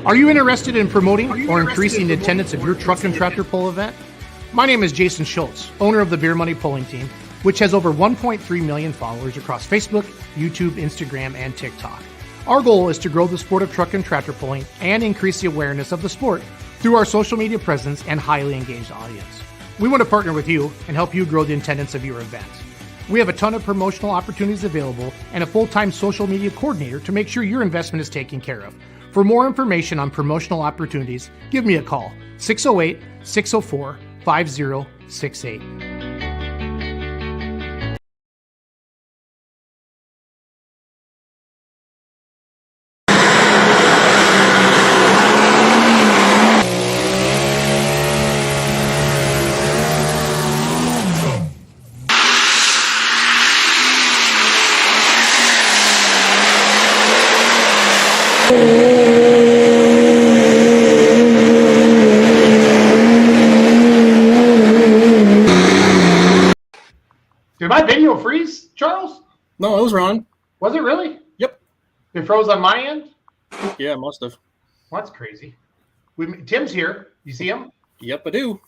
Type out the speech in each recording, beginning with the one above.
Are you interested in promoting or increasing the attendance of your truck and tractor pull event? My name is Jason Schultz, owner of the Beer Money Pulling Team, which has over 1.3 million followers across Facebook, YouTube, Instagram, and TikTok. Our goal is to grow the sport of truck and tractor pulling and increase the awareness of the sport through our social media presence and highly engaged audience. We want to partner with you and help you grow the attendance of your event. We have a ton of promotional opportunities available and a full-time social media coordinator to make sure your investment is taken care of. For more information on promotional opportunities, give me a call, 608-604-5068. Did my video freeze, Charles? No, it was wrong. Was it really? Yep. It froze on my end? Yeah, it must have. Well, that's crazy. Tim's here. You see him? Yep, I do.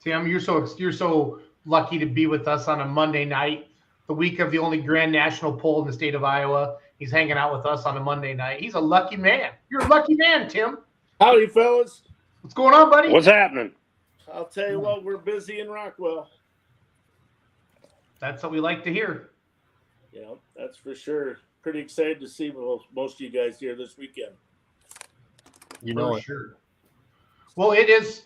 Tim, you're so lucky to be with us on a Monday night, the week of the only Grand National poll in the state of Iowa. He's hanging out with us on a Monday night. He's a lucky man. You're a lucky man, Tim. Howdy, fellas. What's going on, buddy? What's happening? I'll tell you what, we're busy in Rockwell. That's what we like to hear. Yeah, that's for sure. Pretty excited to see most of you guys here this weekend. You know For it. sure. Well, it is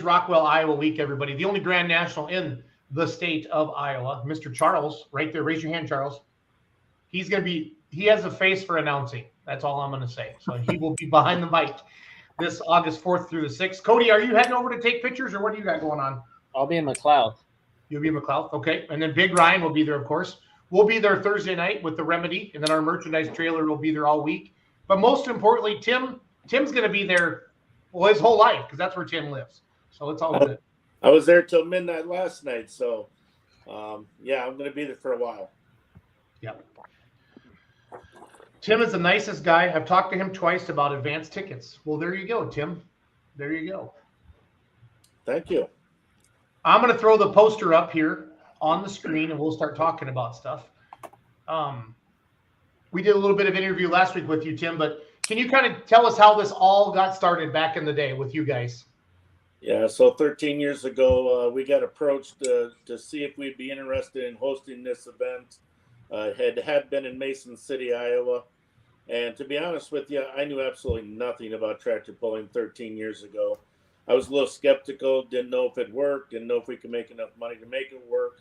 Rockwell Iowa week, everybody. The only Grand National in the state of Iowa. Mr. Charles, right there. Raise your hand, Charles. He has a face for announcing. That's all I'm going to say. So he will be behind the mic this August 4th through the 6th. Cody, are you heading over to take pictures, or what do you got going on? I'll be in McLeod. You'll be in McLeod? Okay. And then Big Ryan will be there, of course. We'll be there Thursday night with the Remedy, and then our merchandise trailer will be there all week. But most importantly, Tim's going to be there, well, his whole life, because that's where Tim lives. So it's all good. I was there till midnight last night, so yeah, I'm going to be there for a while. Yep. Tim is the nicest guy. I've talked to him twice about advance tickets. Well, there you go, Tim. There you go. Thank you. I'm going to throw the poster up here on the screen, and we'll start talking about stuff. We did a little bit of interview last week with you, Tim, but can you kind of tell us how this all got started back in the day with you guys? Yeah, so 13 years ago, we got approached to see if we'd be interested in hosting this event. Had been in Mason City, Iowa. And to be honest with you, I knew absolutely nothing about tractor pulling 13 years ago. I was a little skeptical, didn't know if it worked, didn't know if we could make enough money to make it work.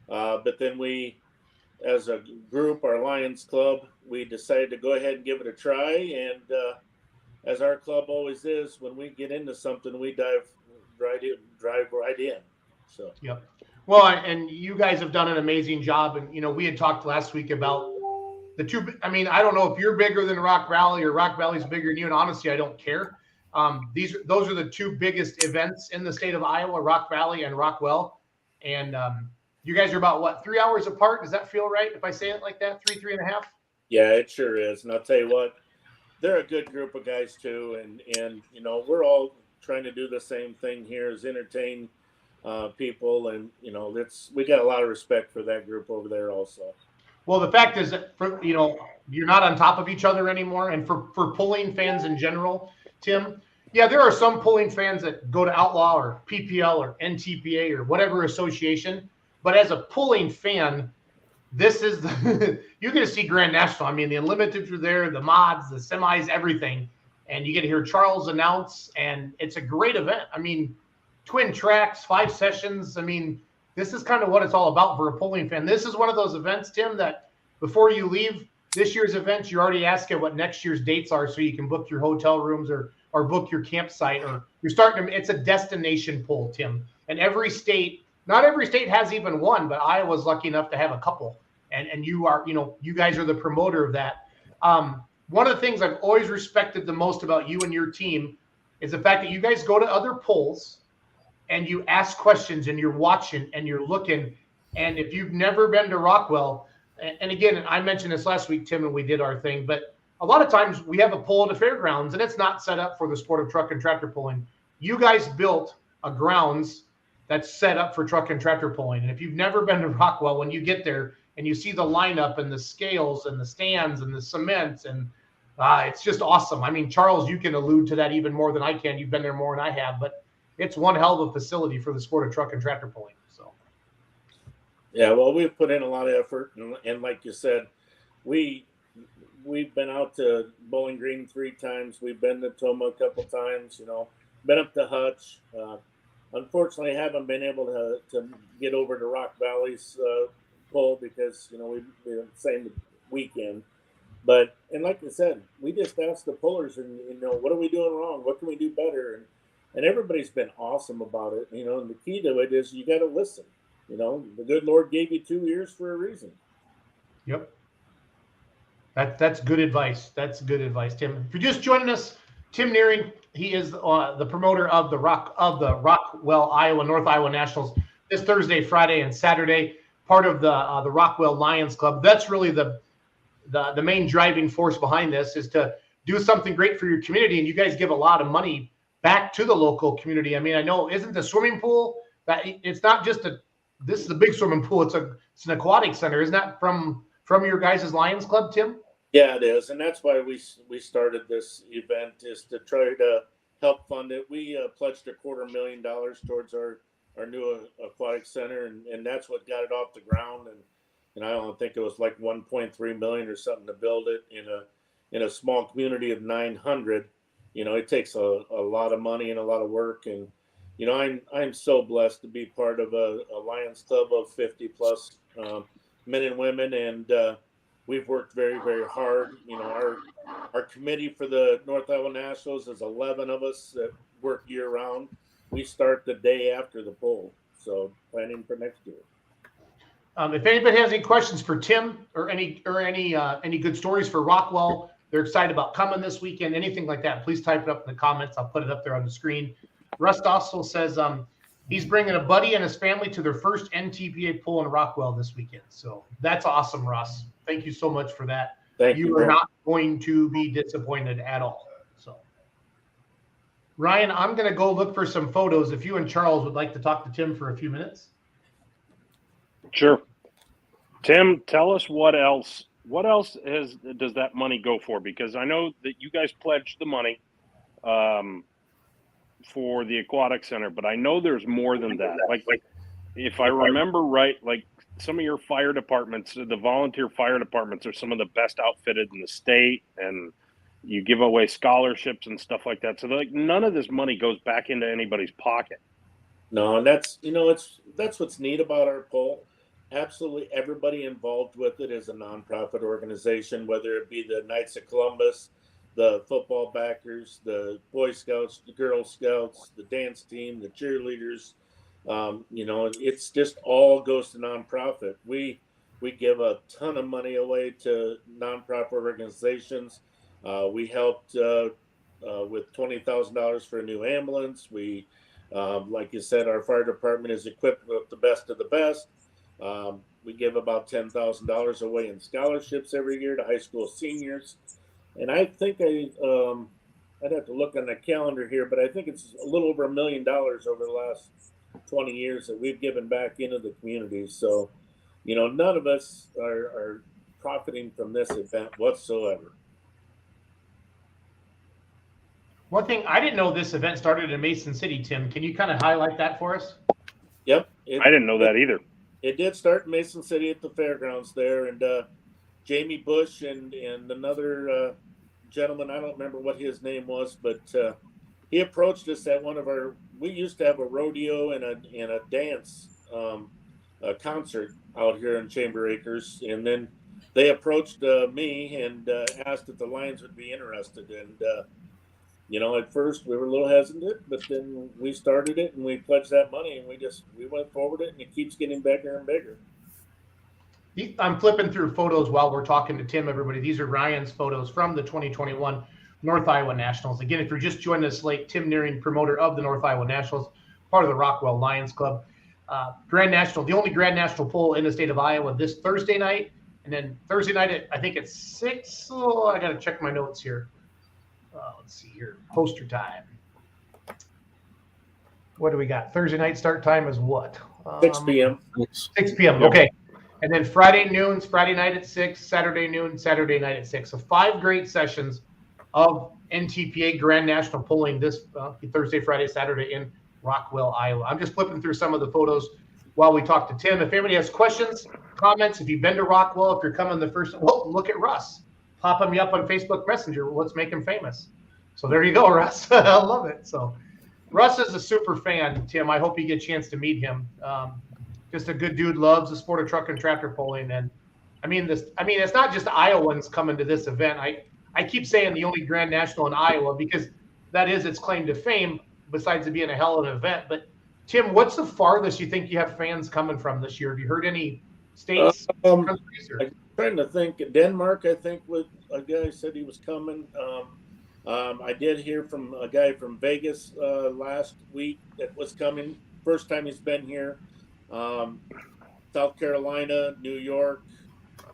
But then we, as a group, our Lions Club, we decided to go ahead and give it a try. And as our club always is, when we get into something, we drive right in. So. Yep. Well, and you guys have done an amazing job. And, we had talked last week about the two. I mean, I don't know if you're bigger than Rock Valley or Rock Valley's bigger than you. And honestly, I don't care. Those are the two biggest events in the state of Iowa, Rock Valley and Rockwell. And you guys are about, 3 hours apart? Does that feel right if I say it like that? 3.5? Yeah, it sure is. And I'll tell you what, they're a good group of guys too. And we're all trying to do the same thing here, is entertain people. And, we got a lot of respect for that group over there also. Well, the fact is that, you're not on top of each other anymore. And for pulling fans in general, Tim, yeah, there are some pulling fans that go to Outlaw or PPL or NTPA or whatever association. But as a pulling fan, this is you're going to see Grand National. I mean, the Unlimiteds are there, the mods, the semis, everything. And you get to hear Charles announce, and it's a great event. I mean, twin tracks, 5 sessions. I mean, this is kind of what it's all about for a pulling fan. This is one of those events, Tim, that before you leave this year's event, you're already asking what next year's dates are so you can book your hotel rooms or book your campsite, or you're starting to, it's a destination pull, Tim. And every state, not every state has even one, but Iowa's lucky enough to have a couple. And you are, you guys are the promoter of that. One of the things I've always respected the most about you and your team is the fact that you guys go to other polls and you ask questions and you're watching and you're looking. And if you've never been to Rockwell, and again, I mentioned this last week, Tim, and we did our thing, but a lot of times we have a pull at the fairgrounds and it's not set up for the sport of truck and tractor pulling. You guys built a grounds that's set up for truck and tractor pulling. And if you've never been to Rockwell, when you get there and you see the lineup and the scales and the stands and the cements, and it's just awesome. I mean, Charles, you can allude to that even more than I can. You've been there more than I have, but it's one hell of a facility for the sport of truck and tractor pulling. So, yeah, well, we've put in a lot of effort, and like you said, we've been out to Bowling Green 3 times. We've been to Toma a couple times. Been up to Hutch. Unfortunately, haven't been able to get over to Rock Valley's pull because we're the same weekend. But and like I said, we just asked the pullers, and what are we doing wrong? What can we do better? And everybody's been awesome about it. And the key to it is you got to listen. The good Lord gave you 2 ears for a reason. Yep. That's good advice. That's good advice, Tim. If you're just joining us, Tim Nuehring, he is the promoter of the Rockwell Iowa North Iowa Nationals this Thursday, Friday, and Saturday. Part of the Rockwell Lions Club. That's really the main driving force behind this, is to do something great for your community. And you guys give a lot of money back to the local community. I mean, I know, isn't the swimming pool that it's not just this is a big swimming pool. It's an aquatic center. Isn't that from your guys' Lions Club, Tim? Yeah, it is, and that's why we started this event, is to try to help fund it. We pledged $250,000 towards our new aquatic center, and that's what got it off the ground. And I don't think it was like $1.3 million or something to build it in a small community of 900. It takes a lot of money and a lot of work, and I'm so blessed to be part of a Lions Club of 50 plus men and women, and we've worked very, very hard. Our committee for the North Iowa Nationals is 11 of us that work year round. We start the day after the poll, so planning for next year. If anybody has any questions for Tim or any good stories for Rockwell, they're excited about coming this weekend, anything like that, please type it up in the comments. I'll put it up there on the screen. Russ also says he's bringing a buddy and his family to their first NTPA pull in Rockwell this weekend. So that's awesome, Russ. Thank you so much for that. Thank you. You are not going to be disappointed at all. So, Ryan, I'm going to go look for some photos. If you and Charles would like to talk to Tim for a few minutes. Sure. Tim, tell us what else does that money go for? Because I know that you guys pledged the money for the aquatic center, but I know there's more than that. Like if I remember right, like some of your fire departments, the volunteer fire departments, are some of the best outfitted in the state, and you give away scholarships and stuff like that. So none of this money goes back into anybody's pocket. No, and that's that's what's neat about our poll. Absolutely everybody involved with it is a nonprofit organization, whether it be the Knights of Columbus, the football backers, the Boy Scouts, the Girl Scouts, the dance team, the cheerleaders. It's just all goes to nonprofit. We give a ton of money away to nonprofit organizations. We helped with $20,000 for a new ambulance. We, like you said, our fire department is equipped with the best of the best. We give about $10,000 away in scholarships every year to high school seniors. And I think I'd have to look on the calendar here, but I think it's a little over $1 million over the last 20 years that we've given back into the community. So, none of us are profiting from this event whatsoever. One thing, I didn't know this event started in Mason City, Tim. Can you kind of highlight that for us? Yep. I didn't know that either. It did start in Mason City at the fairgrounds there, and Jamie Bush and another gentleman, I don't remember what his name was, but he approached us at we used to have a rodeo and a dance a concert out here in Chamber Acres, and then they approached me and asked if the Lions would be interested, and at first we were a little hesitant, but then we started it and we pledged that money, and we went forward it, and it keeps getting bigger and bigger. I'm flipping through photos while we're talking to Tim, everybody. These are Ryan's photos from the 2021 North Iowa Nationals. Again, if you're just joining us late, Tim Nuehring, promoter of the North Iowa Nationals, part of the Rockwell Lions Club. Grand National, the only Grand National poll in the state of Iowa this Thursday night, And then Thursday night, I think it's 6. Oh, I got to check my notes here. Let's see here. Poster time. What do we got? Thursday night start time is what? 6 p.m. 6 p.m. Yep. Okay. And then Friday noon, Friday night at 6, Saturday noon, Saturday night at 6. So 5 great sessions of NTPA Grand National Polling this Thursday, Friday, Saturday in Rockwell, Iowa. I'm just flipping through some of the photos while we talk to Tim. If anybody has questions, comments, if you've been to Rockwell, if you're coming the first, well, look at Russ. Popping me up on Facebook Messenger. Let's make him famous. So there you go, Russ. I love it. So Russ is a super fan, Tim. I hope you get a chance to meet him. Just a good dude, loves the sport of truck and tractor pulling. And it's not just Iowans coming to this event. I keep saying the only Grand National in Iowa because that is its claim to fame, besides it being a hell of an event. But Tim, what's the farthest you think you have fans coming from this year? Have you heard any states? Countries, or? I'm trying to think. Denmark, I think, with a guy said he was coming. I did hear from a guy from Vegas last week that was coming. First time he's been here. South Carolina, New York,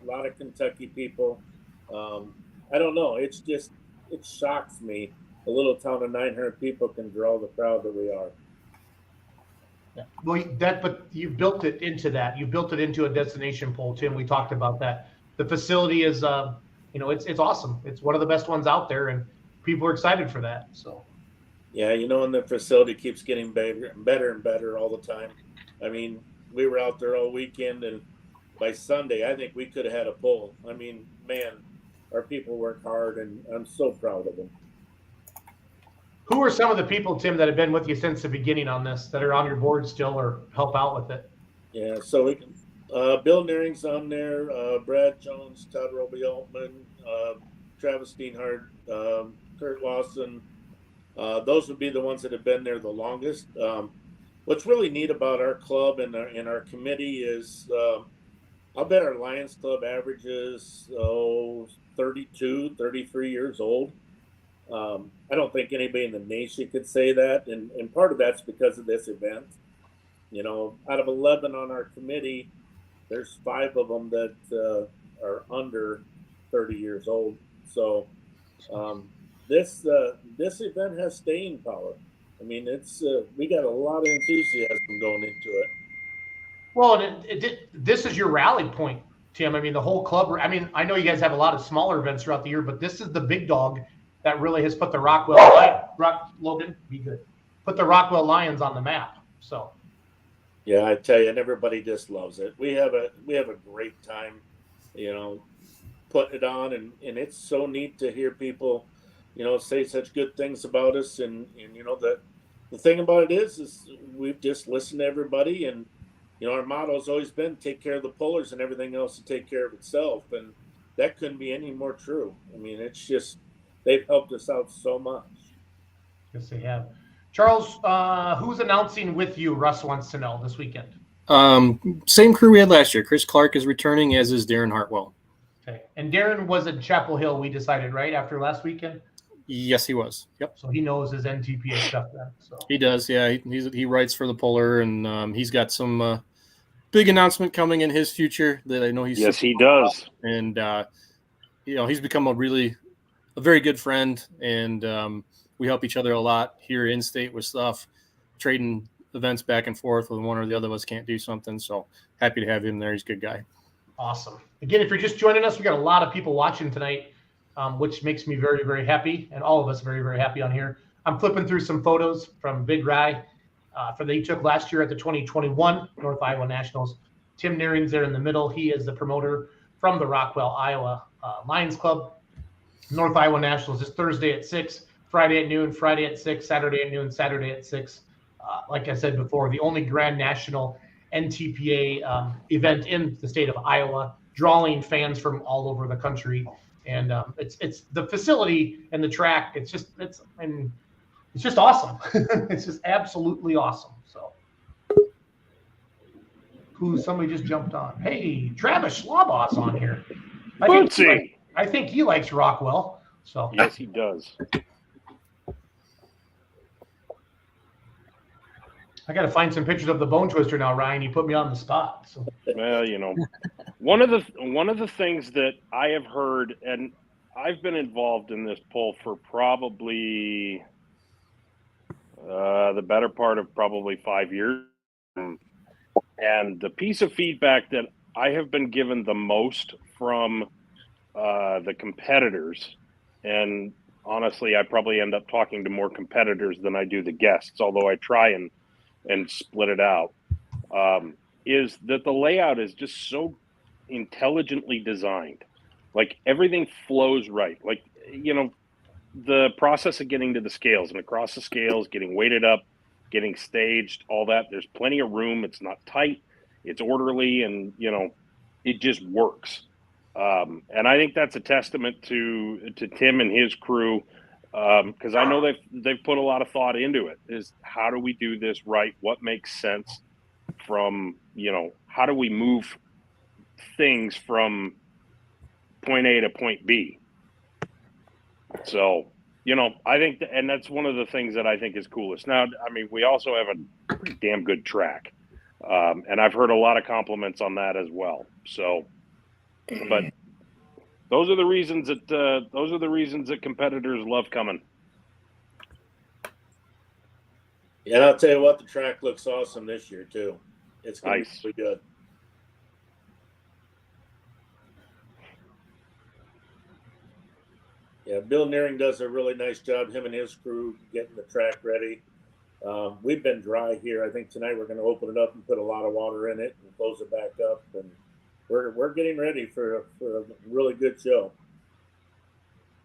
a lot of Kentucky people. I don't know. It shocks me. A little town of 900 people can draw the crowd that we are. Yeah. Well, but you built it into that. You built it into a destination poll, Tim. We talked about that. The facility is, it's awesome. It's one of the best ones out there, and people are excited for that. So. Yeah, and the facility keeps getting better and better all the time. I mean, we were out there all weekend, and by Sunday, I think we could have had a poll. I mean, man, our people work hard, and I'm so proud of them. Who are some of the people, Tim, that have been with you since the beginning on this, that are on your board still or help out with it? Yeah, so we can. Bill Nuehring's on there, Brad Jones, Todd Roby-Altman, Travis Steinhardt, Kurt Lawson. Those would be the ones that have been there the longest. What's really neat about our club and our committee is I'll bet our Lions Club averages 32, 33 years old. I don't think anybody in the nation could say that. And part of that's because of this event. Out of 11 on our committee, there's 5 of them that are under 30 years old. So this event has staying power. I mean, we got a lot of enthusiasm going into it. Well, this is your rally point, Tim. I mean, the whole club. I mean, I know you guys have a lot of smaller events throughout the year, but this is the big dog that really has put the put the Rockwell Lions on the map. So. Yeah, I tell you, and everybody just loves it. We have a great time, putting it on, and it's so neat to hear people, say such good things about us, and the thing about it is we've just listened to everybody, and our motto has always been take care of the pullers and everything else will take care of itself, and that couldn't be any more true. I mean, it's just they've helped us out so much. Yes, they have. Charles, who's announcing with you? Russ wants to know this weekend. Same crew we had last year. Chris Clark is returning, as is Darren Hartwell. Okay, and Darren was at Chapel Hill. We decided right after last weekend. Yes, he was. Yep. So he knows his NTPA stuff then. So he does. Yeah, he writes for the Puller, and he's got some big announcement coming in his future that I know he's. Yes, he does. And he's become a very good friend, and we help each other a lot here in state with stuff, trading events back and forth when one or the other of us can't do something. So happy to have him there. He's a good guy. Awesome. Again, if you're just joining us, we got a lot of people watching tonight, which makes me very, very happy, and all of us very, very happy on here. I'm flipping through some photos from Big Rye that he took last year at the 2021 North Iowa Nationals. Tim Nuehring's there in the middle. He is the promoter from the Rockwell Iowa Lions Club. North Iowa Nationals is Thursday at 6, Friday at noon, Friday at 6, Saturday at noon, Saturday at 6. Like I said before, the only Grand National NTPA event in the state of Iowa, drawing fans from all over the country. And it's the facility and the track. It's just awesome. It's just absolutely awesome. So, somebody just jumped on? Hey, Travis Schlabach's on here. I think he likes Rockwell. So yes, he does. I got to find some pictures of the bone twister now, Ryan. You put me on the spot. So. Well, One of the things that I have heard, and I've been involved in this poll for probably the better part of probably 5 years. And the piece of feedback that I have been given the most from the competitors, and honestly, I probably end up talking to more competitors than I do the guests, although I try and split it out, is that the layout is just so intelligently designed. Like everything flows right. Like, the process of getting to the scales and across the scales, getting weighted up, getting staged, all that, there's plenty of room. It's not tight, it's orderly, and it just works. And I think that's a testament to Tim and his crew, because I know they've put a lot of thought into it. Is how do we do this right? What makes sense from how do we move things from point A to point B? So I think and that's one of the things that I think is coolest. Now, I mean, we also have a pretty damn good track, and I've heard a lot of compliments on that as well. So, but those are the reasons that competitors love coming. And I'll tell you what, the track looks awesome this year too. It's going Nice. to be good. Yeah, Bill Nuehring does a really nice job, him and his crew, getting the track ready. We've been dry here. I think tonight we're going to open it up and put a lot of water in it and close it back up. And we're getting ready for a really good show.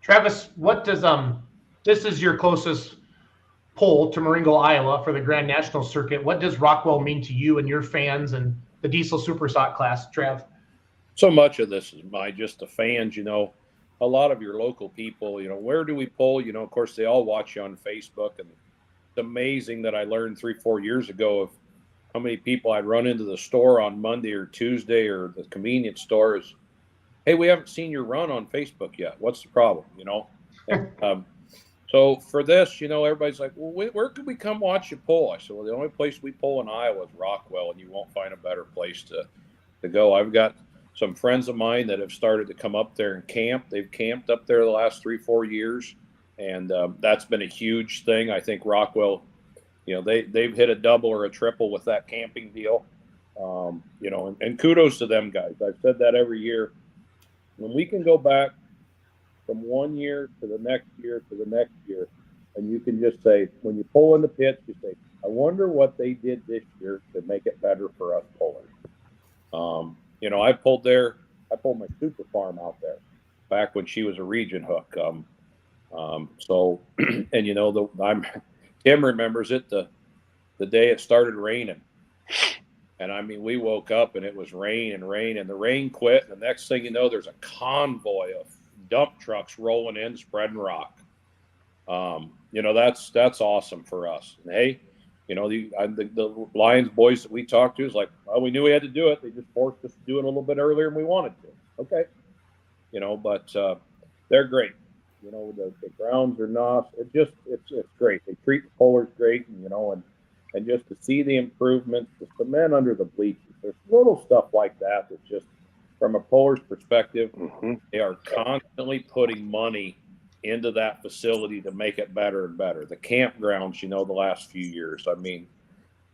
Travis, what does this is your closest poll to Marengo, Iowa for the Grand National circuit. What does Rockwell mean to you and your fans and the diesel super stock class, Trav? So much of this is just the fans, a lot of your local people, where do we poll? Of course, they all watch you on Facebook. And it's amazing that I learned 3-4 years ago of how many people I'd run into the store on Monday or Tuesday or the convenience store is, hey, we haven't seen your run on Facebook yet. What's the problem? So for this, everybody's like, well, where could we come watch you poll? I said, well, the only place we poll in Iowa is Rockwell, and you won't find a better place to go. I've got some friends of mine that have started to come up there and camp. They've camped up there the last 3-4 years, and that's been a huge thing. I think Rockwell, they've hit a double or a triple with that camping deal. And kudos to them guys. I've said that every year. When we can go back from one year to the next year to the next year, and you can just say, when you pull in the pits, you say, I wonder what they did this year to make it better for us pullers. I pulled my super farm out there back when she was a region hook. Tim remembers it, the day it started raining. And I mean, we woke up and it was rain, and the rain quit. And the next thing you know, there's a convoy of dump trucks rolling in, spreading rock. That's awesome for us. And hey, the Lions boys that we talked to is like, well, we knew we had to do it. They just forced us to do it a little bit earlier than we wanted to. Okay. But they're great. The grounds are not, it's great. They treat the pullers great, and just to see the improvements, the cement under the bleachers, there's little stuff like that just from a puller's perspective, They are constantly putting money into that facility to make it better and better. The campgrounds, the last few years. I mean,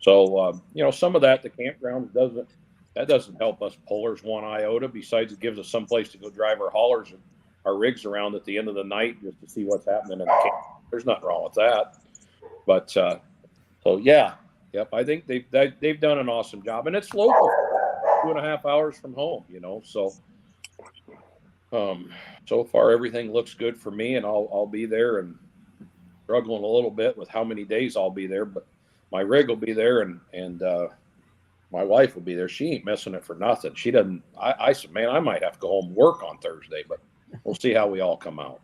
so some of that, the campgrounds doesn't help us pullers one iota. Besides, it gives us some place to go drive our haulers and our rigs around at the end of the night just to see what's happening in the camp. There's nothing wrong with that. But so yeah, yep. I think they've done an awesome job, and it's local, 2.5 hours from home. So. So far everything looks good for me, and I'll be there, and struggling a little bit with how many days I'll be there, but my rig will be there, and my wife will be there. She ain't missing it for nothing. She doesn't. I said, man, I might have to go home and work on Thursday, but we'll see how we all come out.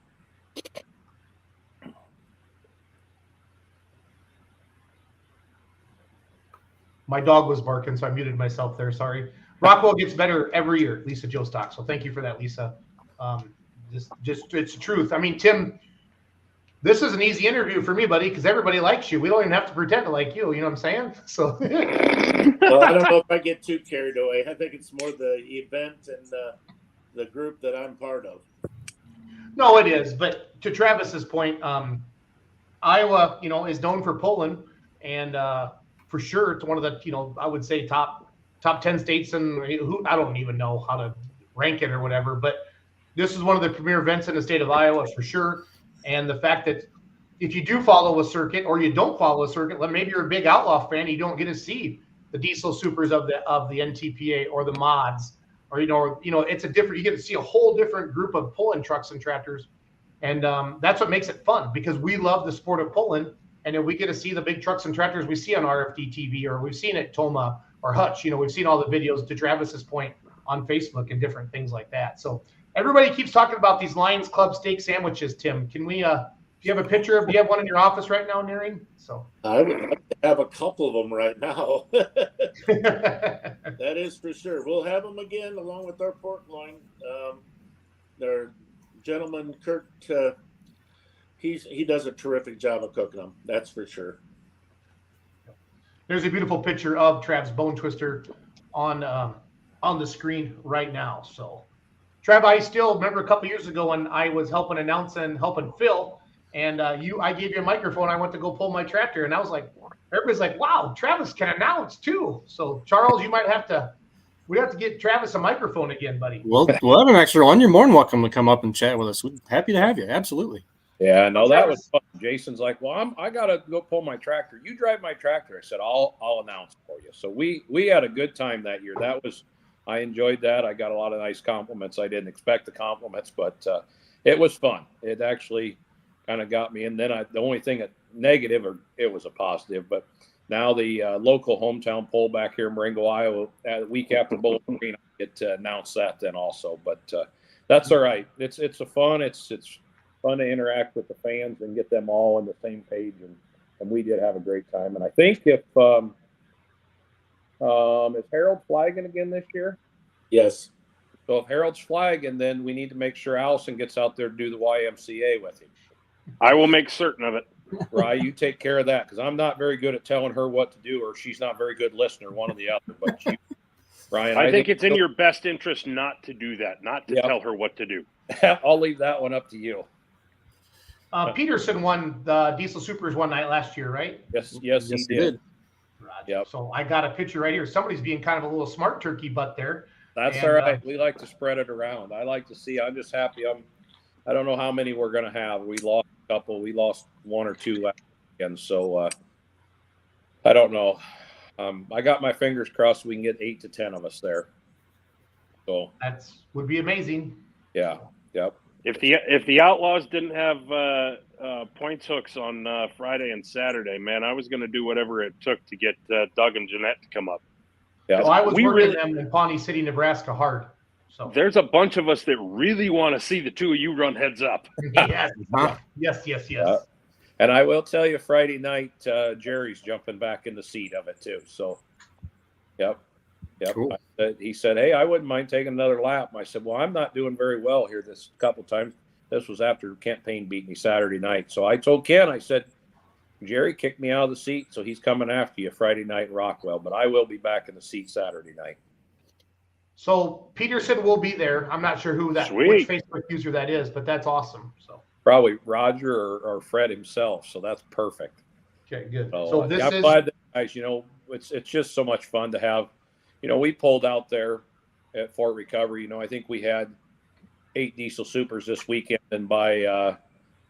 My dog was barking, so I muted myself there. Sorry. Rockwell gets better every year, Lisa Jostock. So thank you for that, Lisa. Just it's the truth. I mean, Tim, This is an easy interview for me, buddy, because everybody likes you. We don't even have to pretend to like you. You know what I'm saying? So, Well, I don't know if I get too carried away. I think it's more the event and the group that I'm part of. no, it is. But to Travis's point, Iowa, is known for pulling, and for sure, it's one of the, I would say top 10 states, and who I don't even know how to rank it or whatever. But this is one of the premier events in the state of Iowa for sure. And the fact that if you do follow a circuit or you don't follow a circuit, maybe you're a big outlaw fan, you don't get to see the diesel supers of the NTPA or the mods, or it's a different. You get to see a whole different group of pulling trucks and tractors, and that's what makes it fun, because we love the sport of pulling, and then we get to see the big trucks and tractors we see on RFD TV, or we've seen at Toma or Hutch. We've seen all the videos, to Travis's point, on Facebook and different things like that. So. Everybody keeps talking about these Lions Club steak sandwiches, Tim. Can we, do you have a picture of, do you have one in your office right now, Nuehring? So I would like to have a couple of them right now. That is for sure. We'll have them again along with our pork loin. Their gentleman, Kurt, he does a terrific job of cooking them. That's for sure. There's a beautiful picture of Trav's Bone Twister on the screen right now. So. Trav, I still remember a couple years ago when I was helping announce and helping Phil, and I gave you a microphone. I went to go pull my tractor, and I was like, everybody's like, wow, Travis can announce too. So Charles, we have to get Travis a microphone again, buddy. We'll have an extra one. You're more than welcome to come up and chat with us. We're happy to have you. Absolutely. Yeah, no, that was fun. Jason's like, well, I gotta go pull my tractor. You drive my tractor. I said, I'll announce for you. So we had a good time that year. I enjoyed that. I got a lot of nice compliments. I didn't expect the compliments, but it was fun. It actually kind of got me. And then the only thing negative, or it was a positive, but now the local hometown poll back here in Marengo, Iowa, the week after Bowling Green, I get to announce that then also. But that's all right. It's fun to interact with the fans and get them all on the same page, and we did have a great time. And I think if is Harold flagging again this year? Yes. So if Harold's flagging, then we need to make sure Allison gets out there to do the YMCA with him. I will make certain of it. Right, you take care of that, because I'm not very good at telling her what to do, or she's not very good listener, one or the other. But you, Ryan, I think it's in your best interest not to do that, not to tell her what to do. I'll leave that one up to you. Peterson won the Diesel Supers one night last year, right? Yes, he did. Yep. So I got a picture right here. Somebody's being kind of a little smart turkey butt there. That's all right. We like to spread it around. I like to see. I'm just happy. I don't know how many we're going to have. We lost a couple. We lost one or two last weekend. So I don't know. I got my fingers crossed we can get 8 to 10 of us there. So would be amazing. Yeah. Yep. If the Outlaws didn't have points hooks on Friday and Saturday, man, I was going to do whatever it took to get Doug and Jeanette to come up. Yeah, well, I was working them in Pawnee City, Nebraska hard. So there's a bunch of us that really want to see the two of you run heads up. Yes. And I will tell you, Friday night, Jerry's jumping back in the seat of it too. So, yep. Cool. He said, "Hey, I wouldn't mind taking another lap." I said, "Well, I'm not doing very well here this couple times." This was after Kent Payne beat me Saturday night. So I told Ken, I said, "Jerry kicked me out of the seat, so he's coming after you Friday night in Rockwell, but I will be back in the seat Saturday night." So Peterson will be there. I'm not sure which Facebook user that is, but that's awesome. So probably Roger or Fred himself. So that's perfect. Okay, good. So I'm glad that, guys, it's just so much fun to have. We pulled out there at Fort Recovery. I think we had 8 diesel supers this weekend, and by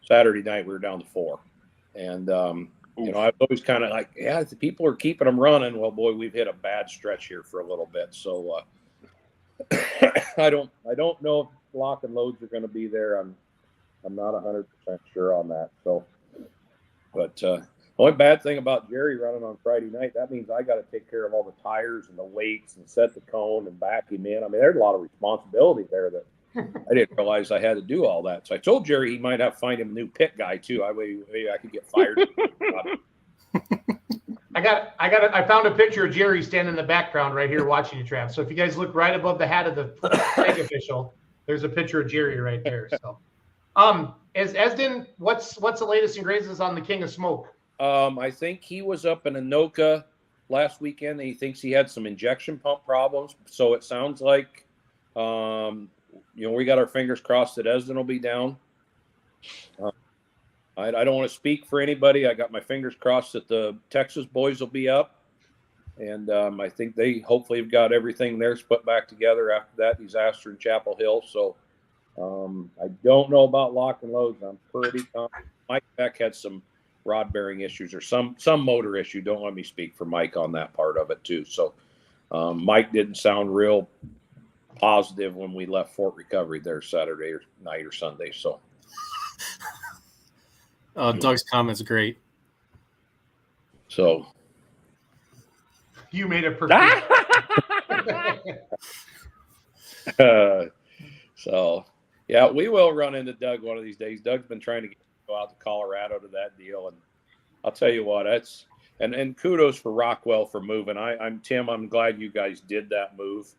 Saturday night we were down to 4. And I've always kind of like, the people are keeping them running. Well, boy, we've hit a bad stretch here for a little bit. So I don't know if lock and loads are going to be there. I'm not 100% sure on that. So, but the only bad thing about Jerry running on Friday night, that means I got to take care of all the tires and the weights and set the cone and back him in. I mean, there's a lot of responsibility there that I didn't realize I had to do all that. So I told Jerry he might have to find him a new pit guy too. Maybe I could get fired. I found a picture of Jerry standing in the background right here watching you, Trav. So if you guys look right above the hat of the flag official, there's a picture of Jerry right there. So As Esden, what's the latest and greatest on the King of Smoke? I think he was up in Anoka last weekend. And he thinks he had some injection pump problems. So it sounds like, we got our fingers crossed that Esden will be down. I don't want to speak for anybody. I got my fingers crossed that the Texas boys will be up. And I think they hopefully have got everything theirs put back together after that disaster in Chapel Hill. So I don't know about lock and loads. I'm pretty confident. Mike Beck had some rod bearing issues or some motor issue. Don't let me speak for Mike on that part of it too. So Mike didn't sound real positive when we left Fort Recovery there Saturday night or Sunday. So Doug's comment's great. So you made it perfect. So yeah, we will run into Doug one of these days. Doug's been trying to go out to Colorado to that deal, and I'll tell you what, that's and kudos for Rockwell for moving. I'm Tim. I'm glad you guys did that move.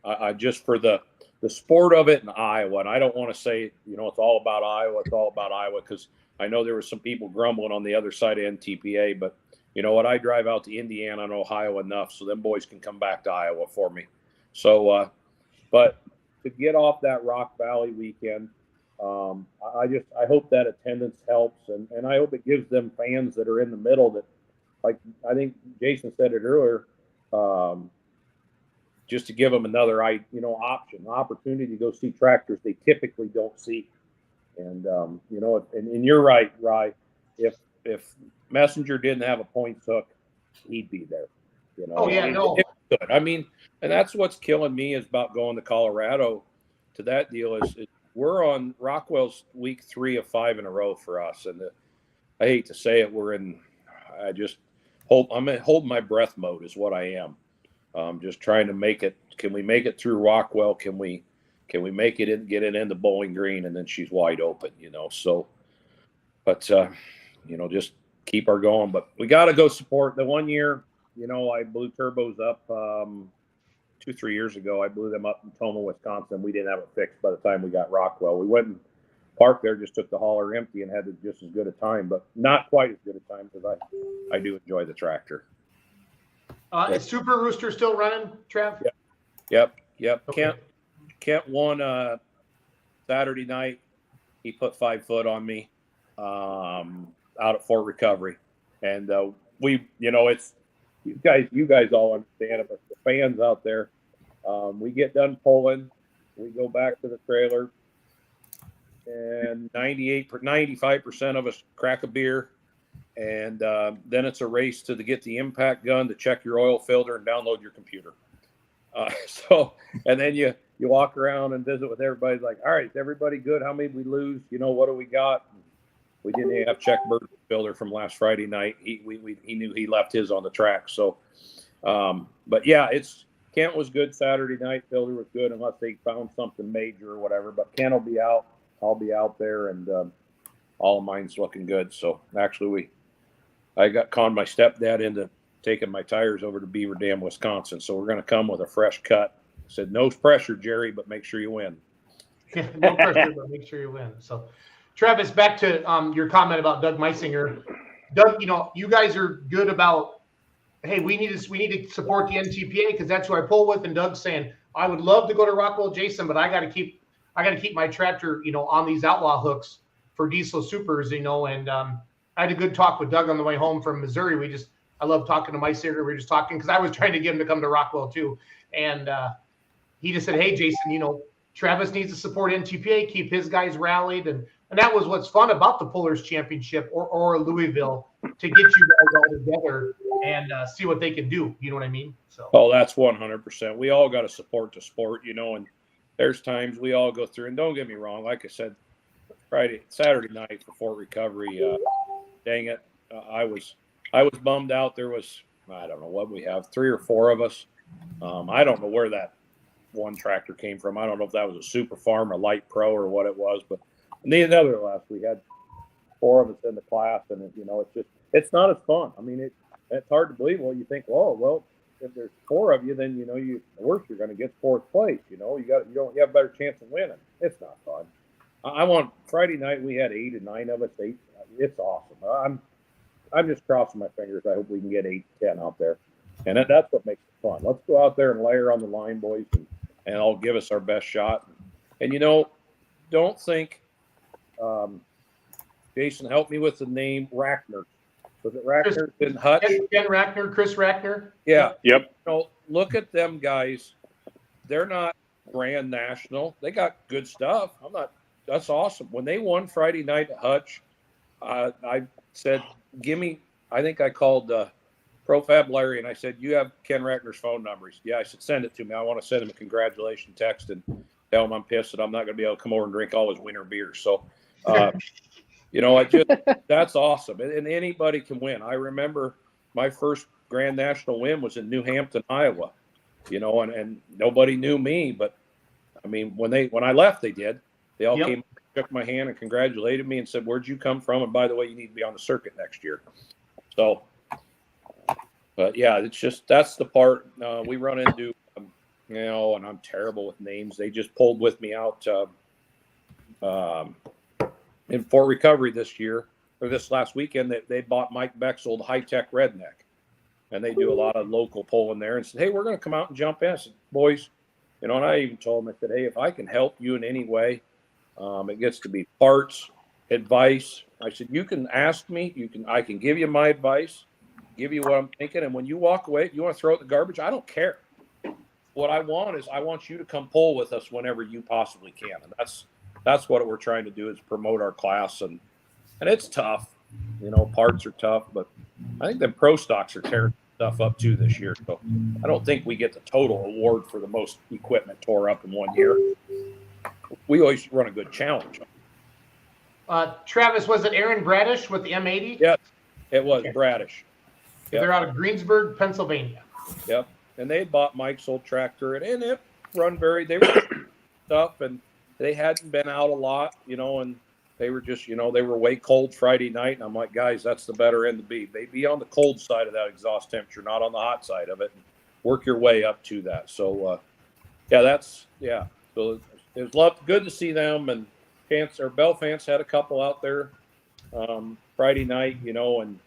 I just for the sport of it in Iowa, and I don't want to say it's all about Iowa. It's all about Iowa because I know there were some people grumbling on the other side of NTPA, but you know what? I drive out to Indiana and Ohio enough so them boys can come back to Iowa for me. So, but to get off that Rock Valley weekend, I hope that attendance helps, and I hope it gives them fans that are in the middle that, like I think Jason said it earlier, just to give them another opportunity to go see tractors they typically don't see. And and you're right, Rye. If Messenger didn't have a points hook, he'd be there. Oh yeah, no. Good. I mean, and that's what's killing me is about going to Colorado to that deal is we're on Rockwell's week 3 of 5 in a row for us. And I hate to say it, I'm in hold my breath mode is what I am. Just trying to make it. Can we make it through Rockwell? Can we make it and get it into Bowling Green? And then she's wide open, so, but, just keep her going, but we got to go support the 1 year. I blew turbos up 2-3 years ago. I blew them up in Toma, Wisconsin. We didn't have it fixed by the time we got Rockwell. We went and parked there, just took the hauler empty and had just as good a time, but not quite as good a time because I do enjoy the tractor. Is Super Rooster still running, Trav? Yep. Okay. Kent won Saturday night. He put 5 foot on me out at Fort Recovery, and it's you guys all understand it, but the fans out there, we get done pulling, we go back to the trailer, and 95% of us crack a beer, and then it's a race to get the impact gun to check your oil filter and download your computer. And then you walk around and visit with everybody. Like, all right, is everybody good? How many did we lose? What do we got? We didn't have check bird filter from last Friday night. He knew he left his on the track. So, but yeah, Kent was good Saturday night. Filter was good unless they found something major or whatever. But Kent will be out. I'll be out there, and all of mine's looking good. So actually, I got conned my stepdad into taking my tires over to Beaver Dam, Wisconsin. So we're going to come with a fresh cut. I said, no pressure, Jerry, but make sure you win. No pressure, but make sure you win. So, Travis, back to your comment about Doug Meisinger. Doug, you guys are good about, hey, we need to support the NTPA because that's who I pull with. And Doug's saying, I would love to go to Rockwell, Jason, but I got to keep my tractor, on these outlaw hooks for diesel supers, and I had a good talk with Doug on the way home from Missouri. I love talking to Meisinger. We were just talking because I was trying to get him to come to Rockwell too. And he just said, hey, Jason, Travis needs to support NTPA, keep his guys rallied. And that was what's fun about the Pullers Championship or Louisville, to get you guys all together and see what they can do. You know what I mean? So. Oh, that's 100%. We all got to support the sport, and there's times we all go through. And don't get me wrong, like I said, Saturday night for Fort Recovery, dang it, I was bummed out. There was, I don't know what we have, 3 or 4 of us. I don't know where that one tractor came from. I don't know if that was a Super Farm, a Light Pro, or what it was, but nevertheless, we had 4 of us in the class, and it's not as fun. I mean, it's hard to believe. Well, you think, well, if there's 4 of you, then the worst you're going to get 4th place. You have a better chance of winning. It's not fun. I want Friday night. We had 8 and 9 of us. 8. It's awesome. I'm just crossing my fingers. I hope we can get 8, 10 out there, and that's what makes it fun. Let's go out there and layer on the line, boys, and I'll give us our best shot. And don't think. Jason, help me with the name Rackner. Was it Rackner in Hutch? Ken Rackner, Chris Rackner. Yeah. Yep. Look at them guys. They're not Grand National. They got good stuff. That's awesome. When they won Friday night at Hutch, I said, I think I called Profab Larry and I said, you have Ken Rackner's phone number. He said, yeah. I said, send it to me. I want to send him a congratulations text and tell him I'm pissed that I'm not going to be able to come over and drink all his winter beers. So, that's awesome. And anybody can win. I remember my first Grand National win was in New Hampton, Iowa, and nobody knew me, but I mean, when I left, they did. They all came, shook my hand and congratulated me and said, where'd you come from? And by the way, you need to be on the circuit next year. So, but yeah, it's just, that's the part we run into, and I'm terrible with names. They just pulled with me out in Fort Recovery this last weekend, that they bought Mike Beck's old high-tech redneck, and they do a lot of local pulling there, and said, hey, we're going to come out and jump in. I said, boys, and I even told them, I said, hey, if I can help you in any way, it gets to be parts, advice. I said, you can ask me, I can give you my advice, give you what I'm thinking, and when you walk away, if you want to throw it in the garbage, I don't care. What I want you to come pull with us whenever you possibly can, and that's what we're trying to do, is promote our class, and it's tough. Parts are tough, but I think the pro stocks are tearing stuff up too this year. So I don't think we get the total award for the most equipment tore up in one year. We always run a good challenge. Travis, was it Aaron Bradish with the M80? Yep, it was Bradish. Yep. They're out of Greensburg, Pennsylvania. Yep, and they bought Mike's old tractor, and it run they were stuff, and they hadn't been out a lot, and they were just, they were way cold Friday night. And I'm like, guys, that's the better end to be. They be on the cold side of that exhaust temperature, not on the hot side of it. And work your way up to that. So, So it was good to see them. And Bell Fans had a couple out there Friday night, and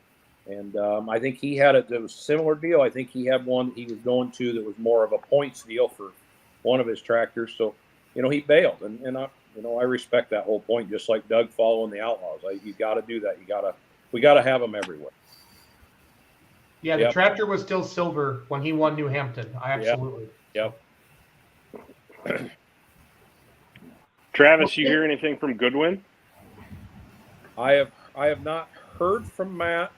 I think he had it was a similar deal. I think he had one he was going to that was more of a points deal for one of his tractors. So, he bailed, and I respect that whole point. Just like Doug following the Outlaws, you got to do that. We got to have them everywhere. Yeah, the tractor was still silver when he won New Hampton. Absolutely. Yep. Travis, you hear anything from Goodwin? I have not heard from Matt,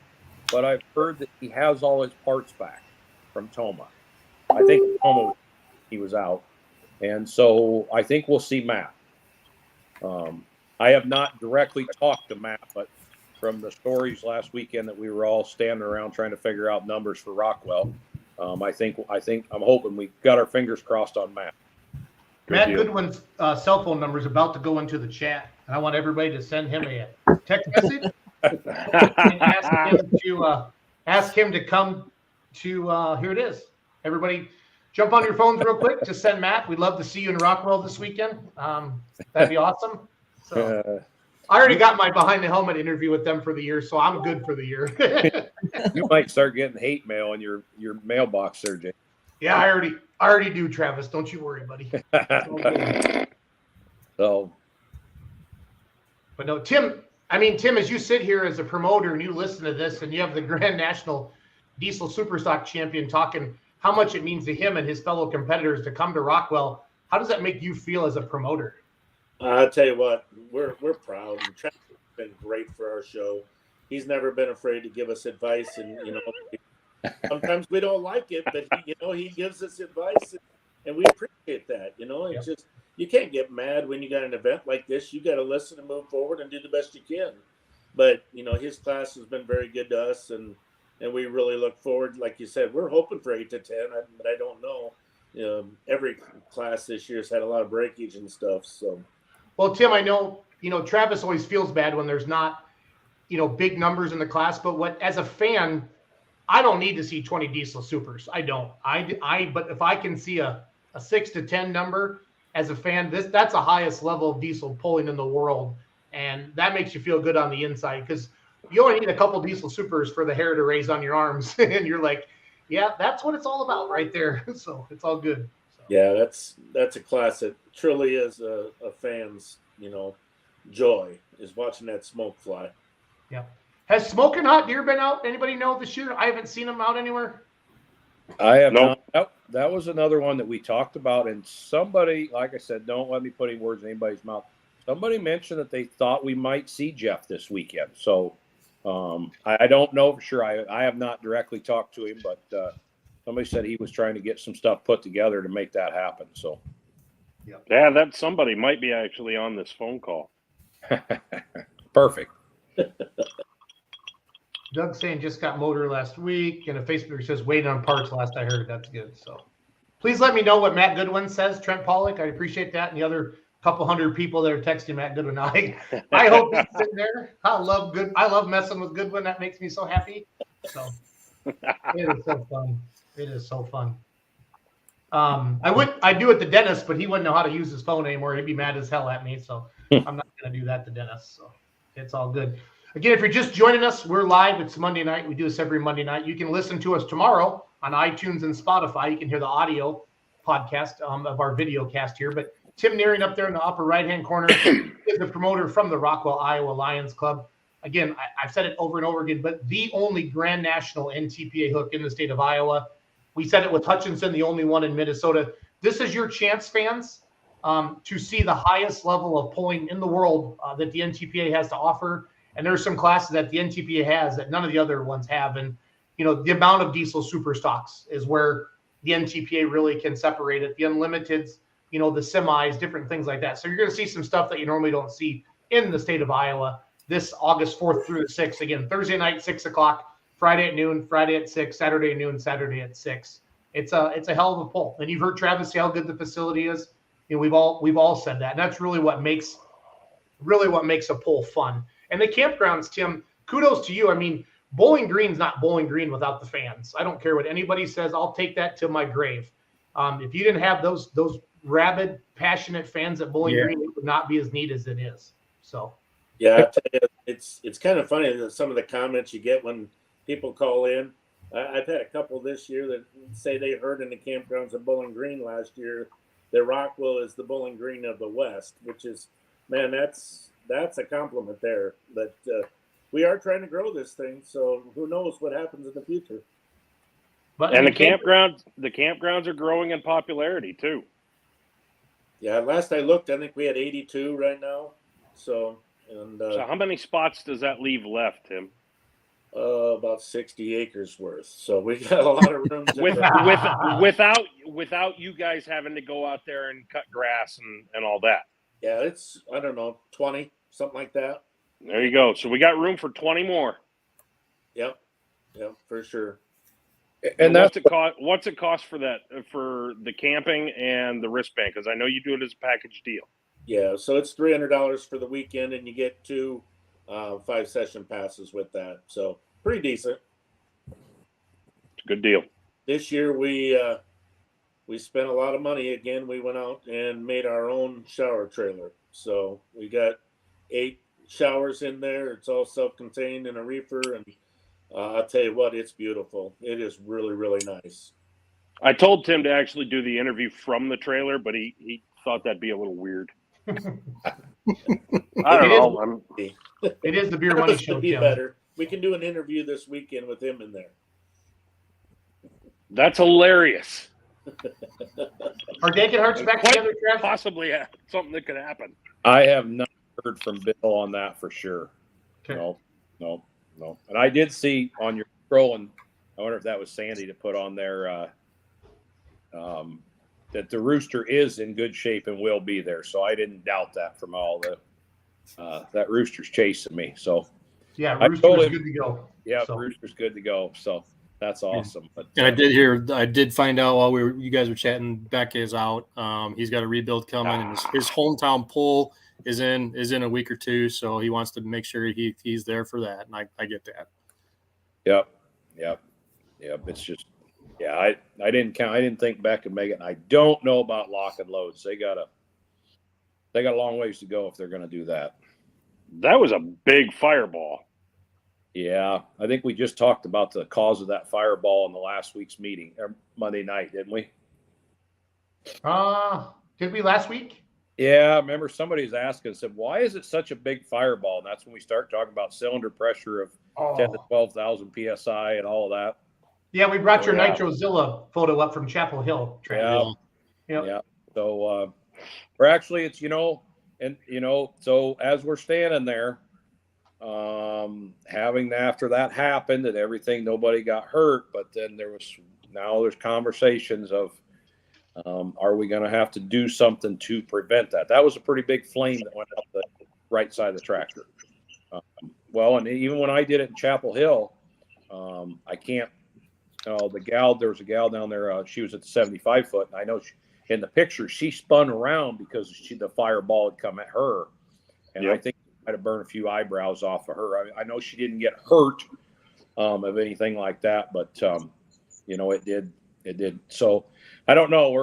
but I've heard that he has all his parts back from Toma. I think Toma he was out. And so I think we'll see Matt. I have not directly talked to Matt, but from the stories last weekend that we were all standing around trying to figure out numbers for Rockwell, I'm hoping we got our fingers crossed on Matt. Matt Goodwin's cell phone number is about to go into the chat, and I want everybody to send him a text message and ask him to come to. Here it is. Everybody, jump on your phones real quick. Just send Matt. We'd love to see you in Rockwell this weekend. That'd be awesome. So, I already got my behind the helmet interview with them for the year, so I'm good for the year. You might start getting hate mail in your mailbox there, Jay. Yeah, I already do, Travis. Don't you worry, buddy. So, but no, Tim, as you sit here as a promoter and you listen to this and you have the Grand National Diesel Superstock champion talking how much it means to him and his fellow competitors to come to Rockwell, how does that make you feel as a promoter? I'll tell you what, we're proud. Travis has been great for our show. He's never been afraid to give us advice, and sometimes we don't like it, but he gives us advice, and we appreciate that. It's just, you can't get mad when you got an event like this. You got to listen and move forward and do the best you can. But his class has been very good to us, and we really look forward. Like you said, we're hoping for 8 to 10, but I don't know. Every class this year has had a lot of breakage and stuff. So, well, Tim, I know Travis always feels bad when there's not big numbers in the class, but as a fan, I don't need to see 20 diesel supers. I don't. But if I can see a 6 to 10 number, as a fan, that's the highest level of diesel pulling in the world, and that makes you feel good on the inside because you only need a couple diesel supers for the hair to raise on your arms, and you're like, yeah, that's what it's all about right there. So it's all good. So. Yeah, that's a classic. Truly is a fan's, joy is watching that smoke fly. Yeah. Has Smoking Hot Deer been out? Anybody know this year? I haven't seen them out anywhere. I have Nope. not. That was another one that we talked about, and somebody, like I said, don't let me put any words in anybody's mouth. Somebody mentioned that they thought we might see Jeff this weekend. So I don't know for sure. I have not directly talked to him, but somebody said he was trying to get some stuff put together to make that happen. So Yeah, that somebody might be actually on this phone call. Perfect. Doug saying just got motor last week, and a Facebooker says waiting on parts last I heard. That's good. So please let me know what Matt Goodwin says, Trent Pollock. I appreciate that. And the other couple hundred people that are texting Matt Goodwin. I hope he's sitting there. I love messing with Goodwin. That makes me so happy. So it is so fun. It is so fun. I do at the dentist, but he wouldn't know how to use his phone anymore. He'd be mad as hell at me. So I'm not going to do that to dentist. So it's all good. Again, if you're just joining us, we're live. It's Monday night. We do this every Monday night. You can listen to us tomorrow on iTunes and Spotify. You can hear the audio podcast of our video cast here. But Tim Nuehring up there in the upper right-hand corner is the promoter from the Rockwell Iowa Lions Club. Again, I've said it over and over again, but the only Grand National NTPA hook in the state of Iowa. We said it with Hutchinson, the only one in Minnesota. This is your chance, fans, to see the highest level of pulling in the world that the NTPA has to offer. And there's some classes that the NTPA has that none of the other ones have. And, the amount of diesel super stocks is where the NTPA really can separate it. The unlimiteds, the semis, different things like that. So you're going to see some stuff that you normally don't see in the state of Iowa this August 4th through the 6th. Again, Thursday night, 6 o'clock, Friday at noon, Friday at 6, Saturday at noon, Saturday at 6. It's a hell of a pull. And you've heard Travis say how good the facility is. We've all said that. And that's really what makes a pull fun. And the campgrounds, Tim, kudos to you. I mean, Bowling Green's not Bowling Green without the fans. I don't care what anybody says. I'll take that to my grave. If you didn't have those rabid, passionate fans at Bowling Green, it would not be as neat as it is. So, yeah, I tell you, it's kind of funny that some of the comments you get when people call in. I've had a couple this year that say they heard in the campgrounds of Bowling Green last year that Rockwell is the Bowling Green of the West, which is, man, that's a compliment there. But we are trying to grow this thing, so who knows what happens in the future. And the campgrounds are growing in popularity too. Yeah, last I looked, I think we had 82 right now. So how many spots does that leave left, Tim? About 60 acres worth. So we got a lot of room without you guys having to go out there and cut grass and all that. Yeah, it's, I don't know, 20, something like that. There you go. So we got room for 20 more. Yep, for sure. And what's it cost for that, for the camping and the wristband? Because I know you do it as a package deal. Yeah, so it's $300 for the weekend, and you get 2 5-session passes with that. So pretty decent. It's a good deal. This year we spent a lot of money. Again, we went out and made our own shower trailer. So we got 8 showers in there. It's all self-contained in a reefer, and I'll tell you what, it's beautiful. It is really, really nice. I told Tim to actually do the interview from the trailer, but he thought that'd be a little weird. I don't know. It is the beer money show, be Tim. better. We can do an interview this weekend with him in there. That's hilarious. Are Dankin Hearts back together, Trev? Possibly something that could happen. I have not heard from Bill on that for sure. Okay. No. And I did see on your scroll, and I wonder if that was Sandy to put on there that the rooster is in good shape and will be there. So I didn't doubt that from all the that rooster's chasing me. So yeah, Rooster's good to go. Yeah, so. Rooster's good to go. So that's awesome. But and I did find out while you guys were chatting, Beck is out. He's got a rebuild coming, and his hometown pull is in a week or two, so he wants to make sure he's there for that, and I get that. Yep. It's just, I didn't think Beck could make it. And I don't know about lock and loads. They got they got a long ways to go if they're going to do that. That was a big fireball. Yeah, I think we just talked about the cause of that fireball in the last week's meeting, or Monday night, didn't we? Did we last week? Yeah, I remember somebody was asking, said, why is it such a big fireball? And that's when we start talking about cylinder pressure of 10 to 12,000 PSI and all of that. Yeah, we brought your Yeah. Nitrozilla photo up from Chapel Hill. Yeah. Yep. Yeah. So, we're actually, it's, so as we're standing there, having after that happened and everything, nobody got hurt, but then there's conversations of, are we going to have to do something to prevent that? That was a pretty big flame that went up the right side of the tractor. And even when I did it in Chapel Hill, I can't, there was a gal down there, she was at the 75 foot, and I know in the picture, she spun around because the fireball had come at her. And I think it might have burned a few eyebrows off of her. I know she didn't get hurt of anything like that, but, it did. So I don't know.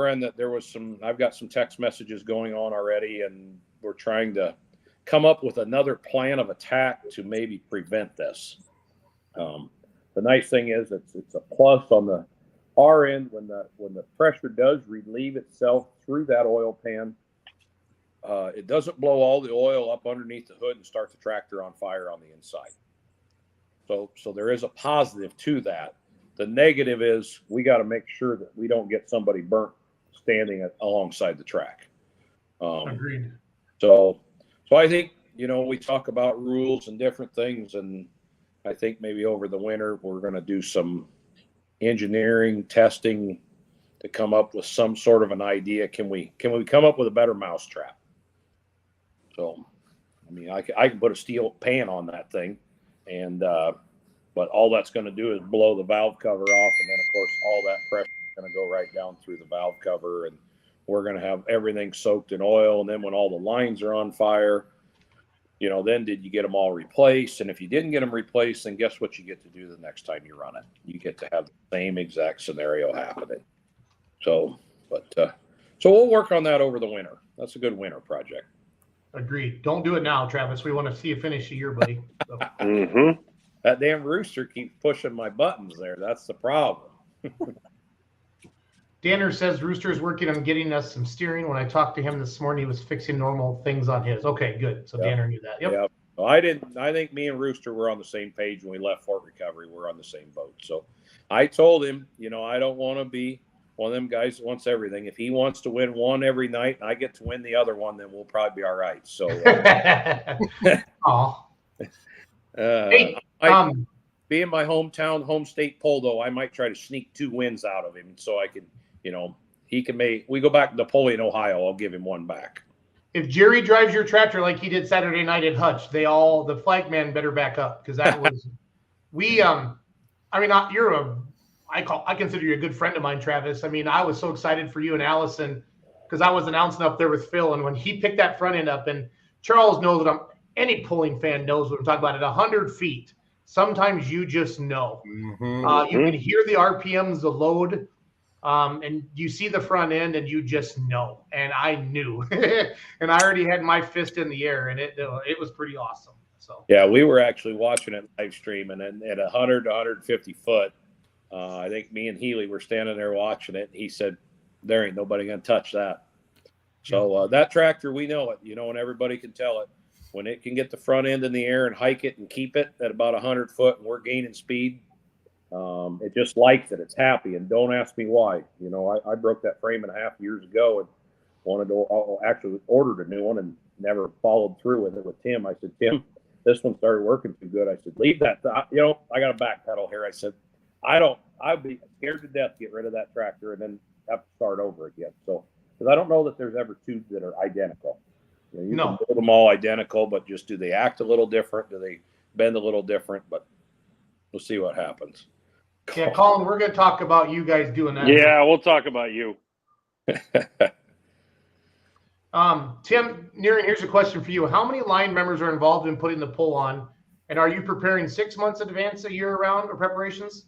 I've got some text messages going on already, and we're trying to come up with another plan of attack to maybe prevent this. The nice thing is it's a plus on the R end when the pressure does relieve itself through that oil pan. It doesn't blow all the oil up underneath the hood and start the tractor on fire on the inside. So there is a positive to that. The negative is we got to make sure that we don't get somebody burnt standing alongside the track. Agreed. So I think, we talk about rules and different things, and I think maybe over the winter we're going to do some engineering testing to come up with some sort of an idea. Can we come up with a better mousetrap? So, I can put a steel pan on that thing, and but all that's going to do is blow the valve cover off, and then of course all that pressure is going to go right down through the valve cover, and we're going to have everything soaked in oil. And then when all the lines are on fire, then did you get them all replaced? And if you didn't get them replaced, then guess what you get to do the next time you run it? You get to have the same exact scenario happening. So we'll work on that over the winter. That's a good winter project. Agreed. Don't do it now, Travis. We want to see you finish the year, buddy. So. Mm-hmm. That damn rooster keeps pushing my buttons there. That's the problem. Danner says Rooster's working on getting us some steering. When I talked to him this morning, he was fixing normal things on his. Okay, good. So Danner knew that. Yep. Yeah. Well, I think me and Rooster were on the same page when we left Fort Recovery. We're on the same boat. So I told him, I don't want to be one of them guys that wants everything. If he wants to win one every night and I get to win the other one, then we'll probably be all right. So being my home state polo, I might try to sneak 2 wins out of him so I can, we go back to Napoleon, Ohio. I'll give him one back. If Jerry drives your tractor like he did Saturday night at Hutch, the flagman better back up, because that was I consider you a good friend of mine, Travis. I was so excited for you and Allison because I was announcing up there with Phil, and when he picked that front end up, and Charles knows that any pulling fan knows what I'm talking about. At 100 feet, sometimes you just know. Mm-hmm. You can hear the RPMs, the load, and you see the front end, and you just know. And I knew, and I already had my fist in the air, and it was pretty awesome. So yeah, we were actually watching it live stream, and then at 100 to 150 foot, I think me and Healy were standing there watching it. And he said, "There ain't nobody gonna touch that." So that tractor, we know it, and everybody can tell it. When it can get the front end in the air and hike it and keep it at about 100 foot, and we're gaining speed, it just likes it. It's happy, and don't ask me why. I broke that frame and a half years ago and wanted to actually ordered a new one and never followed through with it with Tim. I said, Tim, this one started working too good. I said, leave that. I got a backpedal here. I said, I'd be scared to death to get rid of that tractor and then have to start over again. So, because I don't know that there's ever 2 that are identical. You can build them all identical, but just do they act a little different? Do they bend a little different? But we'll see what happens. Yeah, Colin, we're going to talk about you guys doing that. Yeah, we'll talk about you. Tim Nuehring, here's a question for you. How many line members are involved in putting the pull on? And are you preparing 6 months in advance, a year around, or preparations?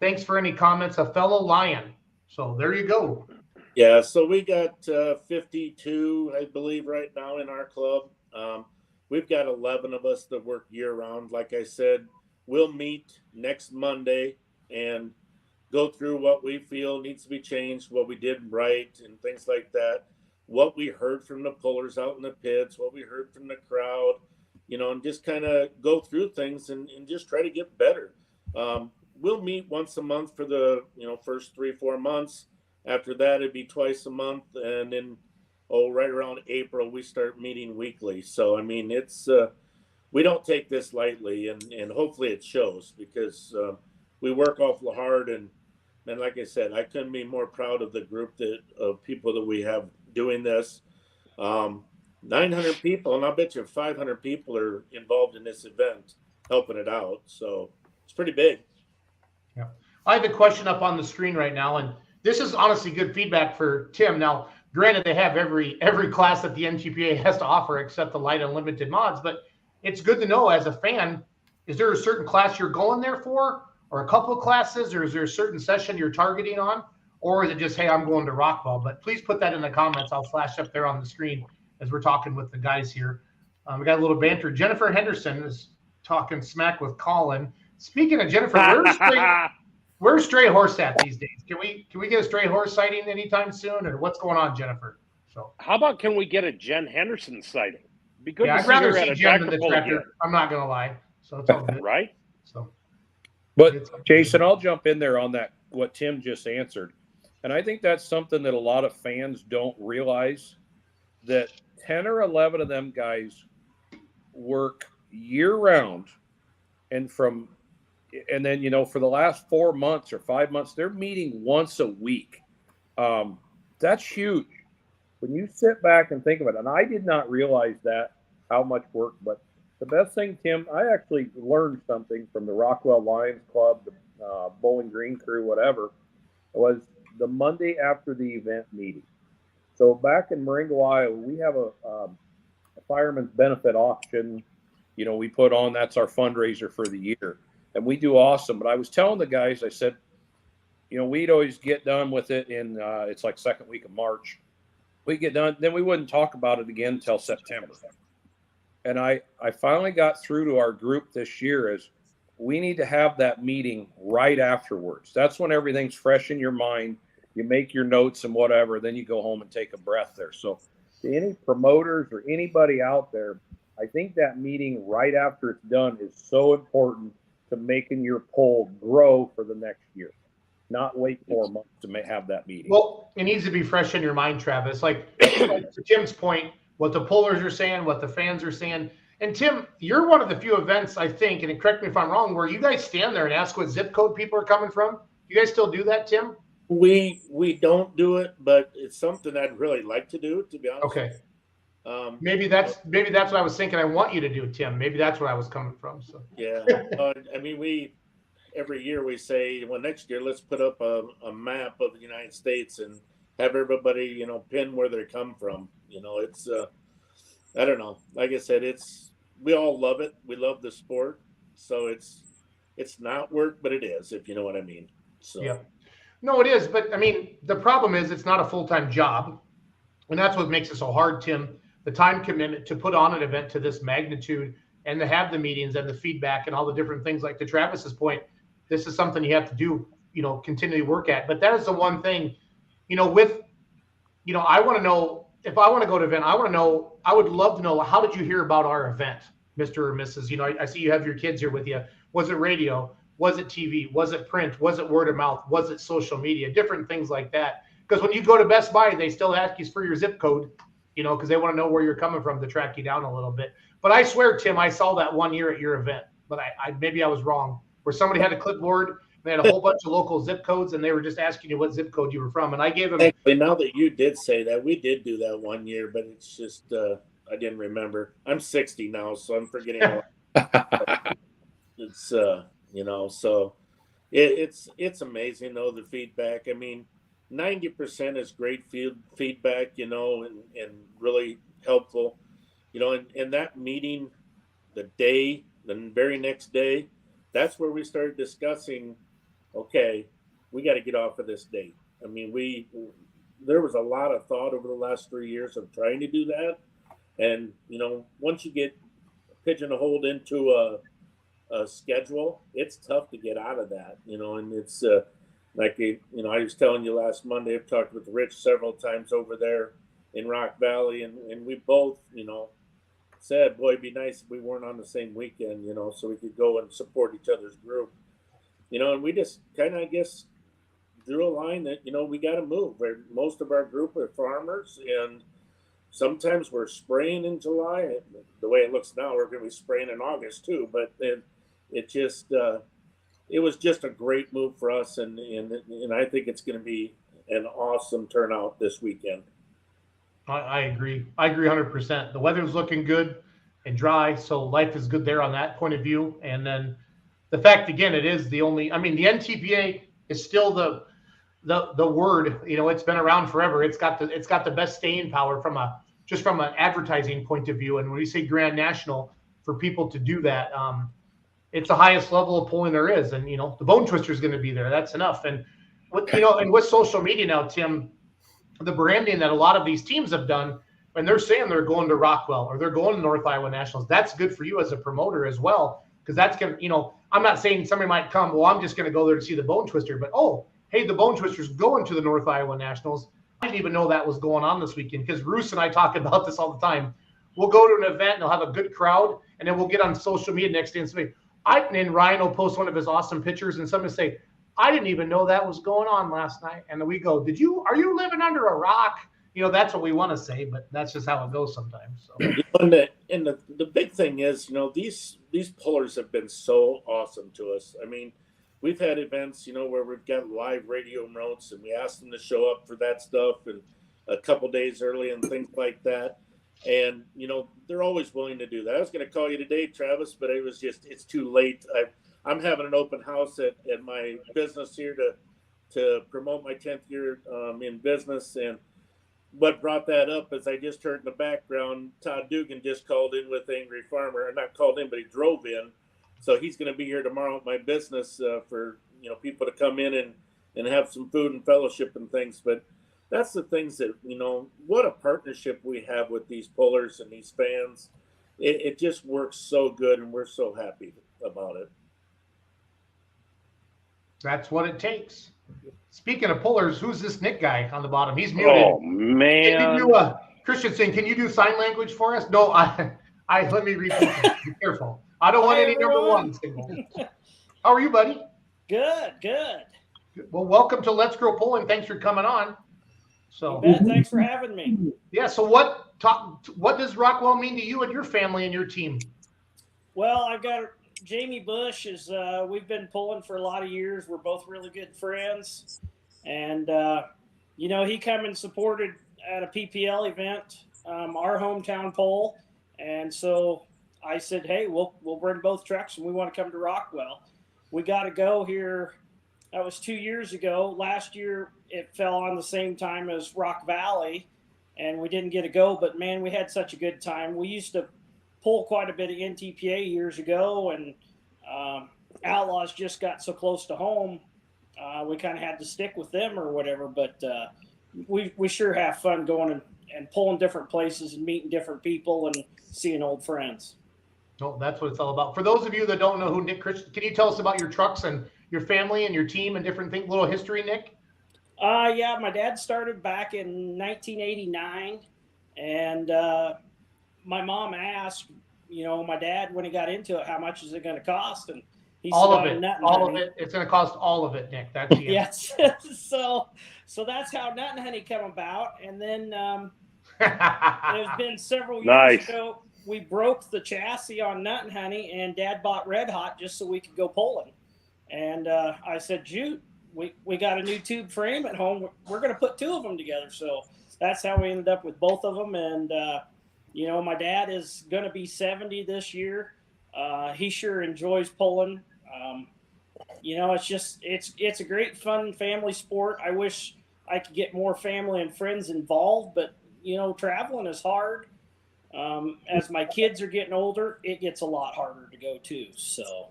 Thanks for any comments. A fellow Lion. So there you go. Yeah, so we got 52, I believe, right now in our club. We've got 11 of us that work year round. Like I said, we'll meet next Monday and go through what we feel needs to be changed, what we did right, and things like that. What we heard from the pullers out in the pits, what we heard from the crowd, and just kind of go through things and just try to get better. We'll meet once a month for the first 3-4 months. After that, it'd be twice a month, and then right around April we start meeting weekly. So I mean, it's we don't take this lightly, and hopefully it shows because we work awful hard, and like I said, I couldn't be more proud of the group of people that we have doing this. 900 people, and I'll bet you 500 people are involved in this event, helping it out. So it's pretty big. Yeah. I have a question up on the screen right now, and this is honestly good feedback for Tim. Now, granted, they have every class that the NTPA has to offer except the light unlimited mods, but it's good to know as a fan, is there a certain class you're going there for, or a couple of classes, or is there a certain session you're targeting on, or is it just, hey, I'm going to Rockwell? But please put that in the comments. I'll flash up there on the screen as we're talking with the guys here. We got a little banter. Jennifer Henderson is talking smack with Colin. Speaking of Jennifer, where's Stray Horse at these days? Can we get a Stray Horse sighting anytime soon, or what's going on, Jennifer? So how about can we get a Jen Henderson sighting? Be good to I'd see rather her at see a Jen than the tractor pull tractor. again. I'm not gonna lie. So it's all good. Right? So But Jason, I'll jump in there on that, what Tim just answered. And I think that's something that a lot of fans don't realize, that 10 or 11 of them guys work year round. And then, for the last 4 months or 5 months, they're meeting once a week. That's huge. When you sit back and think of it, and I did not realize that, how much work, but the best thing, Tim, I actually learned something from the Rockwell Lions Club, the Bowling Green crew, whatever, was the Monday after the event meeting. So back in Marengo, Iowa, we have a fireman's benefit auction. We put on, that's our fundraiser for the year. And we do awesome. But I was telling the guys, I said, we'd always get done with it in, it's like second week of March. We get done, then we wouldn't talk about it again until September. And I finally got through to our group this year as we need to have that meeting right afterwards. That's when everything's fresh in your mind. You make your notes and whatever, then you go home and take a breath there. So to any promoters or anybody out there, I think that meeting right after it's done is so important to making your poll grow for the next year. Not wait 4 months to have that meeting. Well, it needs to be fresh in your mind, Travis. Like to Tim's point, what the pullers are saying, what the fans are saying. And Tim, you're one of the few events, I think, and correct me if I'm wrong, where you guys stand there and ask what zip code people are coming from. You guys still do that, Tim? We don't do it, but it's something I'd really like to do, to be honest. Okay. Maybe that's what I was thinking. I want you to do, Tim. Maybe that's where I was coming from. So yeah, I mean, every year we say, well, next year let's put up a map of the United States and have everybody, pin where they come from. It's I don't know. Like I said, we all love it. We love the sport, so it's not work, but it is, if you know what I mean. So yeah, no, it is. But I mean, the problem is it's not a full-time job, and that's what makes it so hard, Tim. The time commitment to put on an event to this magnitude and to have the meetings and the feedback and all the different things. Like to Travis's point, this is something you have to do, continually work at. But that is the one thing, I want to know, if I want to go to an event, I would love to know, how did you hear about our event, Mr. or Mrs.? I see you have your kids here with you. Was it radio? Was it TV? Was it print? Was it word of mouth? Was it social media? Different things like that. Because when you go to Best Buy, they still ask you for your zip code, because they want to know where you're coming from to track you down a little bit. But I swear, Tim, I saw that one year at your event, but maybe I was wrong, where somebody had a clipboard. They had a whole bunch of local zip codes, and they were just asking you what zip code you were from. And I gave them. Actually, now that you did say that, we did do that one year, but it's just I didn't remember. I'm 60 now, so I'm forgetting. It's so it's amazing though, the feedback. I mean, 90% is great feedback, and really helpful, and that meeting, the very next day, that's where we started discussing, okay, we got to get off of this date. I mean, we there was a lot of thought over the last 3 years of trying to do that. And, once you get pigeonholed into a schedule, it's tough to get out of that, and it's I was telling you last Monday, I've talked with Rich several times over there in Rock Valley, and we both, said, boy, it'd be nice if we weren't on the same weekend, so we could go and support each other's group, and we just kind of, I guess, drew a line that, we got to move. Most of our group are farmers, and sometimes we're spraying in July. The way it looks now, we're going to be spraying in August too, but it just, it was just a great move for us, and I think it's going to be an awesome turnout this weekend. I agree. I agree 100%. The weather's looking good and dry, so life is good there on that point of view. And then the fact, again, it is the only. I mean, the NTPA is still the word. It's been around forever. It's got the best staying power from an advertising point of view. And when we say Grand National, for people to do that, it's the highest level of polling there is. And the Bone Twister is going to be there. That's enough. And with social media now, Tim, the branding that a lot of these teams have done, when they're saying they're going to Rockwell or they're going to North Iowa Nationals, that's good for you as a promoter as well, because that's going to, I'm not saying somebody might come, well, I'm just going to go there to see the Bone Twister, but, oh, hey, the Bone Twister's going to the North Iowa Nationals. I didn't even know that was going on this weekend, because Roos and I talk about this all the time. We'll go to an event and they'll have a good crowd, and then we'll get on social media next day and say, and Ryan will post one of his awesome pictures, and somebody say, I didn't even know that was going on last night. And then we go, are you living under a rock? That's what we want to say, but that's just how it goes sometimes. So. And the big thing is, these pullers have been so awesome to us. I mean, we've had events, where we've got live radio notes, and we ask them to show up for that stuff and a couple days early and things like that. And, they're always willing to do that. I was going to call you today, Travis, but it's too late. I'm having an open house at my business here to promote my 10th year in business. And what brought that up is I just heard in the background, Todd Dugan just called in with Angry Farmer. Or not called in, but he drove in. So he's going to be here tomorrow at my business for, people to come in and have some food and fellowship and things. But that's the things that, what a partnership we have with these pullers and these fans. It just works so good, and we're so happy about it. That's what it takes. Speaking of pullers, who's this Nick guy on the bottom? He's muted. Oh, man. Christensen, can you do sign language for us? No, let me repeat that. Be careful. I don't want any number one signal. How are you, buddy? Good. Well, welcome to Let's Grow Polling. Thanks for coming on. So, Thanks for having me. Yeah. So, what does Rockwell mean to you and your family and your team? Well, I've got Jamie Bush. We've been pulling for a lot of years. We're both really good friends, and he come and supported at a PPL event, our hometown poll, and so I said, hey, we'll bring both trucks, and we want to come to Rockwell. We got to go here. That was 2 years ago. Last year, it fell on the same time as Rock Valley, and we didn't get to go. But, man, we had such a good time. We used to pull quite a bit of NTPA years ago, and Outlaws just got so close to home, we kind of had to stick with them or whatever. But we sure have fun going and pulling different places and meeting different people and seeing old friends. Oh, that's what it's all about. For those of you that don't know who Nick Christian, can you tell us about your trucks and your family and your team and different things? A little history, Nick? Yeah, my dad started back in 1989, and my mom asked, my dad, when he got into it, how much is it going to cost? And he said, all of it. It's going to cost all of it, Nick. That's the yes. So that's how Nut and Honey come about. And then it's been several years ago, we broke the chassis on Nut and Honey, and Dad bought Red Hot just so we could go pulling. And I said, Jude, we got a new tube frame at home. We're going to put two of them together. So that's how we ended up with both of them. And, my dad is going to be 70 this year. He sure enjoys pulling. It's a great fun family sport. I wish I could get more family and friends involved, but, traveling is hard. As my kids are getting older, it gets a lot harder to go too. So,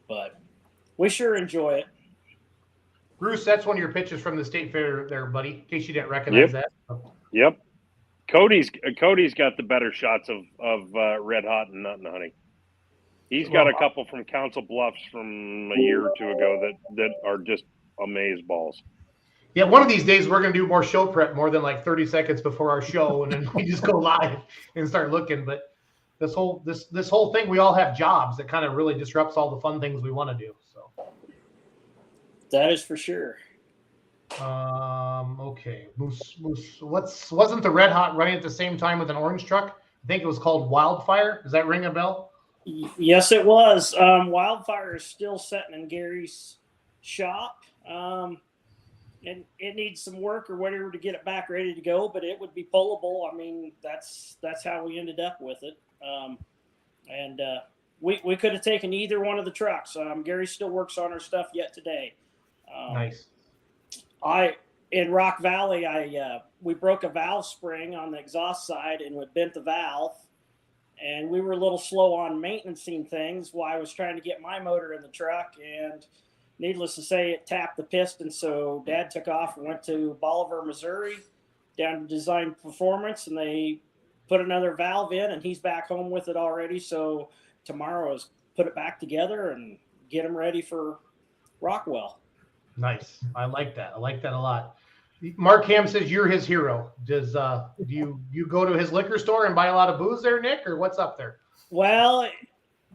but we sure enjoy it. Bruce, that's one of your pitches from the state fair there, buddy, in case you didn't recognize that. Yep. Cody's got the better shots of Red Hot and Nut and Honey. He's got a couple from Council Bluffs from a year or two ago that are just amaze balls. Yeah, one of these days we're going to do more show prep more than like 30 seconds before our show, and then we just go live and start looking. But this whole thing, we all have jobs that kind of really disrupts all the fun things we want to do. So that is for sure. Okay. Moose. Wasn't the Red Hot running at the same time with an orange truck? I think it was called Wildfire. Does that ring a bell? Yes, it was. Wildfire is still sitting in Gary's shop. And it needs some work or whatever to get it back ready to go, but it would be pullable. I mean, that's how we ended up with it. We could have taken either one of the trucks. Gary still works on our stuff yet today. Nice. In Rock Valley, we broke a valve spring on the exhaust side and we bent the valve. And we were a little slow on maintaining things while I was trying to get my motor in the truck. And needless to say, it tapped the piston. So Dad took off and went to Bolivar, Missouri, down to Design Performance, and they put another valve in, and he's back home with it already. So tomorrow is put it back together and get him ready for Rockwell. Nice. I like that. I like that a lot. Mark Ham says you're his hero. Do you go to his liquor store and buy a lot of booze there, Nick, or what's up there? Well,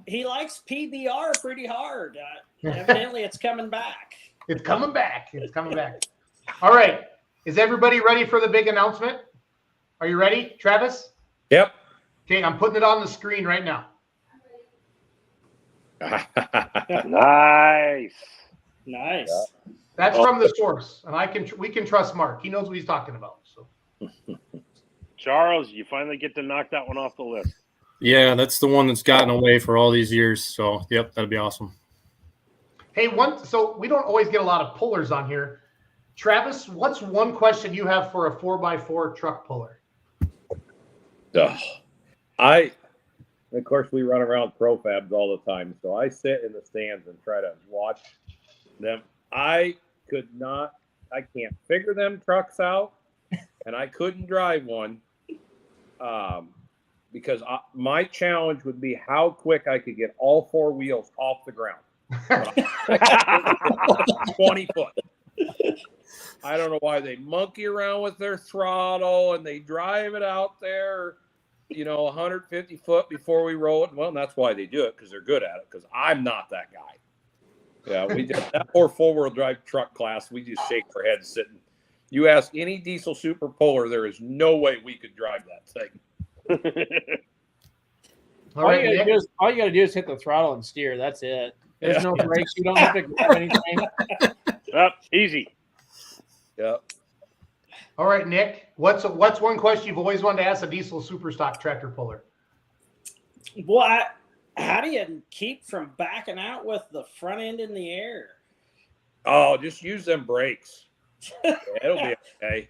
he likes PBR pretty hard. Evidently, it's coming back. It's coming back. It's coming back. All right. Is everybody ready for the big announcement? Are you ready, Travis? Yep. Okay, I'm putting it on the screen right now. Nice. Nice. Yeah. That's from the source, and we can trust Mark. He knows what he's talking about. So, Charles, you finally get to knock that one off the list. Yeah, that's the one that's gotten away for all these years. So, yep, that'd be awesome. Hey, so we don't always get a lot of pullers on here. Travis, what's one question you have for a 4x4 truck puller? Of course, we run around profabs all the time, so I sit in the stands and try to watch them. I can't figure them trucks out, and I couldn't drive one because my challenge would be how quick I could get all four wheels off the ground. 20 foot. I don't know why they monkey around with their throttle and they drive it out there, 150 foot before we roll it. Well, that's why they do it, because they're good at it, because I'm not that guy. Yeah, we did that poor four-wheel drive truck class. We just shake our heads sitting. You ask any diesel super puller, there is no way we could drive that thing. All you got to do is hit the throttle and steer. That's it. There's no brakes. You don't have to grab anything. Easy. Yeah. All right, Nick. What's one question you've always wanted to ask a diesel super stock tractor puller? Well, how do you keep from backing out with the front end in the air? Oh, just use them brakes. Yeah, it'll be okay.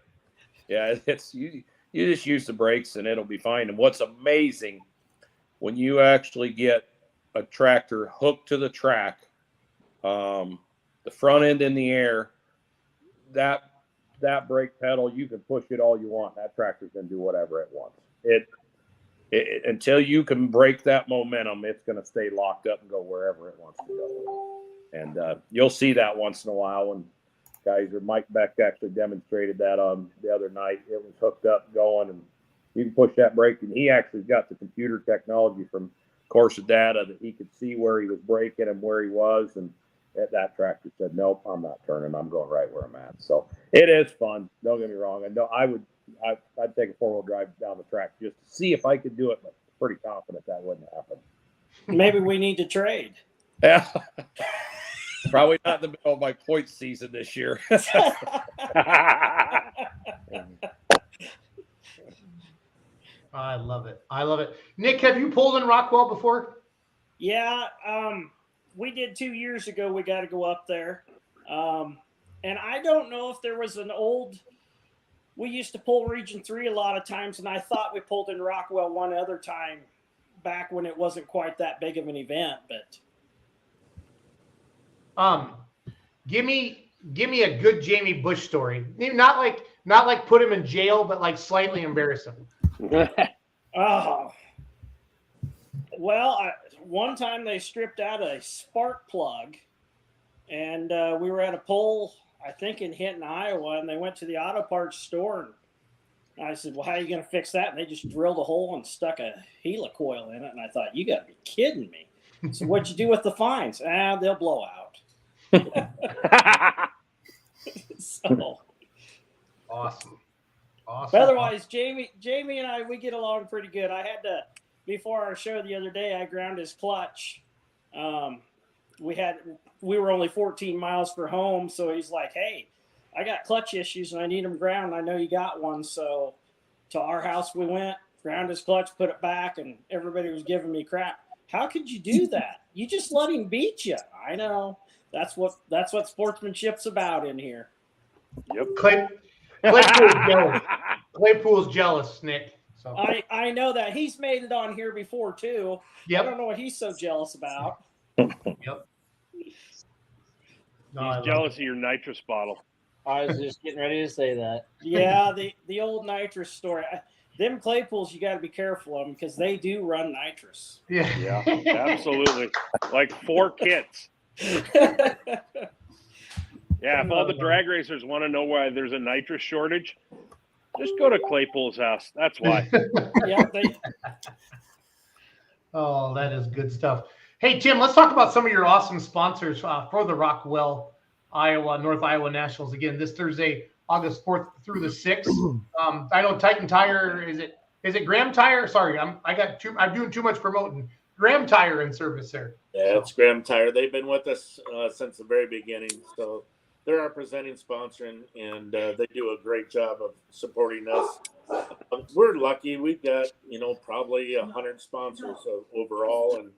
Yeah, it's you just use the brakes and it'll be fine. And what's amazing, when you actually get a tractor hooked to the track, the front end in the air, that brake pedal, you can push it all you want. That tractor's going to do whatever it wants. Until you can break that momentum, it's going to stay locked up and go wherever it wants to go. And you'll see that once in a while. And guys, or Mike Beck actually demonstrated that the other night. It was hooked up, going, and you can push that brake. And he actually got the computer technology from Corsa data that he could see where he was braking and where he was. And that tractor said, "Nope, I'm not turning. I'm going right where I'm at." So it is fun. Don't get me wrong. And no, I'd take a four-wheel drive down the track just to see if I could do it, but pretty confident that wouldn't happen. Maybe we need to trade. Yeah. Probably not in the middle of my point season this year. I love it. I love it. Nick, have you pulled in Rockwell before? Yeah, we did 2 years ago. We got to go up there. And I don't know if there was an old – we used to pull Region 3 a lot of times, and I thought we pulled in Rockwell one other time back when it wasn't quite that big of an event. But give me give me a good Jamie Bush story. Not like put him in jail, but like slightly embarrass him. Oh, well, one time they stripped out a spark plug, and we were at a pole, I think in Hinton, Iowa, and they went to the auto parts store. And I said, well, how are you going to fix that? And they just drilled a hole and stuck a helicoil in it. And I thought, you got to be kidding me. So what'd you do with the fines? They'll blow out. So awesome. But otherwise, Jamie and I, we get along pretty good. I had to, before our show the other day, I ground his clutch. We were only 14 miles for home, so he's like, hey, I got clutch issues and I need them ground. I know you got one. So to our house we went, ground his clutch, put it back, and everybody was giving me crap. How could you do that? You just let him beat you. I know. That's what sportsmanship's about in here. Yep. Claypool's jealous, Nick. So I know that. He's made it on here before too. Yep. I don't know what he's so jealous about. Yep. No, he's jealous of your nitrous bottle. I was just getting ready to say that. Yeah, the old nitrous story. Them Claypools, you got to be careful of them because they do run nitrous. Yeah, absolutely. Like 4 kits. Yeah, if all the drag racers want to know why there's a nitrous shortage, just go to Claypool's house. That's why. Yeah. Oh, that is good stuff. Hey, Tim, let's talk about some of your awesome sponsors for the Rockwell North Iowa Nationals. Again, this Thursday, August 4th through the 6th. I know Titan Tire, is it Graham Tire? Sorry, I'm doing too much promoting. Graham Tire in service there. Yeah, it's Graham Tire. They've been with us since the very beginning. So they're our presenting sponsor, and they do a great job of supporting us. We're lucky. We've got, probably 100 sponsors overall. And,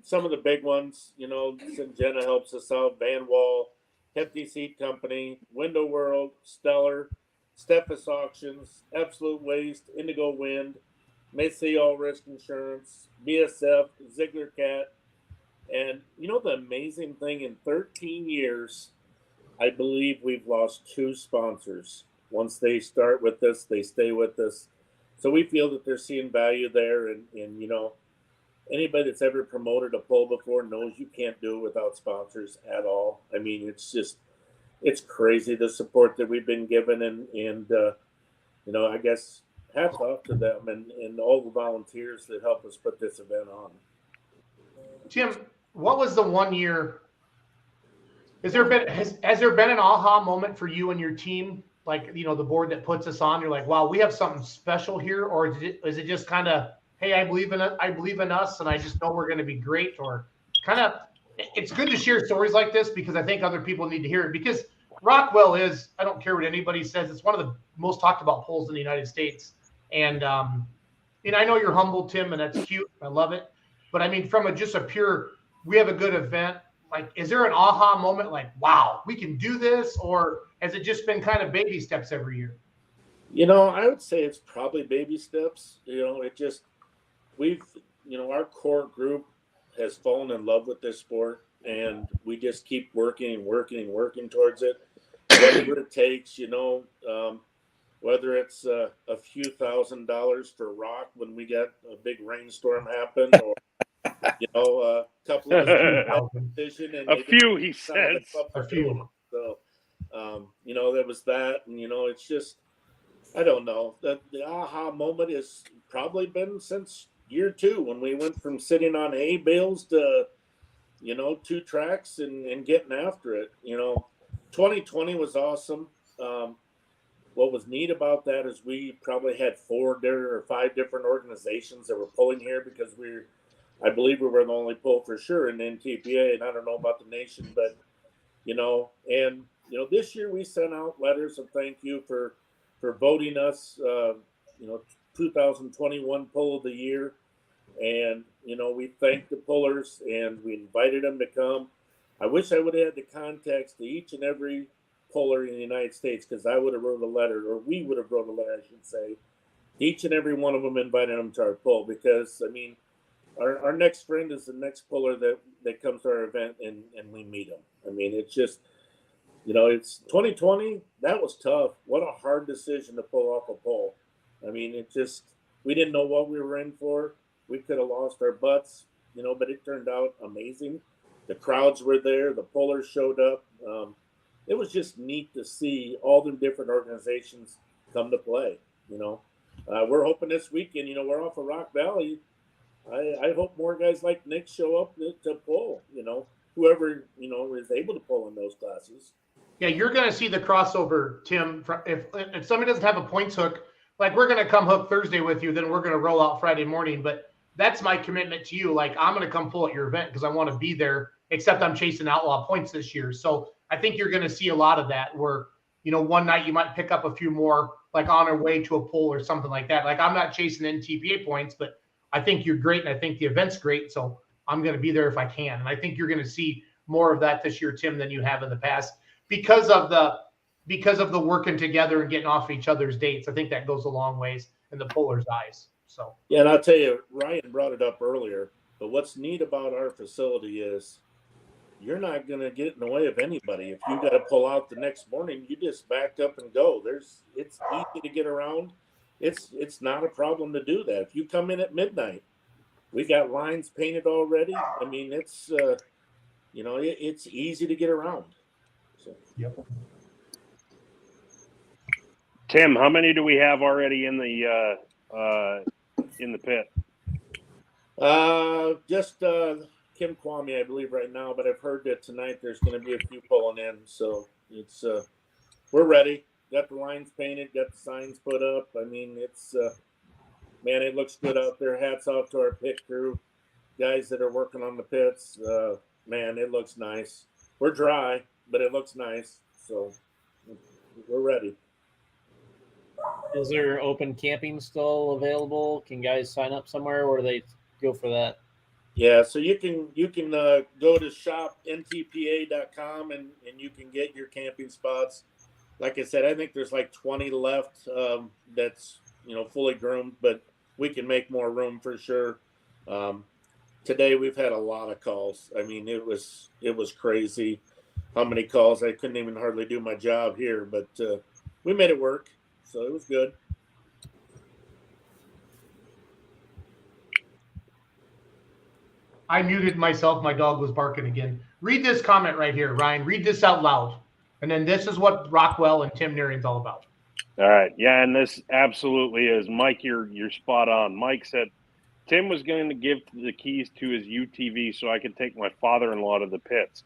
some of the big ones, Jenna helps us out, Van Wall, Hefty Seat Company, Window World, Stellar, Steffes Auctions, Absolute Waste, Indigo Wind, Macy All Risk Insurance, BSF, Ziegler Cat. And, the amazing thing, in 13 years, I believe we've lost 2 sponsors. Once they start with us, they stay with us. So we feel that they're seeing value there. And anybody that's ever promoted a poll before knows you can't do it without sponsors at all. I mean, it's crazy the support that we've been given. And I guess hats off to them and all the volunteers that help us put this event on. Tim, what was the one year? Has there been an aha moment for you and your team? Like, the board that puts us on, you're like, wow, we have something special here? Or is it just kind of, hey, I believe in us and I just know we're going to be great? Or kind of, it's good to share stories like this because I think other people need to hear it, because Rockwell is, I don't care what anybody says, it's one of the most talked about polls in the United States. And I know you're humble, Tim, and that's cute. I love it. But I mean, from just a pure, we have a good event, like, is there an aha moment like, wow, we can do this? Or has it just been kind of baby steps every year? I would say it's probably baby steps. Our core group has fallen in love with this sport, and we just keep working towards it. Whatever it takes, whether it's a few $1,000s for rock when we get a big rainstorm happen, or a couple of a few, he says. A few. So, there was that, and it's just, I don't know. The aha moment has probably been since year 2 when we went from sitting on hay bales to, 2 tracks and getting after it. 2020 was awesome. What was neat about that is we probably had 4 or 5 different organizations that were pulling here because I believe we were the only poll for sure in NTPA, and I don't know about the nation, but, this year we sent out letters of thank you for voting us, 2021 poll of the year. And, we thanked the pullers and we invited them to come. I wish I would have had the contacts to each and every puller in the United States, because I would have wrote a letter, or we would have wrote a letter, I should say, each and every one of them, inviting them to our poll, because, I mean, our next friend is the next puller that comes to our event, and we meet them. I mean, it's just, It's 2020. That was tough. What a hard decision to pull off a pole. I mean, we didn't know what we were in for. We could have lost our butts, but it turned out amazing. The crowds were there. The pullers showed up. It was just neat to see all the different organizations come to play. We're hoping this weekend, we're off of Rock Valley. I hope more guys like Nick show up to pull, whoever, is able to pull in those classes. Yeah, you're going to see the crossover, Tim. If somebody doesn't have a points hook, like we're going to come hook Thursday with you, then we're going to roll out Friday morning. But that's my commitment to you. Like, I'm going to come pull at your event because I want to be there, except I'm chasing outlaw points this year. So I think you're going to see a lot of that where, one night you might pick up a few more, like on our way to a pull or something like that. Like, I'm not chasing NTPA points, but I think you're great, and I think the event's great, so I'm going to be there if I can. And I think you're going to see more of that this year, Tim, than you have in the past because of the working together and getting off each other's dates. I think that goes a long ways in the puller's eyes. So yeah, and I'll tell you, Ryan brought it up earlier, but what's neat about our facility is you're not going to get in the way of anybody. If you got to pull out the next morning, you just back up and go. It's easy to get around. It's not a problem to do that. If you come in at midnight, we got lines painted already. I mean, it's it's easy to get around. So. Yep. Tim, how many do we have already in the pit? Just Kim Kwame, I believe, right now. But I've heard that tonight there's going to be a few pulling in. So it's we're ready. Got the lines painted, got the signs put up. I mean, it's man, it looks good out there. Hats off to our pit crew, guys that are working on the pits. Man, it looks nice. We're dry, but it looks nice. So we're ready. Is there open camping still available? Can guys sign up somewhere, or do they go for that? Yeah, so you can go to shopntpa.com and you can get your camping spots. Like I said, I think there's like 20 left that's, fully groomed, but we can make more room for sure. Today we've had a lot of calls. I mean, it was crazy how many calls. I couldn't even hardly do my job here, but we made it work. So it was good. I muted myself. My dog was barking again. Read this comment right here, Ryan. Read this out loud. And then this is what Rockwell and Tim Nuehring's all about. All right. Yeah, and this absolutely is. Mike, you're spot on. Mike said Tim was going to give the keys to his UTV so I could take my father-in-law to the pits.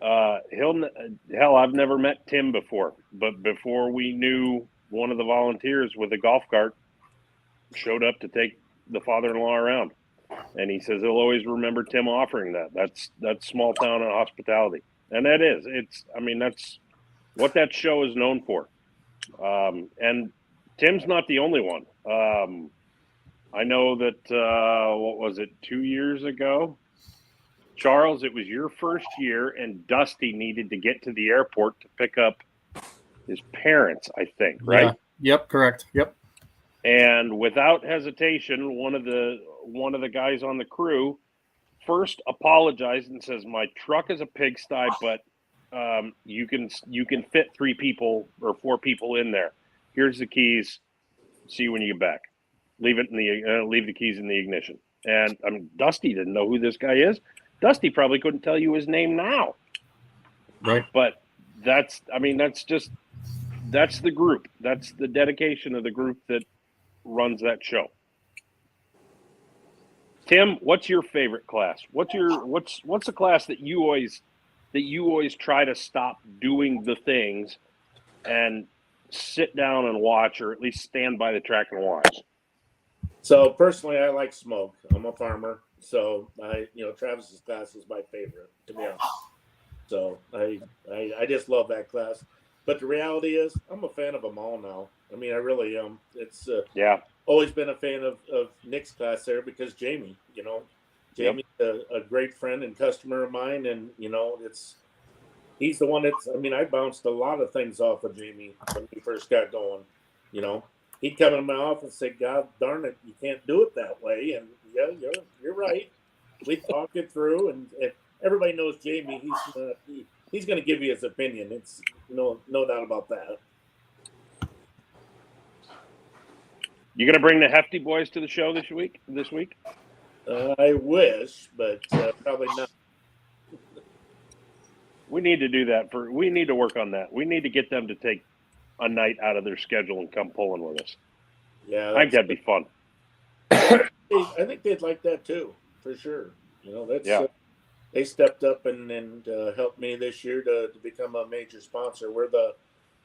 Hell, I've never met Tim before. But before we knew, one of the volunteers with a golf cart showed up to take the father-in-law around. And he says he'll always remember Tim offering that. That's small town hospitality. And that is. That's what that show is known for. And Tim's not the only one. I know that, 2 years ago? Charles, it was your first year, and Dusty needed to get to the airport to pick up his parents, I think, right? Yeah. Yep, correct. Yep. And without hesitation, one of the guys on the crew first apologized and says, "My truck is a pigsty, but you can fit 3 people or 4 people in there. Here's the keys. See you when you get back. Leave the keys in the ignition." And Dusty didn't know who this guy is. Dusty probably couldn't tell you his name now. Right. But that's the group. That's the dedication of the group that runs that show. Tim, what's your favorite class? What's the class that you always try to stop doing the things and sit down and watch, or at least stand by the track and watch? So personally, I like smoke. I'm a farmer, so Travis's class is my favorite, to be honest. So I just love that class. But the reality is, I'm a fan of them all now. I mean, I really am. It's always been a fan of Nick's class there because Jamie's a great friend and customer of mine, and he's the one that's. I mean, I bounced a lot of things off of Jamie when we first got going. He'd come in my office and say, "God darn it, you can't do it that way." And you're right. We talk it through, and everybody knows Jamie. he's going to give you his opinion. It's no doubt about that. You going to bring the Hefty boys to the show this week? I wish, but probably not. We need to do that. We need to work on that. We need to get them to take a night out of their schedule and come pulling with us. Yeah, I think that'd be fun. I think they'd like that too, for sure. That's they stepped up and helped me this year to become a major sponsor. We're the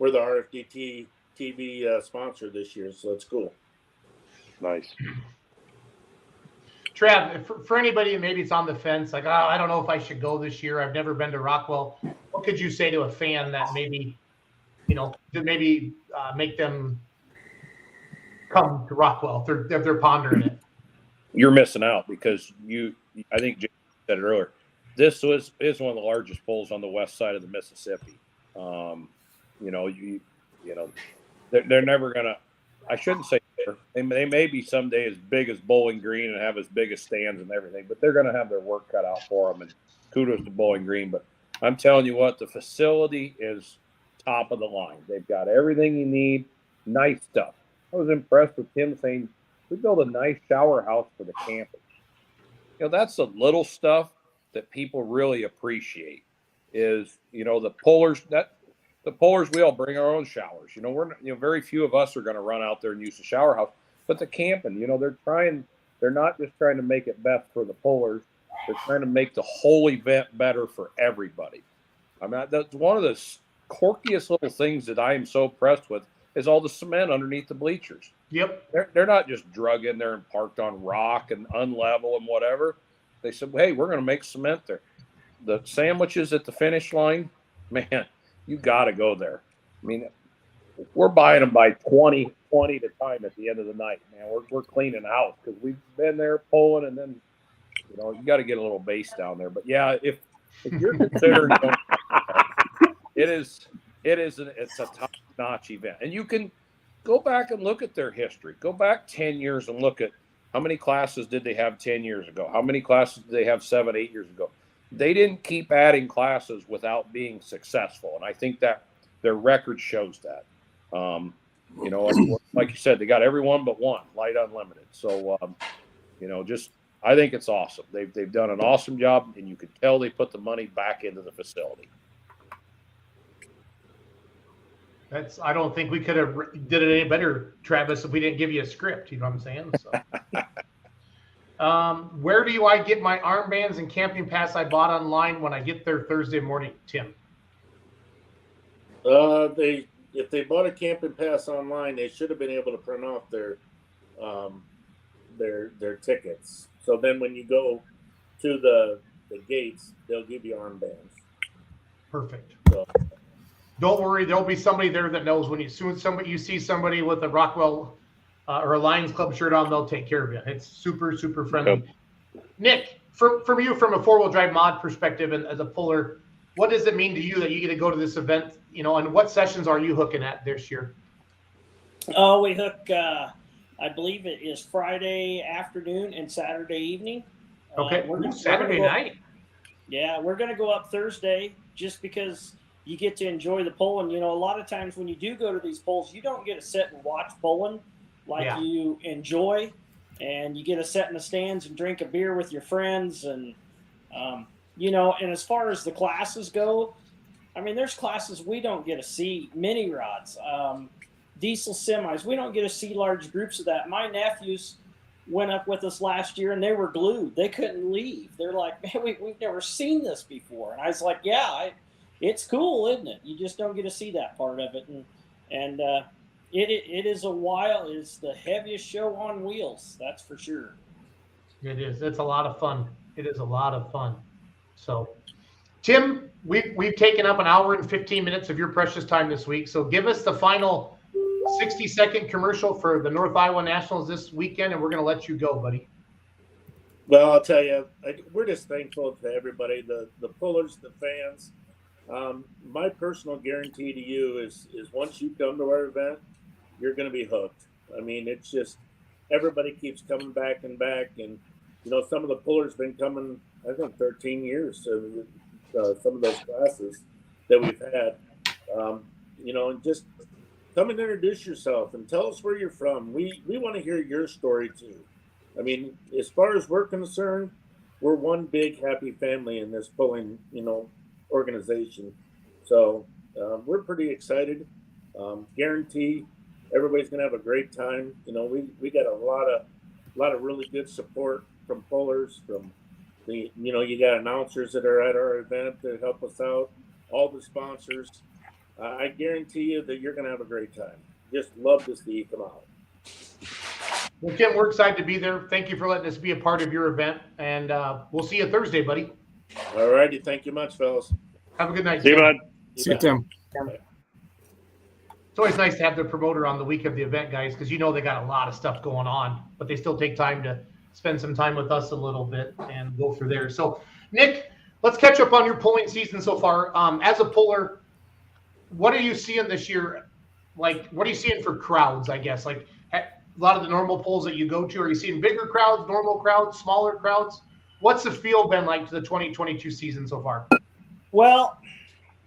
RFDT TV sponsor this year, so it's cool. Nice. Trav, for anybody maybe it's on the fence, like, I don't know if I should go this year. I've never been to Rockwell. What could you say to a fan that maybe, to maybe make them come to Rockwell if they're pondering it? You're missing out because I think Jay said it earlier. This is one of the largest pulls on the west side of the Mississippi. They're never gonna. I shouldn't say they may be someday as big as Bowling Green and have as big as stands and everything, but they're going to have their work cut out for them. And kudos to Bowling Green. But I'm telling you what, the facility is top of the line. They've got everything you need, nice stuff. I was impressed with Tim saying we built a nice shower house for the campers. That's the little stuff that people really appreciate. Is the pullers The pullers, we all bring our own showers. Very few of us are going to run out there and use the shower house. But the camping, they're not just trying to make it best for the pullers. They're trying to make the whole event better for everybody. I mean, that's one of the quirkiest little things that I am so impressed with is all the cement underneath the bleachers. Yep. They're not just drug in there and parked on rock and unlevel and whatever. They said, hey, we're going to make cement there. The sandwiches at the finish line, man, you got to go there. I mean, we're buying them by 20 at a time at the end of the night, man. We're cleaning house because we've been there pulling, and then you got to get a little base down there. But yeah, if you're considering, it's a top-notch event, and you can go back and look at their history. Go back 10 years and look at how many classes did they have 10 years ago? How many classes did they have 7, 8 years ago? They didn't keep adding classes without being successful, and I think that their record shows that. Like you said, they got everyone but one, Light Unlimited. So, I think it's awesome. They've done an awesome job, and you could tell they put the money back into the facility. I don't think we could have did it any better, Travis, if we didn't give you a script. You know what I'm saying? So. Where do I get my armbands and camping pass I bought online when I get there Thursday morning, Tim? If they bought a camping pass online, they should have been able to print off their tickets. So then when you go to the gates, they'll give you armbands. Perfect. So. Don't worry, there'll be somebody there that knows when you see somebody with a Rockwell or a Lions Club shirt on, they'll take care of you. It's super, super friendly. Yep. Nick, from you, from a four-wheel drive mod perspective and as a puller, what does it mean to you that you get to go to this event? And what sessions are you hooking at this year? Oh, we hook, I believe it is Friday afternoon and Saturday evening. Okay, Saturday night. Yeah, we're going to go up Thursday just because you get to enjoy the pulling. A lot of times when you do go to these pulls, you don't get to sit and watch pulling like you enjoy, and you get to sit in the stands and drink a beer with your friends. And, and as far as the classes go, I mean, there's classes we don't get to see, mini rods, diesel semis. We don't get to see large groups of that. My nephews went up with us last year, and they were glued. They couldn't leave. They're like, man, we've never seen this before. And I was like, yeah, it's cool, isn't it? You just don't get to see that part of it. And it is it's the heaviest show on wheels. That's for sure. It is. It's a lot of fun. It is a lot of fun. So, Tim, we've taken up an hour and 15 minutes of your precious time this week. So give us the final 60-second commercial for the North Iowa Nationals this weekend, and we're going to let you go, buddy. Well, I'll tell you, we're just thankful to everybody, the pullers, the fans. My personal guarantee to you is once you come to our event, you're going to be hooked. I mean, it's just everybody keeps coming back and back. And, some of the pullers been coming, I think, 13 years. So, some of those classes. that we've had. And just come and introduce yourself and tell us where you're from. We want to hear your story too. I mean, as far as we're concerned, we're one big happy family in this pulling, organization. So we're pretty excited. Guarantee everybody's going to have a great time. We got a lot of really good support from pullers, from you got announcers that are at our event that help us out, all the sponsors. I guarantee you that you're going to have a great time. Just love to see you come out. Well, Tim, we're excited to be there. Thank you for letting us be a part of your event, and we'll see you Thursday, buddy. All righty. Thank you much, fellas. Have a good night. See you, bud. See you, Tim. It's always nice to have the promoter on the week of the event, guys, because they got a lot of stuff going on, but they still take time to spend some time with us a little bit and go through there. So, Nick, let's catch up on your pulling season so far. As a puller, what are you seeing this year? Like, what are you seeing for crowds, I guess? Like, a lot of the normal pulls that you go to, are you seeing bigger crowds, normal crowds, smaller crowds? What's the feel been like to the 2022 season so far? Well,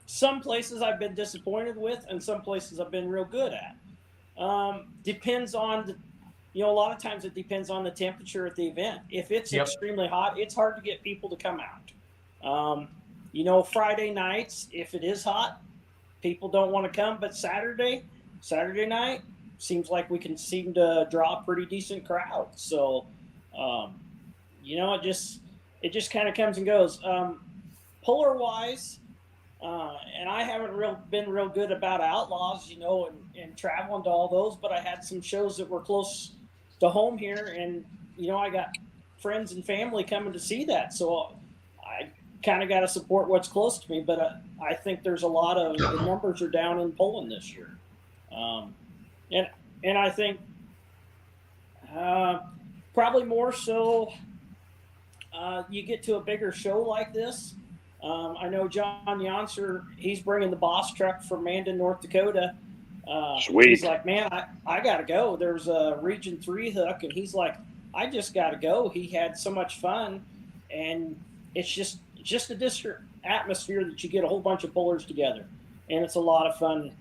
some places I've been disappointed with, and some places I've been real good at. Depends on a lot of times it depends on the temperature at the event. If it's extremely hot, it's hard to get people to come out. Friday nights, if it is hot, people don't want to come. But Saturday night, seems like we can seem to draw a pretty decent crowd. So, it just kind of comes and goes. Puller wise, and I haven't been real good about Outlaws, and traveling to all those, but I had some shows that were close to home here, and I got friends and family coming to see that, so I kind of got to support what's close to me. But I think there's a lot of the numbers are down in pulling this year, and I think probably more so you get to a bigger show like this. I know John Yonser, he's bringing the boss truck from Mandan, North Dakota. Sweet. He's like, man, I got to go. There's a Region 3 hook, and he's like, I just got to go. He had so much fun, and it's just a different atmosphere that you get a whole bunch of pullers together, and it's a lot of fun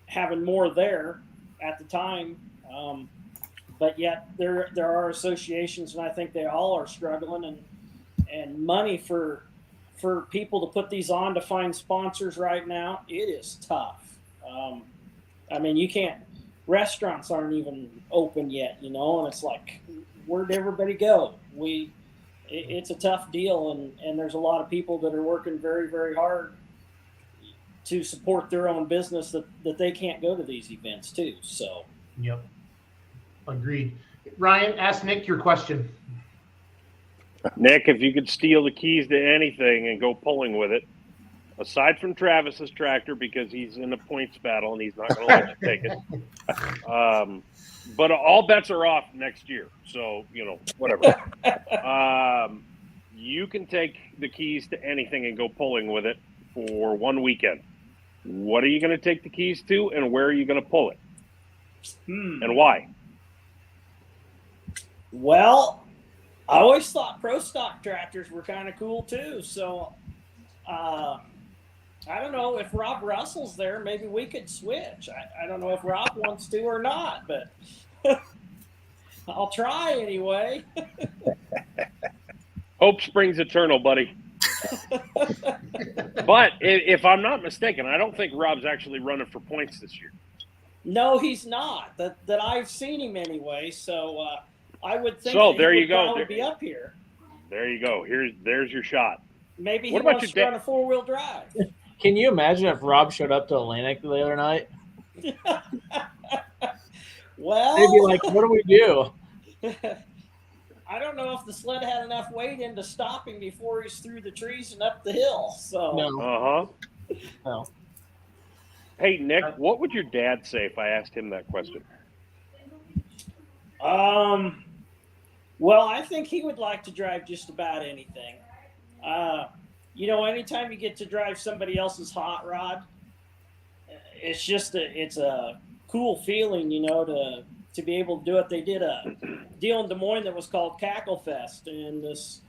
having more there at the time. But yet there are associations, and I think they all are struggling, and money for people to put these on to find sponsors right now, it is tough. You can't, restaurants aren't even open yet, and it's like, where'd everybody go? It's a tough deal, and there's a lot of people that are working very, very hard to support their own business that they can't go to these events too. So. Yep. Agreed. Ryan, ask Nick your question. Nick, if you could steal the keys to anything and go pulling with it, aside from Travis's tractor because he's in a points battle and he's not going to let you take it, but all bets are off next year. So, whatever. You can take the keys to anything and go pulling with it for one weekend. What are you going to take the keys to, and where are you going to pull it? And why? Well, I always thought pro stock tractors were kind of cool too. So I don't know if Rob Russell's there. Maybe we could switch. I don't know if Rob wants to or not, but I'll try anyway. Hope springs eternal, buddy. But if I'm not mistaken, I don't think Rob's actually running for points this year. No, he's not. That I've seen him anyway. So I would think. So that there he you go. Probably be up here. There you go. There's your shot. Maybe he wants to run a 4-wheel drive. Can you imagine if Rob showed up to Atlantic the other night? Well, they'd be like, "What do we do?" I don't know if the sled had enough weight in to stop him before he's through the trees and up the hill. So No. Hey, Nick, what would your dad say if I asked him that question? Well, I think he would like to drive just about anything. Anytime you get to drive somebody else's hot rod, it's a cool feeling, to be able to do it. They did a deal in Des Moines that was called Cackle Fest, and this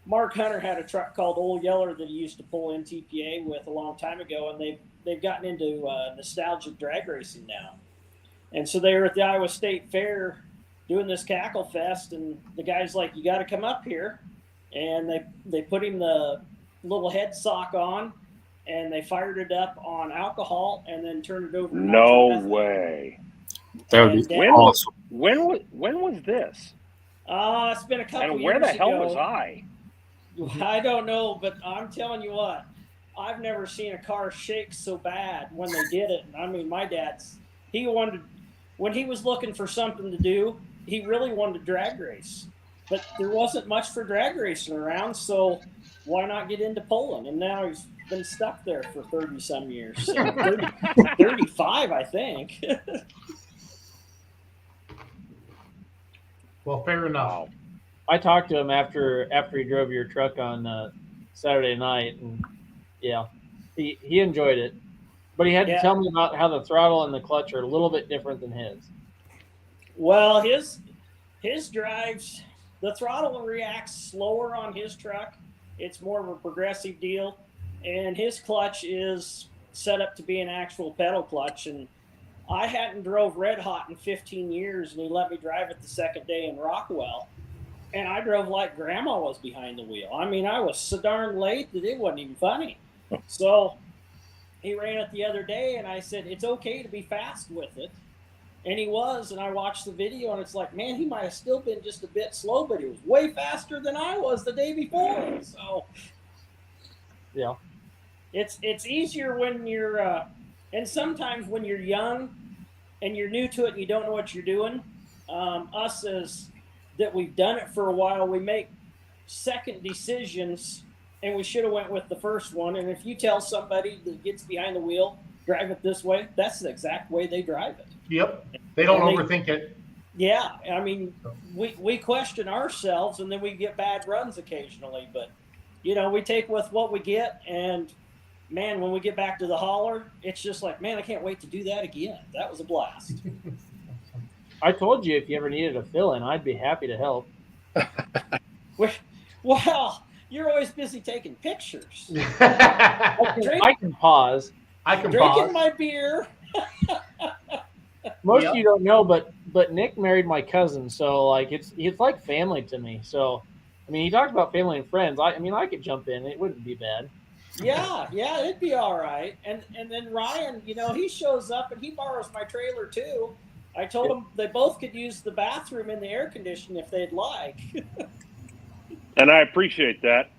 Mark Hunter had a truck called Old Yeller that he used to pull NTPA with a long time ago, and they've gotten into nostalgic drag racing now. And so they were at the Iowa State Fair doing this cackle fest, and the guy's like, "You got to come up here." And they put him the little head sock on, and they fired it up on alcohol, and then turned it over. No way. That would be awesome. When was this? It's been a couple years ago. And where the hell was I? I don't know, but I'm telling you what, I've never seen a car shake so bad when they did it. I mean, my dad's, when he was looking for something to do, he really wanted to drag race. But there wasn't much for drag racing around, so why not get into pulling? And now he's been stuck there for 30-some years. 35, I think. Well, fair enough. I talked to him after he drove your truck on Saturday night, and yeah, he enjoyed it, but he had to tell me about how the throttle and the clutch are a little bit different than his. Well, his drives, the throttle reacts slower on his truck. It's more of a progressive deal, and his clutch is set up to be an actual pedal clutch. And I hadn't drove Red Hot in 15 years, and he let me drive it the second day in Rockwell. And I drove like grandma was behind the wheel. I mean, I was so darn late that it wasn't even funny. So he ran it the other day, and I said, it's okay to be fast with it. And he was, and I watched the video, and it's like, man, he might have still been just a bit slow, but he was way faster than I was the day before. So, yeah. It's easier when you're, and sometimes when you're young and you're new to it and you don't know what you're doing, us as that we've done it for a while, we make second decisions, and we should have went with the first one. And if you tell somebody that gets behind the wheel, drive it this way, that's the exact way they drive it. Yep. They don't overthink it. Yeah. I mean, we question ourselves, and then we get bad runs occasionally, but we take with what we get. And man, when we get back to the hauler, it's just like, man, I can't wait to do that again. That was a blast. I told you if you ever needed a fill-in, I'd be happy to help. Well, you're always busy taking pictures. I can pause. Drinking my beer. Most of you don't know, but Nick married my cousin, so like it's like family to me. So, I mean, he talked about family and friends. I mean, I could jump in; it wouldn't be bad. Yeah, it'd be all right. And then Ryan, he shows up and he borrows my trailer too. I told them they both could use the bathroom in the air condition if they'd like. And I appreciate that.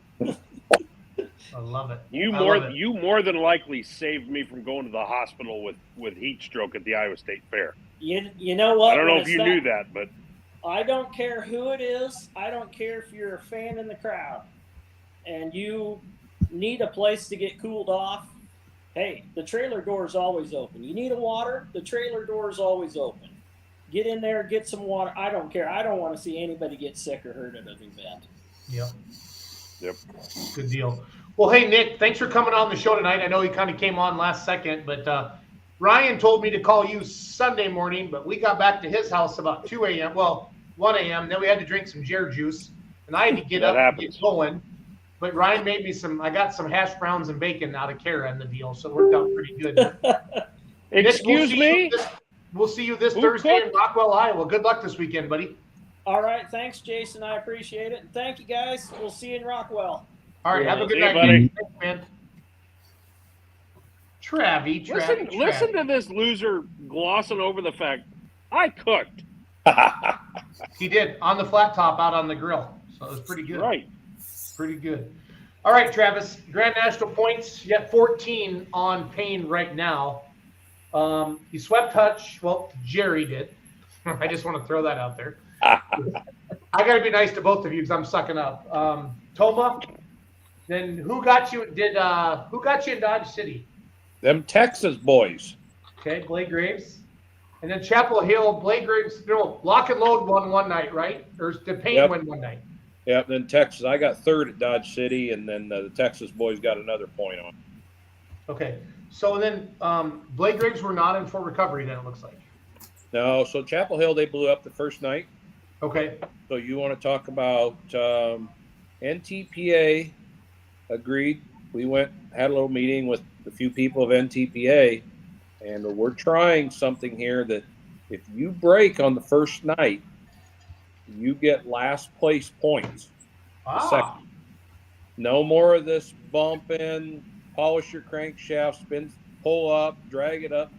I love it. You more than likely saved me from going to the hospital with heat stroke at the Iowa State Fair. You know what? I don't know if you knew that, but I don't care who it is. I don't care if you're a fan in the crowd and you need a place to get cooled off. Hey, the trailer door is always open. You need a water, the trailer door is always open. Get in there, get some water. I don't care. I don't want to see anybody get sick or hurt at an event. Yep. Good deal. Well, hey, Nick, thanks for coming on the show tonight. I know you kind of came on last second, but Ryan told me to call you Sunday morning, but we got back to his house about 2 a.m. Well, 1 a.m. Then we had to drink some Jared juice, and I had to get up and get going. But Ryan made me I got some hash browns and bacon out of Kara in the deal, so it worked out pretty good. Excuse me? We'll see you this Thursday in Rockwell, Iowa. Good luck this weekend, buddy. All right. Thanks, Jason. I appreciate it. And thank you, guys. We'll see you in Rockwell. All right. Have a good night, buddy. Thanks, man. Travie. Listen to this loser glossing over the fact I cooked. He did on the flat top out on the grill, so it was pretty good. Right. Pretty good. All right, Travis. Grand National points. You got 14 on Payne right now. He swept Hutch. Well, Jerry did. I just want to throw that out there. I got to be nice to both of you because I'm sucking up. Toma. Then who got you? Who got you in Dodge City? Them Texas boys. Okay, Blake Graves. And then Chapel Hill, Blake Graves. No, Lock and Load won one night, right? Or did Payne win one night? Yeah, then Texas. I got third at Dodge City, and then the Texas boys got another point on. Okay. So then Blake Graves were not in full recovery then, it looks like. No, so Chapel Hill, they blew up the first night. Okay. So you want to talk about NTPA agreed. We had a little meeting with a few people of NTPA, and we're trying something here that if you break on the first night, you get last place points. The second, no more of this bump in, polish your crankshaft, spin, pull up, drag it up,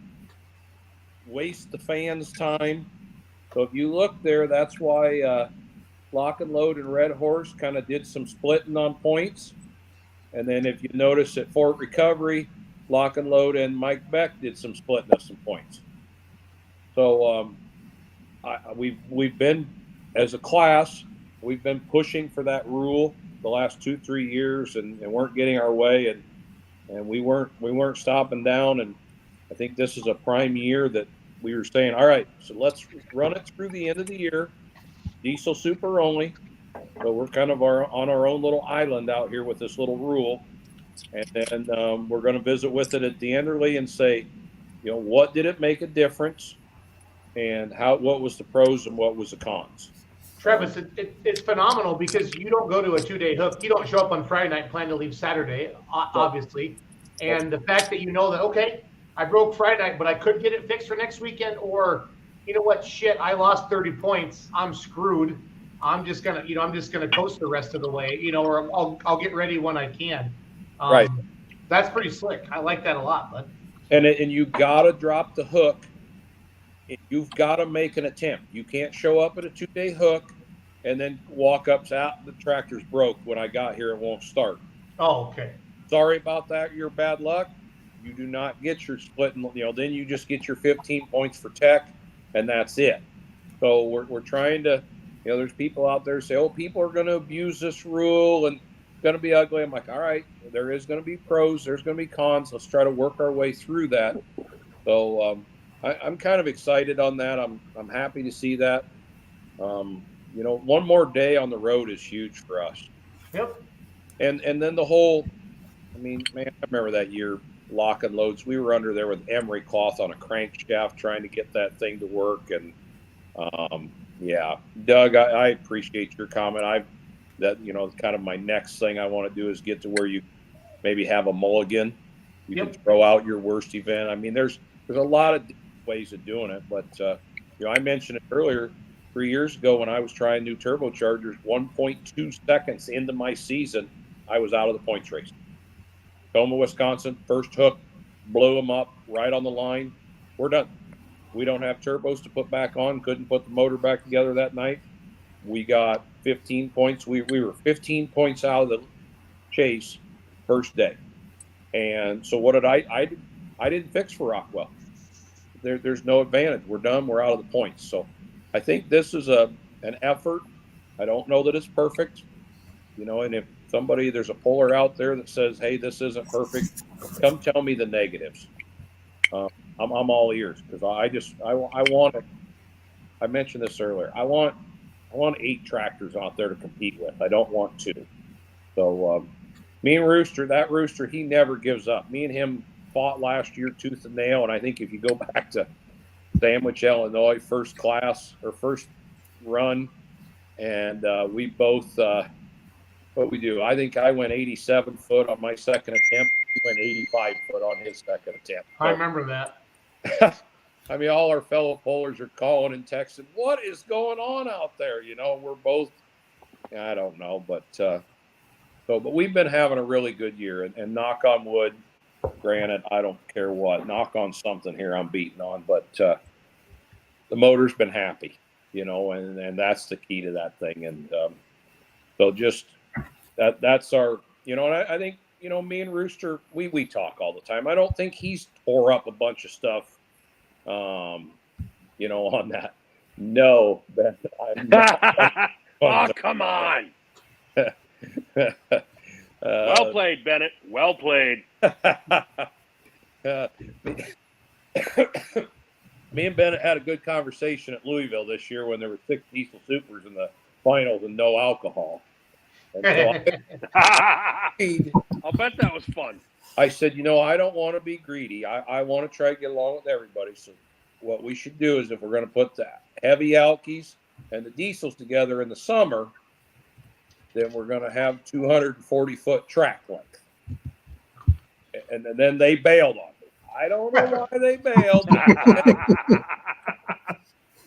waste the fans' time. So if you look there, that's why Lock and Load and Red Horse kind of did some splitting on points. And then if you notice at Fort Recovery, Lock and Load and Mike Beck did some splitting of some points. So we've been, as a class, we've been pushing for that rule the last 2-3 years and weren't getting our way, and we weren't stopping down. And I think this is a prime year that we were saying, all right, so let's run it through the end of the year, diesel super only. So we're kind of on our own little island out here with this little rule. And then we're going to visit with it at the Enderley and say, what did it make a difference, and what was the pros and what was the cons? Travis, it's phenomenal because you don't go to a 2-day hook. You don't show up on Friday night and plan to leave Saturday, obviously. And the fact that you know that, okay, I broke Friday night, but I could get it fixed for next weekend, or you know what, shit, I lost 30 points. I'm screwed. I'm just gonna coast the rest of the way, or I'll get ready when I can. Right. That's pretty slick. I like that a lot, bud. And you gotta drop the hook. You've got to make an attempt. You can't show up at a 2-day hook and then walk up out. The tractor's broke. When I got here, it won't start. Oh, okay. Sorry about that. Your bad luck. You do not get your split. Then you just get your 15 points for tech, and that's it. So we're trying to. There's people out there say, "Oh, people are going to abuse this rule and it's going to be ugly." I'm like, all right, there is going to be pros. There's going to be cons. Let's try to work our way through that. So. I'm kind of excited on that. I'm happy to see that. One more day on the road is huge for us. Yep. And then the whole, man, I remember that year, Lock and Loads. We were under there with emery cloth on a crankshaft trying to get that thing to work. And yeah, Doug, I appreciate your comment. Kind of my next thing I want to do is get to where you maybe have a mulligan. You can throw out your worst event. There's a lot of ways of doing it, but I mentioned it earlier. 3 years ago when I was trying new turbochargers, 1.2 seconds into my season, I was out of the points race. Tacoma, Wisconsin, first hook, blew them up right on the line. We're done. We don't have turbos to put back on. Couldn't put the motor back together that night. We got 15 points. We were 15 points out of the chase first day. And so what did I didn't fix for Rockwell. There's no advantage. We're done. We're out of the points. So I think this is an effort. I don't know that it's perfect, and if there's a puller out there that says, hey, this isn't perfect, come tell me the negatives. I'm all ears, because I want it. I mentioned this earlier. I want 8 tractors out there to compete with. I don't want 2. So me and Rooster, he never gives up. Me and him fought last year tooth and nail, and I think if you go back to Sandwich, Illinois, first class or first run, and we both what we do. I think I went 87 foot on my second attempt. He went 85 foot on his second attempt. I remember that. All our fellow pullers are calling and texting, what is going on out there? We're both, I don't know, but we've been having a really good year, and knock on wood. Granted, I don't care what. Knock on something here I'm beating on, but the motor's been happy, and that's the key to that thing. And so just that's our, and I think, me and Rooster, we talk all the time. I don't think he's tore up a bunch of stuff, on that. No, I'm not. Oh, come on. Well played, Bennett. Well played. Me and Bennett had a good conversation at Louisville this year when there were 6 diesel supers in the finals and no alcohol. And so I'll bet that was fun. I said, I don't want to be greedy. I want to try to get along with everybody. So what we should do is, if we're going to put the heavy alkies and the diesels together in the summer, then we're going to have 240-foot track length. And then they bailed on me. I don't know why they bailed.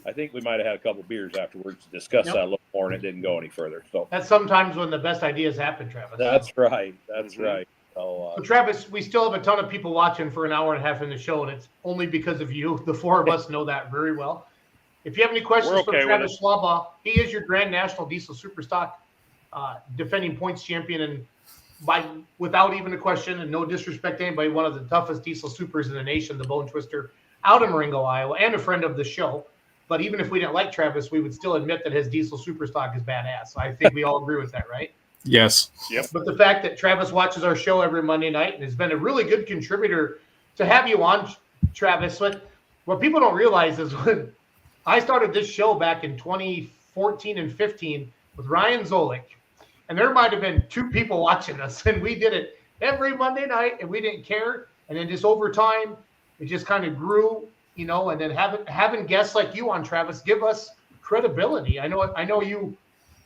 I think we might have had a couple beers afterwards to discuss that a little more, and it didn't go any further. So that's sometimes when the best ideas happen, Travis. That's right. That's right. So, Travis, we still have a ton of people watching for an hour and a half in the show, and it's only because of you. The four of us know that very well. If you have any questions for Travis Schlabach, he is your Grand National Diesel Superstock defending points champion, and without even a question, and no disrespect to anybody, one of the toughest diesel supers in the nation, the Bone Twister, out of Marengo, Iowa, and a friend of the show. But even if we didn't like Travis, we would still admit that his diesel superstock is badass. So I think we all agree with that, right? Yes. Yep. But the fact that Travis watches our show every Monday night and has been a really good contributor to have you on, Travis. What people don't realize is when I started this show back in 2014 and 15 with Ryan Zolik, and there might have been 2 people watching us, and we did it every Monday night, and we didn't care. And then just over time, it just kind of grew, and then having guests like you on, Travis, give us credibility. I know you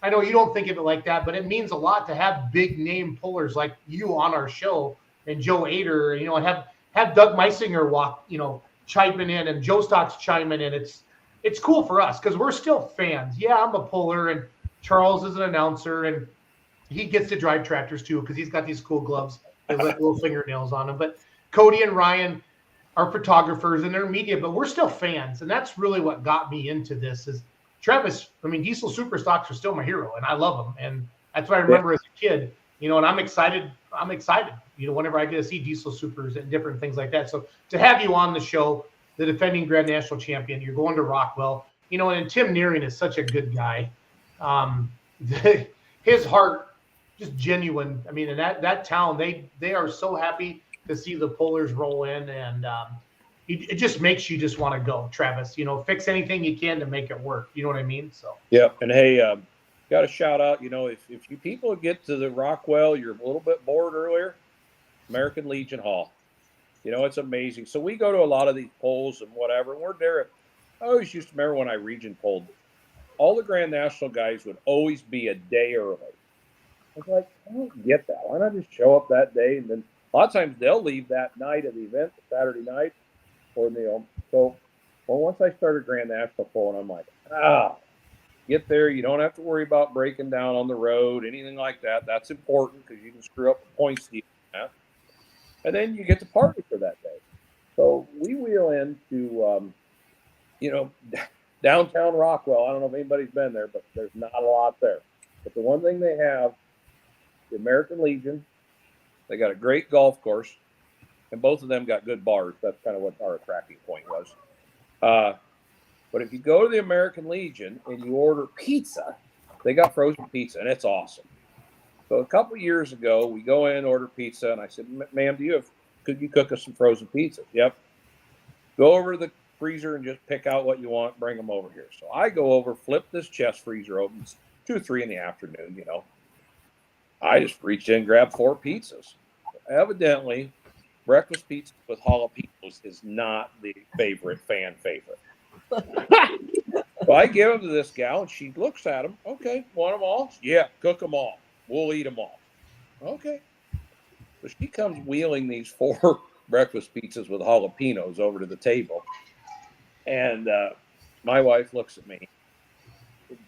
don't think of it like that, but it means a lot to have big name pullers like you on our show, and Joe Ader, and have Doug Meisinger chiming in, and Joe Stock's chiming in. It's cool for us because we're still fans. Yeah, I'm a puller, and Charles is an announcer, and he gets to drive tractors too because he's got these cool gloves with little fingernails on them. But Cody and Ryan are photographers and they're media, but we're still fans. And that's really what got me into this is Travis. I mean, diesel superstocks are still my hero and I love them. And that's what I remember as a kid, and I'm excited, whenever I get to see diesel supers and different things like that. So to have you on the show, the defending Grand National champion, you're going to Rockwell, and Tim Nuehring is such a good guy. His heart, just genuine. I mean, in that town, they are so happy to see the pullers roll in, and it just makes you just want to go, Travis. Fix anything you can to make it work. You know what I mean? So yeah. And hey, got a shout out. If you people get to the Rockwell, you're a little bit bored earlier. American Legion Hall. It's amazing. So we go to a lot of these polls and whatever. And we're there. I always used to remember when I region polled, all the Grand National guys would always be a day early. I was like, I don't get that. Why not just show up that day? And then a lot of times they'll leave that night of the event, Saturday night, or So, once I started Grand National polling, I'm like, get there. You don't have to worry about breaking down on the road, anything like that. That's important because you can screw up the points deal. And then you get to party for that day. So we wheel into, downtown Rockwell. I don't know if anybody's been there, but there's not a lot there. But the one thing they have, the American Legion, they got a great golf course, and both of them got good bars. That's kind of what our attracting point was. But if you go to the American Legion and you order pizza, they got frozen pizza, and it's awesome. So a couple of years ago, we go in, order pizza, and I said, ma'am, could you cook us some frozen pizzas? Yep. Go over to the freezer and just pick out what you want, bring them over here. So I go over, flip this chest freezer open. It's 2 or 3 in the afternoon, I just reached in and grabbed 4 pizzas. Evidently, breakfast pizza with jalapenos is not the fan favorite. So I give them to this gal, and she looks at them. Okay, want them all? Yeah, cook them all. We'll eat them all. Okay. So she comes wheeling these 4 breakfast pizzas with jalapenos over to the table. And my wife looks at me,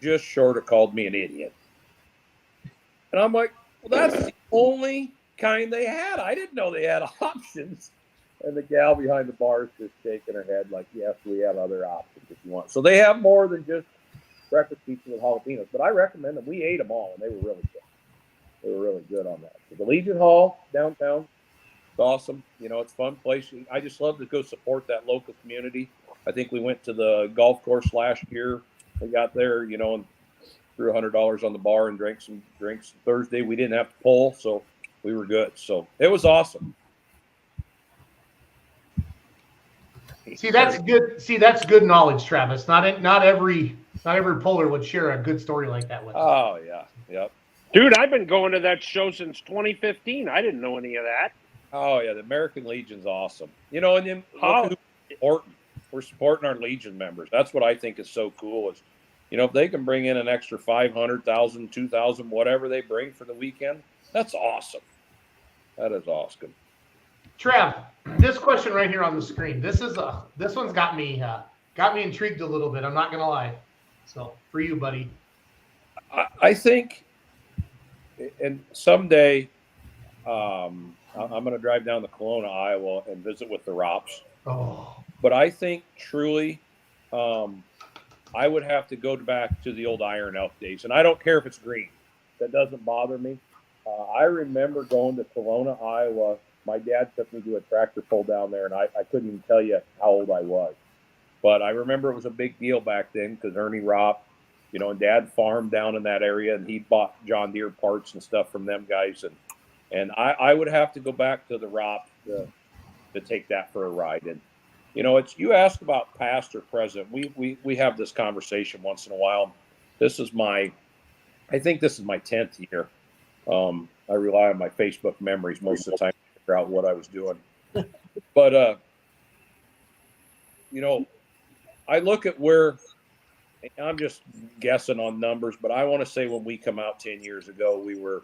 just short of called me an idiot. And I'm like, well, that's the only kind they had. I didn't know they had options. And the gal behind the bar is just shaking her head like, yes, we have other options if you want. So they have more than just breakfast pizza with jalapenos. But I recommend them. We ate them all, and they were really good. They were really good on that. So the Legion Hall downtown, it's awesome. It's a fun place. I just love to go support that local community. I think we went to the golf course last year. We got there, and threw $100 on the bar and drank some drinks. Thursday, we didn't have to pull, so we were good. So it was awesome. See, that's good knowledge, Travis. Not every puller would share a good story like that with us. Oh yeah, yep. Dude, I've been going to that show since 2015. I didn't know any of that. Oh yeah, the American Legion's awesome. And then important. We're supporting our Legion members. That's what I think is so cool. Is if they can bring in an extra 500,000, 2,000, whatever they bring for the weekend, that's awesome. That is awesome. Trav, this question right here on the screen. This one's got me intrigued a little bit. I'm not gonna lie. So for you, buddy. I think, and someday, I'm going to drive down to Kelowna, Iowa, and visit with the Rops. Oh. But I think truly, I would have to go back to the old Iron Elk days, and I don't care if it's green. That doesn't bother me. I remember going to Kelowna, Iowa. My dad took me to a tractor pull down there, and I couldn't even tell you how old I was. But I remember it was a big deal back then because Ernie Ropp, and Dad farmed down in that area, and he bought John Deere parts and stuff from them guys. And I would have to go back to the Ropp to take that for a ride. And, you asked about past or present. We have this conversation once in a while. I think this is my 10th year. I rely on my Facebook memories most of the time to figure out what I was doing. But, I look at where I'm just guessing on numbers, but I want to say when we come out 10 years ago, we were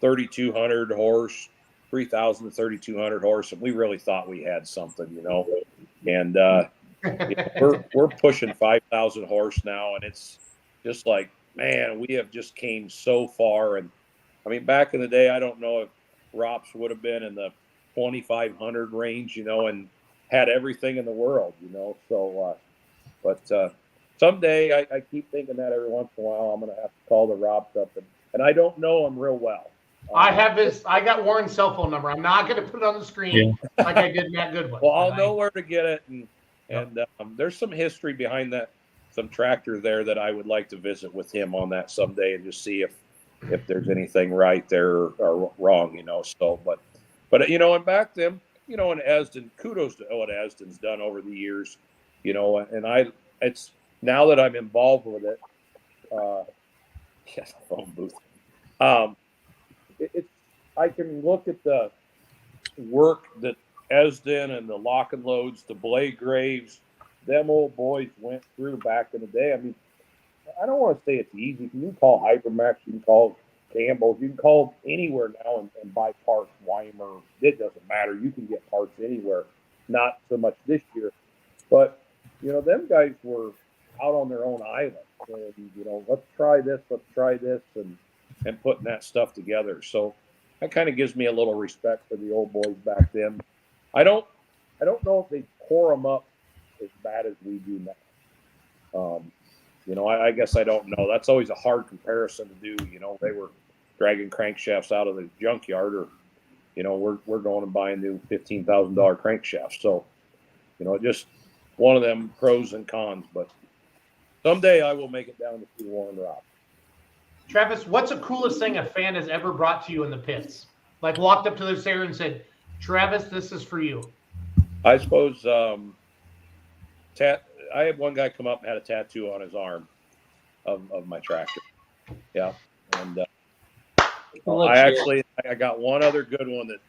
3,200 horse, 3,000 to 3,200 horse, and we really thought we had something, And we're pushing 5,000 horse now, and it's just like, man, we have just came so far. And I mean, back in the day, I don't know if Rops would have been in the 2,500 range, and had everything in the world, So, but someday I keep thinking that every once in a while I'm going to have to call the Rops up, and I don't know him real well. I got Warren's cell phone number. I'm not going to put it on the screen like I did Matt Goodwin. Well, I'll know where to get it, and there's some history behind that, some tractor there that I would like to visit with him on that someday and just see if there's anything right there or wrong, So, but and back then, in Esden, kudos to what Esden's done over the years, and it's now that I'm involved with it. Phone booth. I can look at the work that Esden and the lock and loads, the Blade Graves, them old boys went through back in the day. I mean, I don't want to say it's easy. You can call Hypermax, you can call Campbell's, you can call anywhere now and buy parts. Weimer, it doesn't matter. You can get parts anywhere. Not so much this year, but them guys were out on their own island. And, let's try this, and putting that stuff together. So that kind of gives me a little respect for the old boys back then. I don't know if they tore them up as bad as we do now. I guess I don't know. That's always a hard comparison to do. They were dragging crankshafts out of the junkyard, or we're going and buying new $15,000 crankshafts. So just one of them pros and cons. But someday I will make it down to see Warren Ropp. Travis, what's the coolest thing a fan has ever brought to you in the pits? Like walked up to their sayer and said, "Travis, this is for you." I suppose I had one guy come up and had a tattoo on his arm of my tractor. Yeah, and I got one other good one that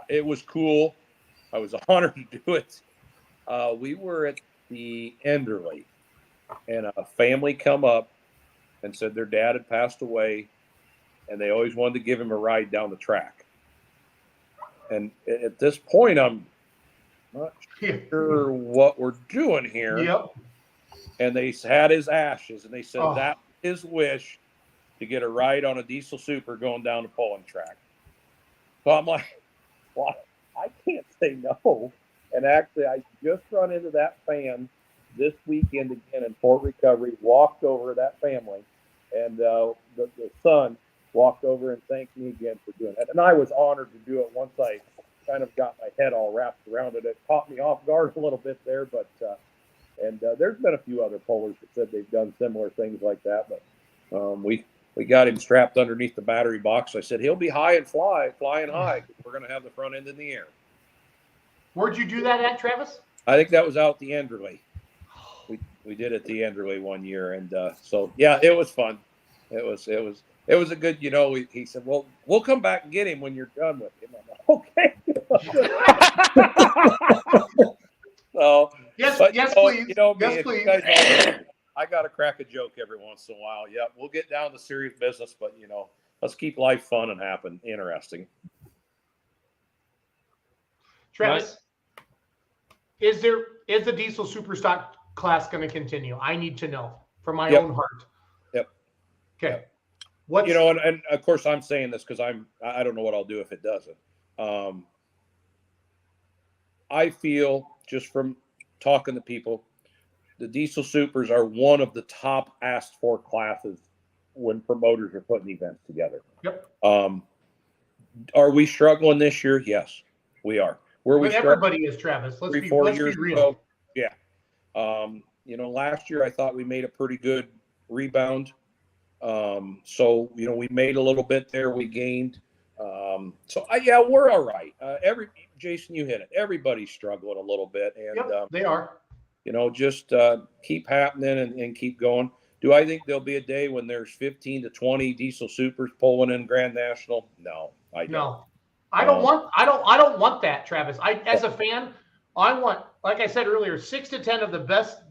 it was cool. I was honored to do it. We were at the Enderley, and a family come up and said their dad had passed away, and they always wanted to give him a ride down the track. And at this point, I'm not sure what we're doing here. Yep. And they had his ashes, and they said that was his wish to get a ride on a diesel super going down the pulling track. So I'm like, well, I can't say no. And actually, I just run into that fan this weekend again in Fort Recovery, walked over to that family, and the son walked over and thanked me again for doing that. And I was honored to do it once I kind of got my head all wrapped around it. It caught me off guard a little bit there, but there's been a few other pullers that said they've done similar things like that. But we got him strapped underneath the battery box. I said, he'll be flying high. We're going to have the front end in the air. Where'd you do that at, Travis? I think that was out the Enderley. We did it at the Enderley one year, and so yeah, it was fun. It was a good. He said, "Well, we'll come back and get him when you're done with him." I'm like, okay. So yes, but, please. me, yes, please. I got to crack a joke every once in a while. Yeah, we'll get down to serious business, but let's keep life fun and interesting. Travis, is the diesel superstock class going to continue? I need to know for my own heart. Yep. Okay. Yep. And of course I'm saying this because I don't know what I'll do if it doesn't. I feel just from talking to people, the diesel supers are one of the top asked for classes when promoters are putting events together. Yep. Are we struggling this year? Yes, we are. Everybody is, Travis. Let's be real. Ago, yeah. Last year I thought we made a pretty good rebound. So we made a little bit there. We gained. We're all right. Jason, you hit it. Everybody's struggling a little bit, and they are. Just keep happening and keep going. Do I think there'll be a day when there's 15 to 20 diesel supers pulling in Grand National? No, I don't. No, I don't want that, Travis. As a fan, I want, like I said earlier, 6 to 10 of the best.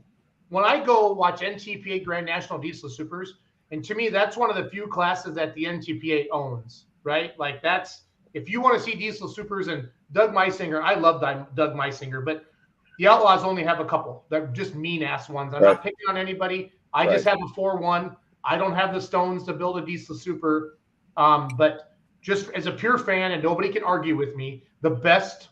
When I go watch NTPA Grand National Diesel Supers, and to me, that's one of the few classes that the NTPA owns, right? Like if you want to see diesel supers and Doug Meisinger, I love Doug Meisinger, but the Outlaws only have a couple. They're just mean-ass ones. I'm not picking on anybody. I just have a 4-1. I don't have the stones to build a diesel super. But just as a pure fan, and nobody can argue with me, the best,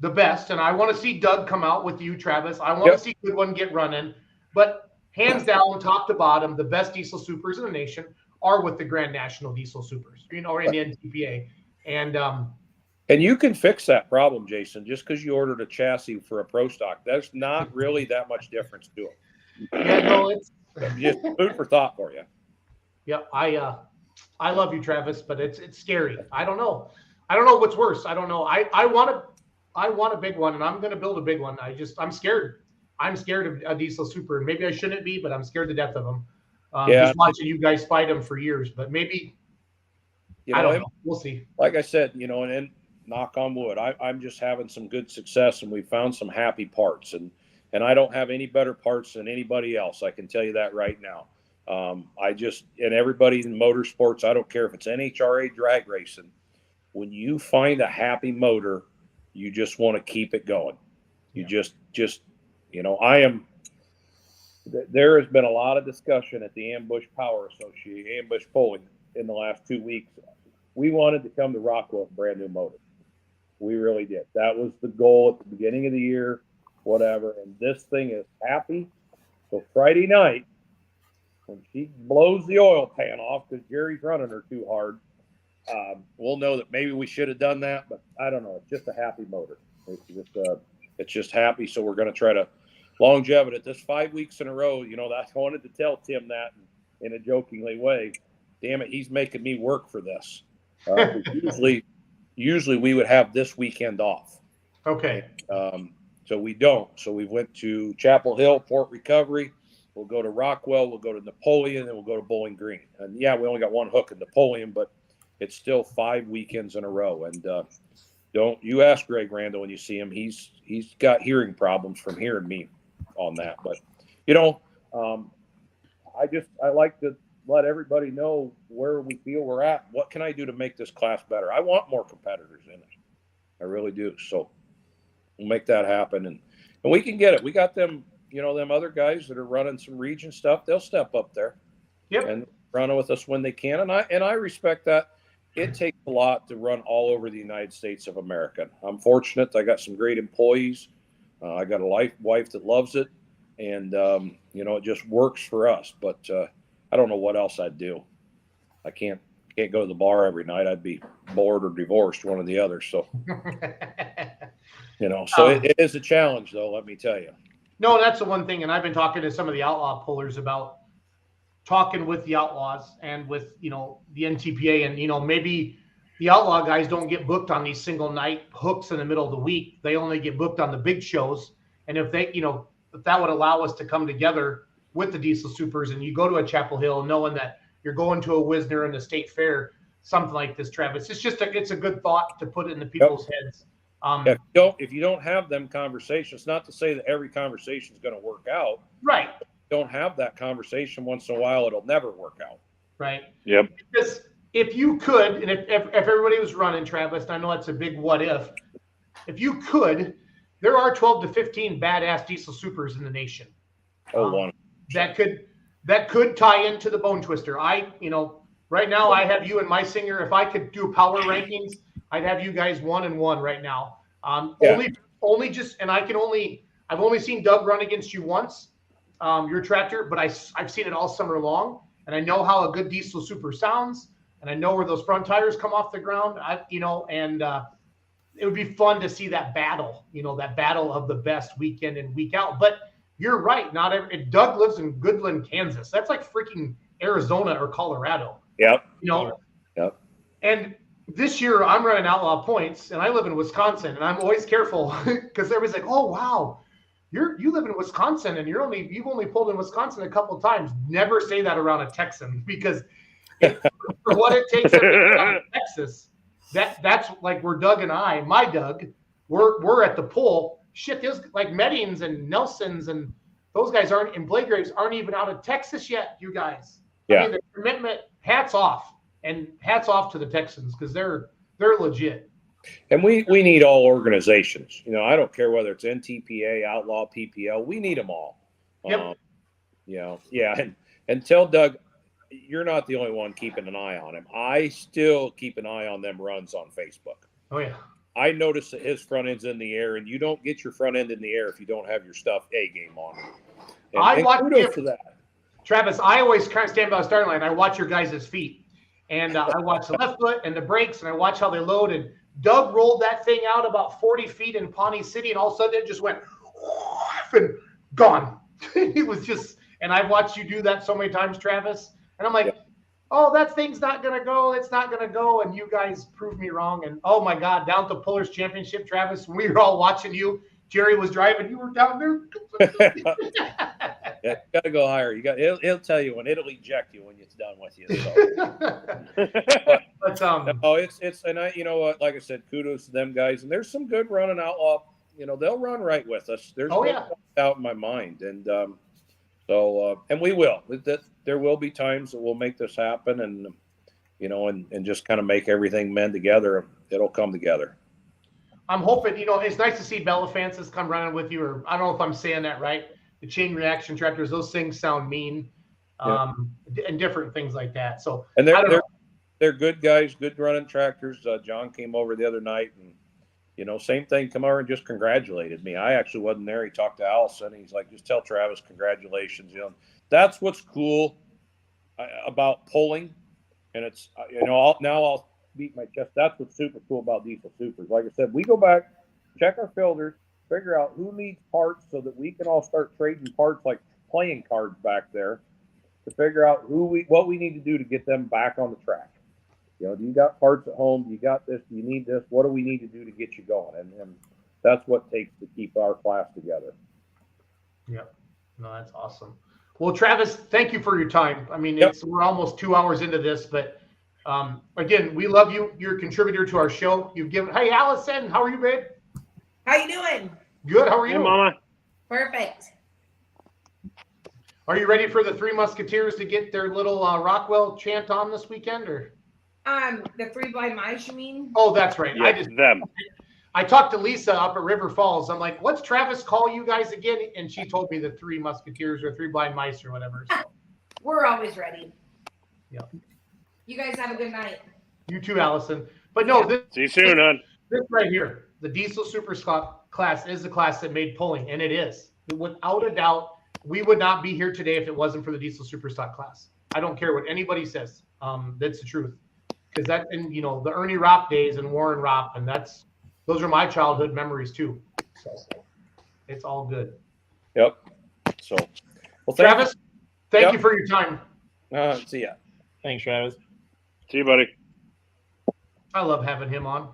and I want to see Doug come out with you, Travis. I want to see Goodwin get running. But hands down, top to bottom, the best diesel supers in the nation are with the Grand National Diesel Supers, or in the NTPA. And you can fix that problem, Jason, just because you ordered a chassis for a Pro Stock. There's not really that much difference to it. Yeah, no, it's just food for thought for you. Yeah, I love you, Travis, but it's scary. I don't know what's worse. I don't know. I want a big one, and I'm going to build a big one. I'm scared. I'm scared of a diesel super, and maybe I shouldn't be, but I'm scared to death of them. Just watching you guys fight them for years, but maybe I don't know. We'll see. Like I said, and knock on wood, I'm just having some good success, and we found some happy parts, and I don't have any better parts than anybody else. I can tell you that right now. And everybody in motorsports, I don't care if it's NHRA drag racing, when you find a happy motor, you just want to keep it going. You just there has been a lot of discussion at the Ambush Power Association, Ambush Polling in the last 2 weeks. We wanted to come to Rockwell with a brand new motor. We really did. That was the goal at the beginning of the year, whatever. And this thing is happy. So Friday night, when she blows the oil pan off because Jerry's running her too hard, we'll know that maybe we should have done that, but I don't know. It's just a happy motor. It's just happy. So we're going to try to longevity it. This 5 weeks in a row, I wanted to tell Tim that in a jokingly way. Damn it, he's making me work for this. Usually we would have this weekend off. Okay. So we don't. So we went to Chapel Hill, Port Recovery. We'll go to Rockwell. We'll go to Napoleon, and we'll go to Bowling Green. And we only got one hook in Napoleon, but it's still 5 weekends in a row. And don't you ask Greg Randall when you see him? He's got hearing problems from hearing me on that. But I like to let everybody know where we feel we're at. What can I do to make this class better? I want more competitors in it. I really do. So we'll make that happen, and we can get it. We got them, them other guys that are running some region stuff. They'll step up there, and run with us when they can. And I respect that. It takes a lot to run all over the United States of America. I'm fortunate. I got some great employees. I got a wife that loves it, and it just works for us. But I don't know what else I'd do. I can't go to the bar every night. I'd be bored or divorced, one or the other. So, it is a challenge, though. Let me tell you. No, that's the one thing. And I've been talking to some of the outlaw pullers about talking with the Outlaws and with, the NTPA, and, maybe the outlaw guys don't get booked on these single night hooks in the middle of the week. They only get booked on the big shows. And if they, if that would allow us to come together with the diesel supers, and you go to a Chapel Hill knowing that you're going to a Wisner and a state fair, something like this, Travis, it's a good thought to put it in the people's heads. If you don't have them conversations, not to say that every conversation is going to work out, right? don't have that conversation once in a while, it'll never work out. Right. Yep. Because if you could, and if everybody was running, Travis, and I know that's a big what if you could, there are 12 to 15 badass diesel supers in the nation. One. That could tie into the Bone Twister. Right now I have you and my singer. If I could do power rankings, I'd have you guys 1-1 right now. Only just, and I've only seen Doug run against you once, your tractor, but I've seen it all summer long, and I know how a good diesel super sounds, and I know where those front tires come off the ground. It would be fun to see that battle, that battle of the best week in and week out. But you're right. Doug lives in Goodland, Kansas. That's like freaking Arizona or Colorado. Yep. Yep. And this year I'm running Outlaw Points, and I live in Wisconsin, and I'm always careful because everybody's like, "Oh wow, you live in Wisconsin, and you've only pulled in Wisconsin a couple of times." Never say that around a Texan, because for what it takes in Texas, that's like where Doug and my Doug, we're at the pull. Shit, there's like Meddings and Nelsons and those guys and Blake Graves aren't even out of Texas yet, you guys. Yeah. I mean, the commitment, hats off to the Texans, because they're legit. And we need all organizations. I don't care whether it's NTPA, Outlaw, PPL. We need them all. Yep. And tell Doug, you're not the only one keeping an eye on him. I still keep an eye on them runs on Facebook. Oh yeah. I notice that his front end's in the air, and you don't get your front end in the air if you don't have your stuff A game on. And kudos to that. Travis, I always kind of stand by the starting line. I watch your guys' feet, and I watch the left foot and the brakes, and I watch how they load. And Doug rolled that thing out about 40 feet in Pawnee City, and all of a sudden it just went and gone. It was just, and I've watched you do that so many times, Travis. And I'm like, oh, that thing's not going to go. It's not going to go. And you guys proved me wrong. And oh my God, down at the Pullers Championship, Travis, we were all watching you. Jerry was driving. You were down there. You got to go higher. He'll tell you when it'll eject you when it's done with you. So. But and I, what, like I said, kudos to them guys. And there's some good running Outlaw. They'll run right with us. There's no doubt in my mind. And and we will. There will be times that we'll make this happen, and and just kind of make everything mend together. It'll come together. I'm hoping, it's nice to see Bella Fances come running with you, or I don't know if I'm saying that right. The chain reaction tractors, those things sound mean, and different things like that. So, and they're good guys, good running tractors. John came over the other night, and same thing. Come over and just congratulated me. I actually wasn't there. He talked to Allison. He's like, just tell Travis congratulations. That's what's cool about pulling, and it's I'll beat my chest. That's what's super cool about diesel supers. Like I said, we go back, check our filters, figure out who needs parts so that we can all start trading parts like playing cards back there to figure out what we need to do to get them back on the track. Do you got parts at home? Do you got this? Do you need this? What do we need to do to get you going? And that's what it takes to keep our class together. Yeah. No, that's awesome. Well, Travis, thank you for your time. I mean, we're almost 2 hours into this, but again, we love you. You're a contributor to our show. Hey, Allison, how are you, babe? How you doing? Good. How are you? Hey, Mama. Perfect. Are you ready for the Three Musketeers to get their little Rockwell chant on this weekend, or? The 3 Blind Mice, you mean? Oh, that's right. Yeah, I talked to Lisa up at River Falls. I'm like, what's Travis call you guys again? And she told me the Three Musketeers or 3 Blind Mice or whatever. So. We're always ready. Yeah. You guys have a good night. You too, Allison. But no, see you soon, hon. This right here, the Diesel Super class is the class that made pulling, and it is. Without a doubt, we would not be here today if it wasn't for the Diesel Superstock class. I don't care what anybody says. That's the truth. Because that, and the Ernie Ropp days and Warren Ropp, and those are my childhood memories too. So it's all good. Yep. So, well, Travis, thank you for your time. See ya. Thanks, Travis. See you, buddy. I love having him on.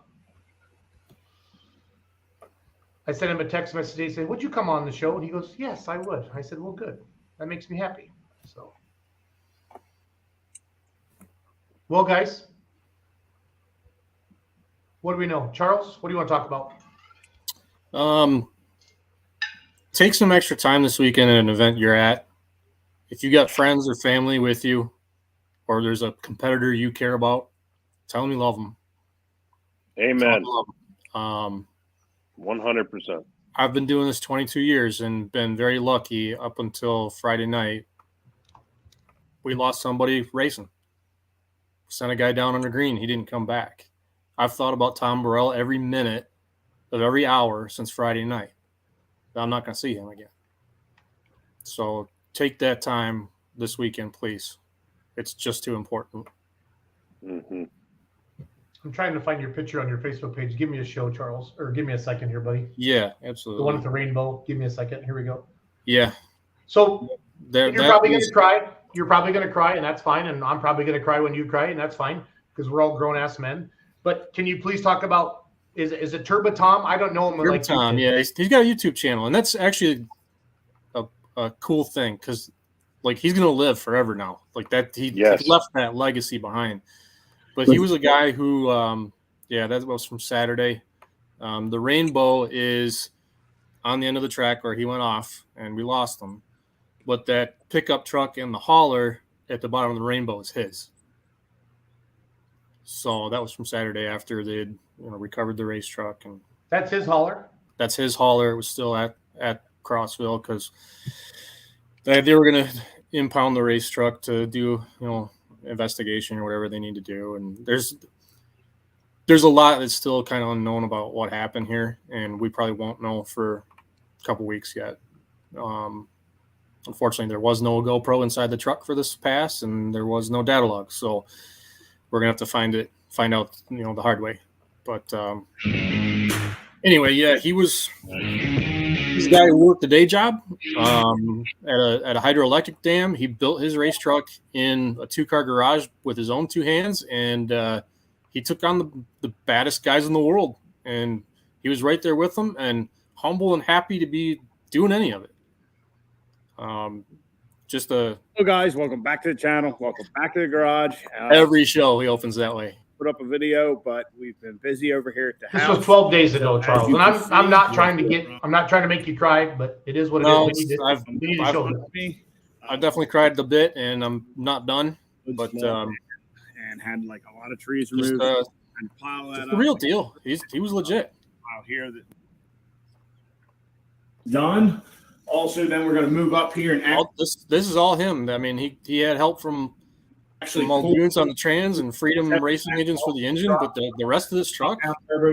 I sent him a text message today saying, would you come on the show? And he goes, yes, I would. I said, well, good. That makes me happy. So, well, guys, what do we know? Charles, what do you want to talk about? Take some extra time this weekend at an event you're at. if you got friends or family with you, or there's a competitor you care about, tell them you love them. Amen. 100%. I've been doing this 22 years and been very lucky up until Friday night. We lost somebody racing. Sent a guy down on the green. He didn't come back. I've thought about Tom Burrell every minute of every hour since Friday night. I'm not going to see him again. So take that time this weekend, please. It's just too important. Mm-hmm. I'm trying to find your picture on your Facebook page. Give me a show, Charles, or give me a second here, buddy. Yeah, absolutely. The one with the rainbow. Give me a second. Here we go. Yeah. So you're probably going to cry. You're probably going to cry, and that's fine. And I'm probably going to cry when you cry, and that's fine because we're all grown-ass men. But can you please talk about, is it Turbo Tom? I don't know him. Turbo Tom, yeah. He's got a YouTube channel, and that's actually a cool thing because, like, he's going to live forever now. Like, that he left that legacy behind. But he was a guy who, that was from Saturday. The rainbow is on the end of the track where he went off, and we lost him. But that pickup truck and the hauler at the bottom of the rainbow is his. So that was from Saturday after they had recovered the race truck. And that's his hauler? That's his hauler. It was still at Crossville because they were going to impound the race truck to do, investigation or whatever they need to do. And there's a lot that's still kind of unknown about what happened here, and we probably won't know for a couple weeks yet. Unfortunately, there was no GoPro inside the truck for this pass, and there was no data log, so we're gonna have to find out the hard way. But anyway, yeah, he's a guy who worked a day job at a hydroelectric dam. He built his race truck in a 2-car garage with his own 2 hands, and he took on the baddest guys in the world, and he was right there with them and humble and happy to be doing any of it. Hello guys, welcome back to the channel. Welcome back to the garage. Every show he opens that way. Put up a video, but we've been busy over here at the house. This was 12 days ago, Charles, and I'm not trying to make you cry, but it is what it is. I've definitely cried a bit, and I'm not done. But and had like a lot of trees removed and pile that up. The real deal. He was legit. Out here that done. Also, then we're going to move up here and this is all him. I mean, he had help from units on the trans and Freedom Racing engines for the engine, but the rest of this truck,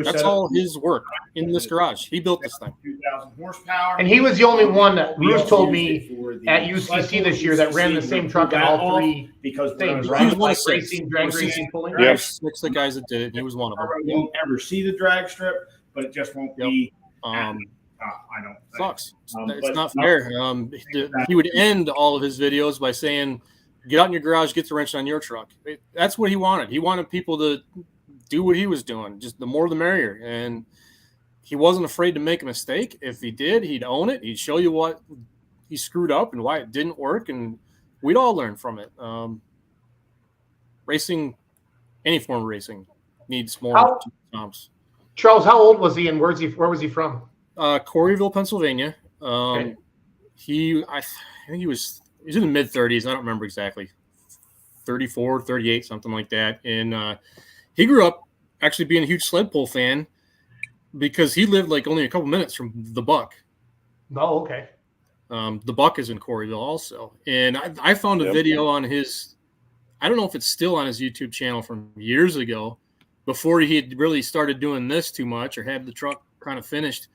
that's all his work in this garage. He built this thing. 2,000 horsepower. And he was the only one that Bruce told me at UCC this year that ran the same truck on all 3 things. He was one of 6. Racing, drag racing, pulling. Yeah, 6 the guys that did it. He was one of them. You won't ever see the drag strip, but it just won't be. I don't. Sucks. It's not fair. He would end all of his videos by saying, "Get out in your garage, get the wrench on your truck." That's what he wanted. He wanted people to do what he was doing. Just the more the merrier. And he wasn't afraid to make a mistake. If he did, he'd own it. He'd show you what he screwed up and why it didn't work, and we'd all learn from it. Racing, any form of racing, needs more Toms. Charles, how old was he, and where was he from? Corryville, Pennsylvania. I think he was in the mid-30s. I don't remember exactly. 34, 38, something like that. And he grew up actually being a huge sled pull fan because he lived like only a couple minutes from the Buck. Oh, okay. The Buck is in Corryville also. And I found a video on his, I don't know if it's still on his YouTube channel from years ago, before he had really started doing this too much or had the truck kind of finished,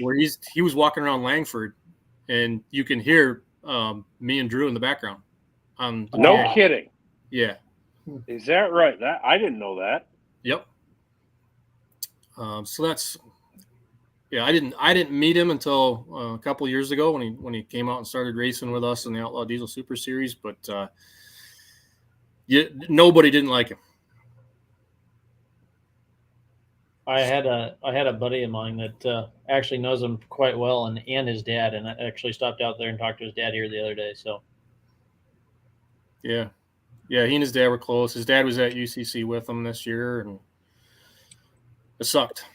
where he was walking around Langford, and you can hear me and Drew in the background. No kidding. Yeah. Is that right? That I didn't know that. Yep. So that's I didn't meet him until a couple years ago when he came out and started racing with us in the Outlaw Diesel Super Series, but nobody didn't like him. I had a buddy of mine that actually knows him quite well, and his dad, and I actually stopped out there and talked to his dad here the other day. So, yeah, he and his dad were close. His dad was at UCC with him this year, and it sucked.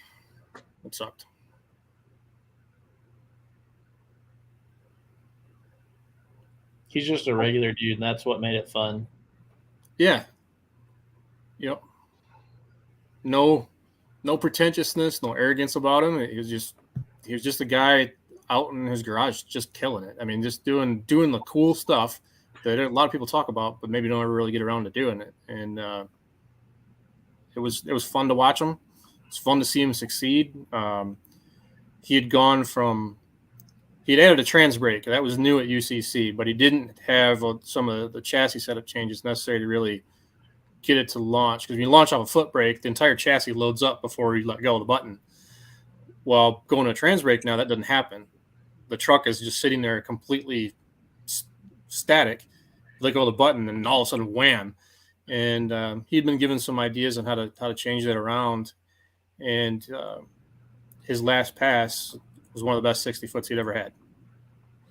He's just a regular dude, and that's what made it fun. Yeah. Yep. No pretentiousness, no arrogance about him. He was just a guy out in his garage just killing it. I mean, just doing the cool stuff that a lot of people talk about, but maybe don't ever really get around to doing it. And it was fun to watch him. It's fun to see him succeed. He had added a trans brake. That was new at UCC, but he didn't have some of the chassis setup changes necessary to really get it to launch. Because when you launch off a foot brake, the entire chassis loads up before you let go of the button. Well, going to a trans brake now, that doesn't happen. The truck is just sitting there completely static. Let go of the button, and all of a sudden, wham! And he'd been given some ideas on how to change that around. And his last pass was one of the best 60 foots he'd ever had.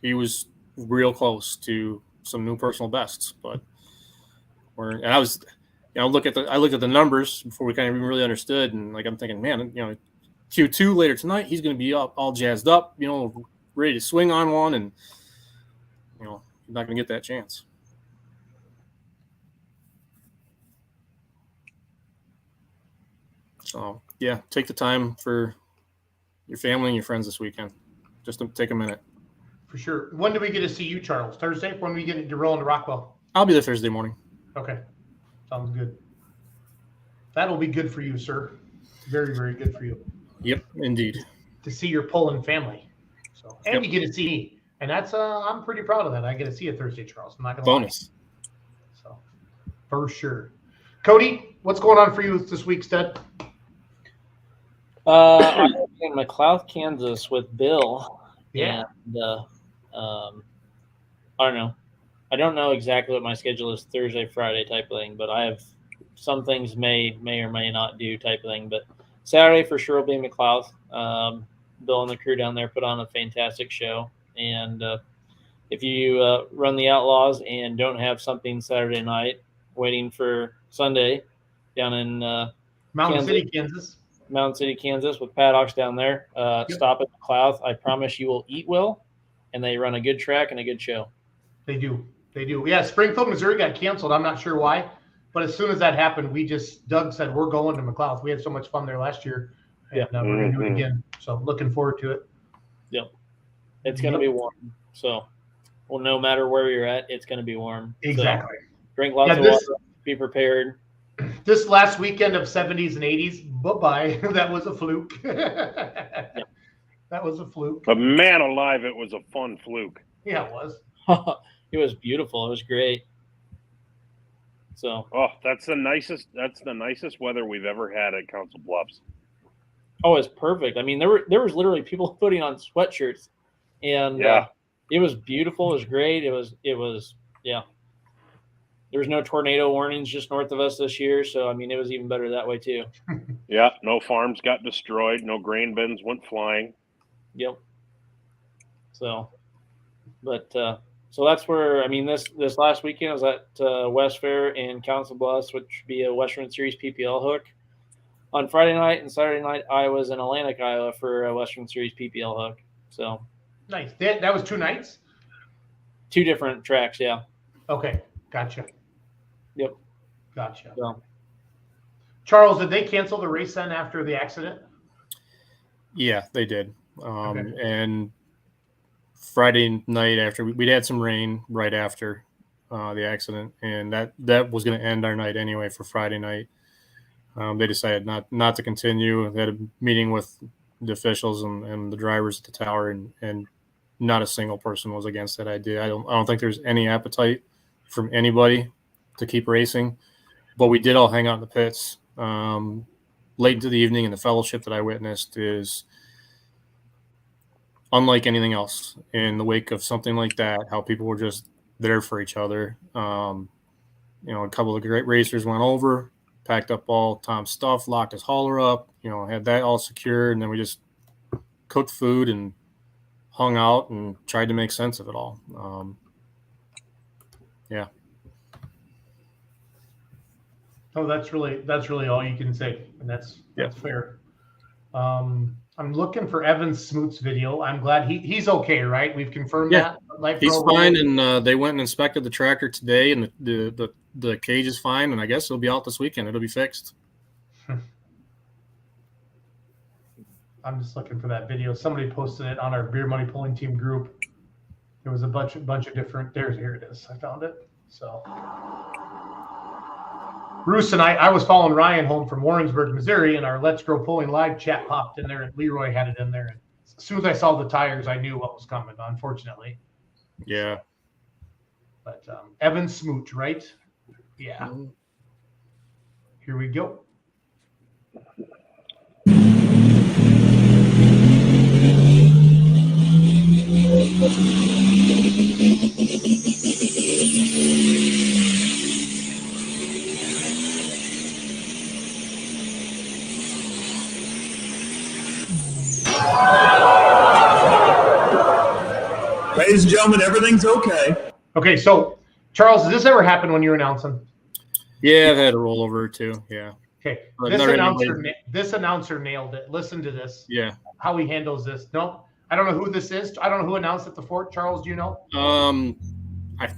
He was real close to some new personal bests, but I was, I looked at the numbers before we kind of even really understood, and like I'm thinking, man, Q2 later tonight, he's going to be all jazzed up, ready to swing on one, and he's not going to get that chance. So yeah, take the time for your family and your friends this weekend. Just to take a minute. For sure. When do we get to see you, Charles? Thursday? When we get to roll into Rockwell? I'll be there Thursday morning. Okay. Sounds good. That'll be good for you, sir. Very, very good for you. Yep, indeed. To see your Poland family. So, and you get to see me. And that's I'm pretty proud of that. I get to see you Thursday, Charles. I'm not gonna bonus. Lie. So for sure. Cody, what's going on for you this week, Stud? I'm in McLeod, Kansas with Bill. Yeah. And I don't know. I don't know exactly what my schedule is Thursday, Friday type thing, but I have some things may or may not do type of thing. But Saturday for sure will be McLeod. Bill and the crew down there put on a fantastic show. And if you run the Outlaws and don't have something Saturday night waiting for Sunday down in Mountain City, Kansas with paddocks down there, stop at McLeod. I promise you will eat well, and they run a good track and a good show. They do. Yeah, Springfield, Missouri got canceled. I'm not sure why, but as soon as that happened, Doug said, we're going to McLeod. We had so much fun there last year, and we're going to do it again. So looking forward to it. Yep. It's going to be warm. So, no matter where you're at, it's going to be warm. Exactly. So, drink lots of water. Be prepared. This last weekend of 70s and 80s, bye-bye. That was a fluke. That was a fluke. But man alive, it was a fun fluke. Yeah, it was. It was beautiful. It was great. So. Oh, that's the nicest weather we've ever had at Council Bluffs. Oh, it's perfect. I mean, there was literally people putting on sweatshirts, and it was beautiful. It was great. It was yeah. There was no tornado warnings just north of us this year, so I mean, it was even better that way too. Yeah, no farms got destroyed, no grain bins went flying. Yep. So, but so that's where I mean this last weekend I was at West Fair in Council Bluffs, which would be a Western Series PPL hook. On Friday night and Saturday night, I was in Atlantic, Iowa for a Western Series PPL hook. So nice. That was 2 nights? 2 different tracks, yeah. Okay, gotcha. Yep. Gotcha. So, Charles, did they cancel the race then after the accident? Yeah, they did. And Friday night after we'd had some rain right after the accident, and that was going to end our night anyway for Friday night. They decided not to continue. They had a meeting with the officials and the drivers at the tower, and not a single person was against that idea. I don't think there's any appetite from anybody to keep racing, but we did all hang out in the pits late into the evening, and the fellowship that I witnessed is unlike anything else in the wake of something like that, how people were just there for each other. A couple of great racers went over, packed up all Tom's stuff, locked his hauler up, had that all secured, and then we just cooked food and hung out and tried to make sense of it all. Yeah. Oh, that's really all you can say, and that's fair. I'm looking for Evan Smoot's video. I'm glad he's okay, right? We've confirmed that. He's fine, and they went and inspected the tractor today, and the cage is fine, and I guess it'll be out this weekend. It'll be fixed. I'm just looking for that video. Somebody posted it on our beer money pulling team group. There was a bunch of different. Here it is. I found it. So Bruce and I was following Ryan home from Warrensburg, Missouri, and our Let's Grow Pulling live chat popped in there, and Leroy had it in there. And as soon as I saw the tires, I knew what was coming. Unfortunately. Yeah. But Evan Smooch, right? Yeah. Mm-hmm. Here we go. Ladies and gentlemen, everything's okay. Okay, so Charles, does this ever happen when you're announcing? Yeah, I've had a rollover or two. Yeah. Okay, But this announcer nailed it. Listen to this. Yeah. How he handles this. No, I don't know who this is. I don't know who announced at the fort. Charles, do you know? I'm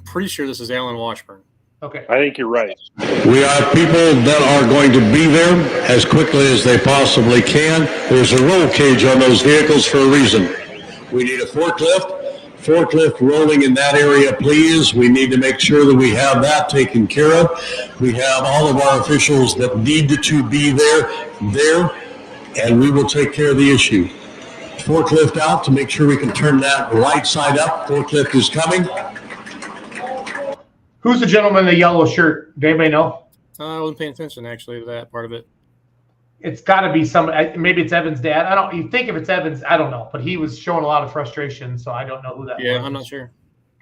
pretty sure this is Alan Washburn. Okay. I think you're right. We are people that are going to be there as quickly as they possibly can. There's a roll cage on those vehicles for a reason. We need a forklift rolling in that area, please. We need to make sure that we have that taken care of. We have all of our officials that need to be there, and we will take care of the issue. Forklift out to make sure we can turn that right side up. Forklift is coming. Who's the gentleman in the yellow shirt? Do anybody know? I wasn't paying attention actually to that part of it. It's got to be maybe it's Evan's dad. I don't. You think if it's Evan's, I don't know. But he was showing a lot of frustration, so I don't know who that was. Yeah, I'm not sure.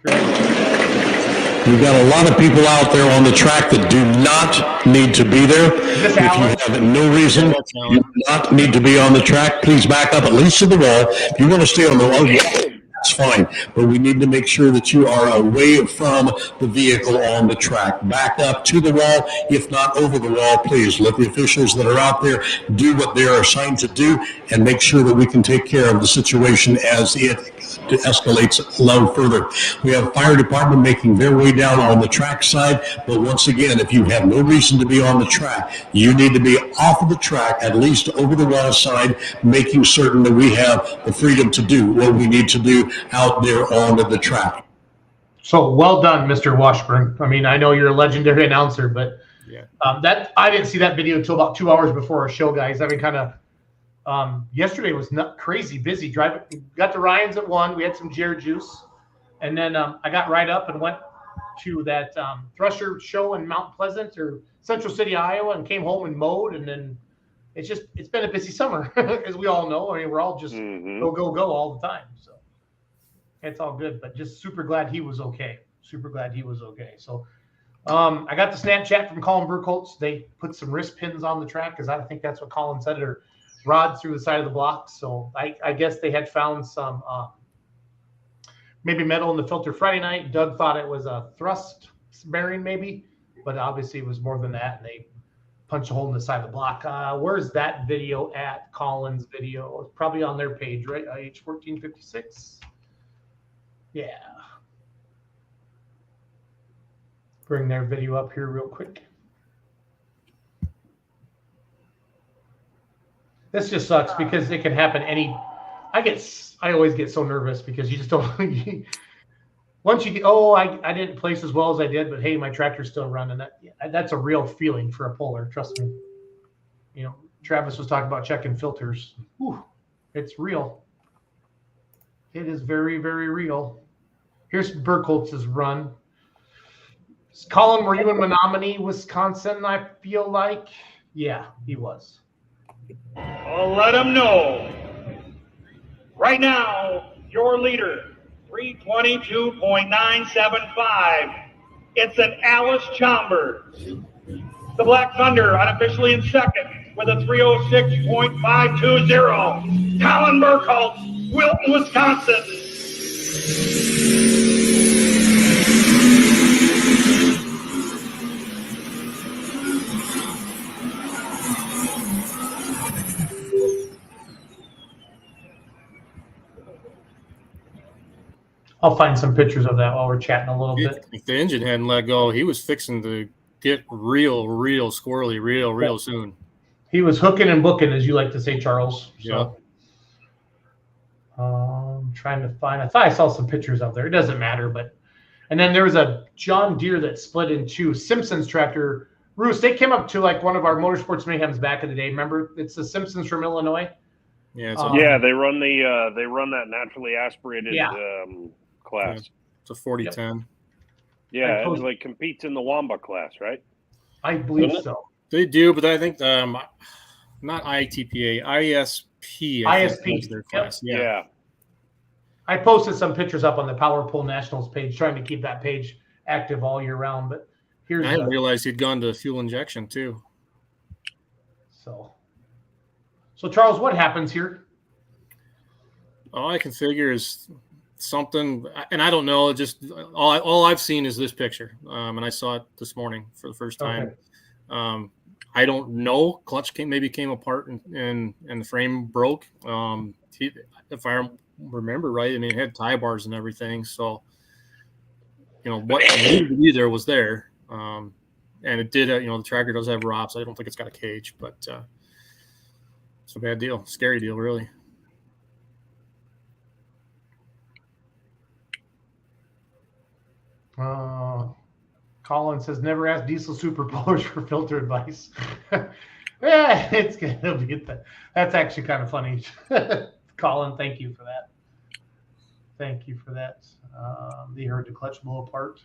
We've got a lot of people out there on the track that do not need to be there. If you have no reason, you do not need to be on the track. Please back up at least to the wall. If you want to stay on the wall, that's fine. But we need to make sure that you are away from the vehicle on the track. Back up to the wall, if not over the wall, please. Let the officials that are out there do what they are assigned to do and make sure that we can take care of the situation as it escalates a little further. We have fire department making their way down on the track side, but once again, if you have no reason to be on the track, you need to be off of the track, at least over the wall side, making certain that we have the freedom to do what we need to do out there on the track. So well done, Mr. Washburn. I mean, I know you're a legendary announcer, but that I didn't see that video until about 2 hours before our show, guys. I mean, kind of yesterday was not crazy busy driving. Got to Ryan's at 1. We had some Jared juice, and then I got right up and went to that Thresher show in Mount Pleasant or Central City, Iowa, and came home and mowed. And then it's been a busy summer, as we all know. I mean, we're all just go all the time. So it's all good, but just super glad he was okay. So I got the Snapchat from Colin Burkholz. They put some wrist pins on the track because I think that's what Colin said, or rods through the side of the block. So I guess they had found some maybe metal in the filter Friday night. Doug thought it was a thrust bearing maybe, but obviously it was more than that. And they punched a hole in the side of the block. Where's that video at? Colin's video. It's probably on their page, right? H1456. Yeah. Bring their video up here real quick. This just sucks because it can happen I always get so nervous because you just don't once you get, I didn't place as well as I did, but hey, my tractor's still running. That's a real feeling for a puller, trust me. You know, Travis was talking about checking filters. Whew, it's real. It is very, very real. Here's Burkholz's run. Colin, were you in Menominee, Wisconsin, I feel like? Yeah, he was. I'll let him know. Right now, your leader, 322.975. It's an Alice Chambers. The Black Thunder unofficially in second with a 306.520. Colin Burkholz, Wilton, Wisconsin. I'll find some pictures of that while we're chatting a little bit. If the engine hadn't let go, he was fixing to get real squirrely real soon. He was hooking and booking, as you like to say, Charles. Yeah. So, trying to find. I thought I saw some pictures up there. It doesn't matter, but. And then there was a John Deere that split in two. Simpsons tractor. Bruce, they came up to like one of our Motorsports Mayhems back in the day. Remember, it's the Simpsons from Illinois. Yeah, they run that naturally aspirated class. Yeah. It's a 4010. Yeah, it like competes in the Wamba class, right? I believe so. They do, but I think not ITPA, ISP. ISP is their class. Yep. Yeah. I posted some pictures up on the Power Pole Nationals page, trying to keep that page active all year round. But here's I didn't realize he'd gone to fuel injection too. So Charles, what happens here? All I can figure is something, and I don't know. Just all I've seen is this picture, and I saw it this morning for the first time. Okay. I don't know. Clutch maybe came apart and the frame broke. If I remember right, I mean, it had tie bars and everything. So, what needed to be there was there. And it did, the tractor does have ROPS. I don't think it's got a cage, but it's a bad deal. Scary deal, really. Colin says, never ask diesel super pullers for filter advice. Yeah, it's going to get that. That's actually kind of funny. Colin, thank you for that. Thank you for that. They heard the clutch blow apart.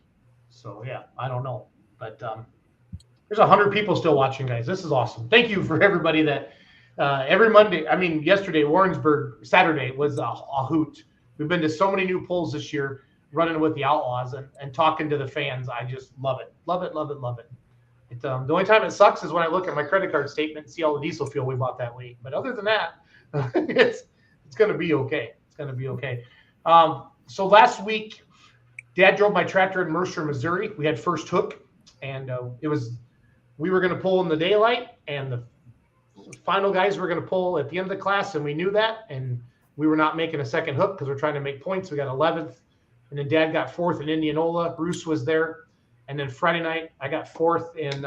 So, yeah, I don't know. But there's 100 people still watching, guys. This is awesome. Thank you for everybody that every Monday, yesterday, Warrensburg, Saturday was a hoot. We've been to so many new polls this year, running with the Outlaws and talking to the fans. I just love it. Love it, love it, love it. The only time it sucks is when I look at my credit card statement and see all the diesel fuel we bought that week. But other than that, it's going to be okay. It's going to be okay. So last week, Dad drove my tractor in Mercer, Missouri. We had first hook, and we were going to pull in the daylight, and the final guys were going to pull at the end of the class, and we knew that, and we were not making a second hook because we're trying to make points. We got 11th, and then Dad got 4th in Indianola. Bruce was there. And then Friday night, I got 4th in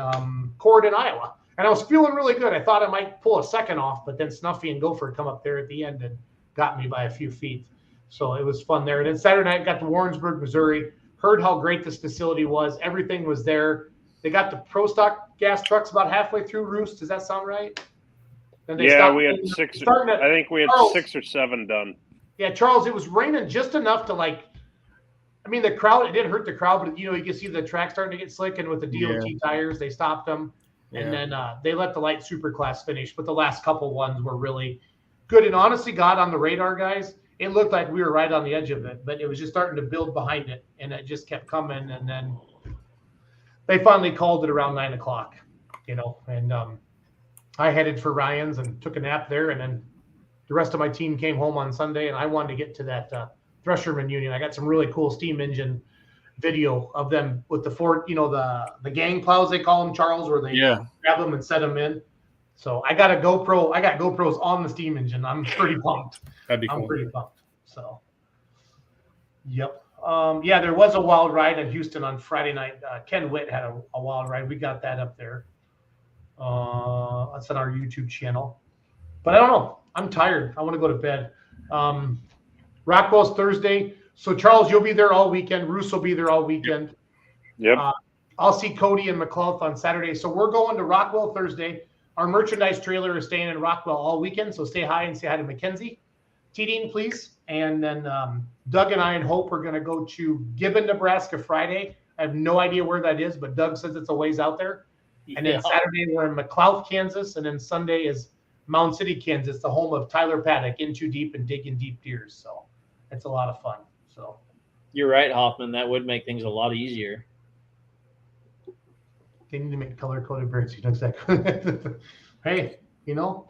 Corydon, Iowa. And I was feeling really good. I thought I might pull a second off, but then Snuffy and Gopher come up there at the end and got me by a few feet. So it was fun there. And then Saturday night, got to Warrensburg, Missouri, heard how great this facility was. Everything was there. They got the Pro Stock gas trucks about halfway through, Roos. Does that sound right? Yeah, we had 6. I think we had Charles, 6 or 7 done. Yeah, Charles, it was raining just enough to the crowd, it didn't hurt the crowd, but you can see the track starting to get slick, and with the DOT tires, they stopped them. Yeah. And then they let the light super class finish, but the last couple ones were really good. And honestly, God, on the radar, guys, it looked like we were right on the edge of it, but it was just starting to build behind it, and it just kept coming. And then they finally called it around 9 o'clock, and I headed for Ryan's and took a nap there, and then the rest of my team came home on Sunday, and I wanted to get to that Thresherman Union. I got some really cool steam engine video of them with the Ford, the gang plows, they call them, Charles, where they grab them and set them in. So I got a GoPro. I got GoPros on the steam engine. I'm pretty pumped. That'd be cool. I'm pretty pumped. So, yep. There was a wild ride in Houston on Friday night. Ken Witt had a wild ride. We got that up there. That's on our YouTube channel. But I don't know. I'm tired. I want to go to bed. Rockwell's Thursday. So, Charles, you'll be there all weekend. Roos will be there all weekend. Yep. I'll see Cody and McClough on Saturday. So we're going to Rockwell Thursday. Our merchandise trailer is staying in Rockwell all weekend. So stay high and say hi to Mackenzie. Teeding, please. And then Doug and I and Hope are going to go to Gibbon, Nebraska Friday. I have no idea where that is, but Doug says it's a ways out there. And then Saturday we're in McClough, Kansas. And then Sunday is Mound City, Kansas, the home of Tyler Paddock, In Too Deep and Digging Deep Deers. So it's a lot of fun. So you're right, Hoffman. That would make things a lot easier. They need to make color-coded birds. Exactly. Hey, I don't know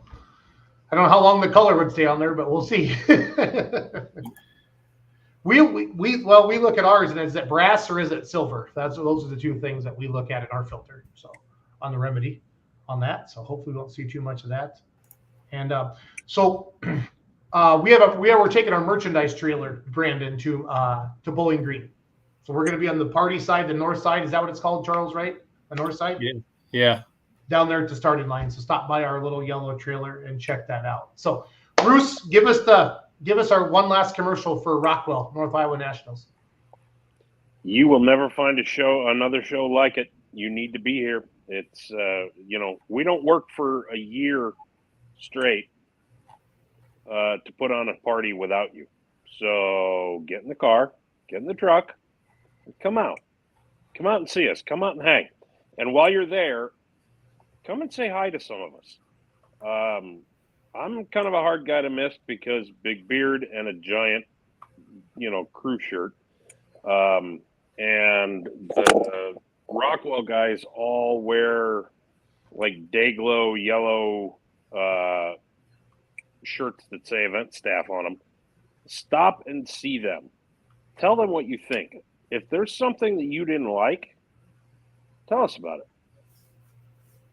how long the color would stay on there, but we'll see. we look at ours, and is it brass or is it silver? Those are the two things that we look at in our filter. So on the remedy on that. So hopefully we won't see too much of that. And so We're taking our merchandise trailer, Brandon, to Bowling Green. So we're going to be on the party side, the north side. Is that what it's called, Charles? Right, the north side. Yeah. Down there at the starting line. So stop by our little yellow trailer and check that out. So Bruce, give us our one last commercial for Rockwell North Iowa Nationals. You will never find another show like it. You need to be here. It's we don't work for a year straight to put on a party without you. So get in the car, get in the truck, and come out and see us. Come out and hang. And while you're there, come and say hi to some of us. I'm kind of a hard guy to miss because big beard and a giant, crew shirt. And the Rockwell guys all wear like Dayglow yellow shirts that say event staff on them. Stop and see them. Tell them what you think. If there's something that you didn't like, tell us about it.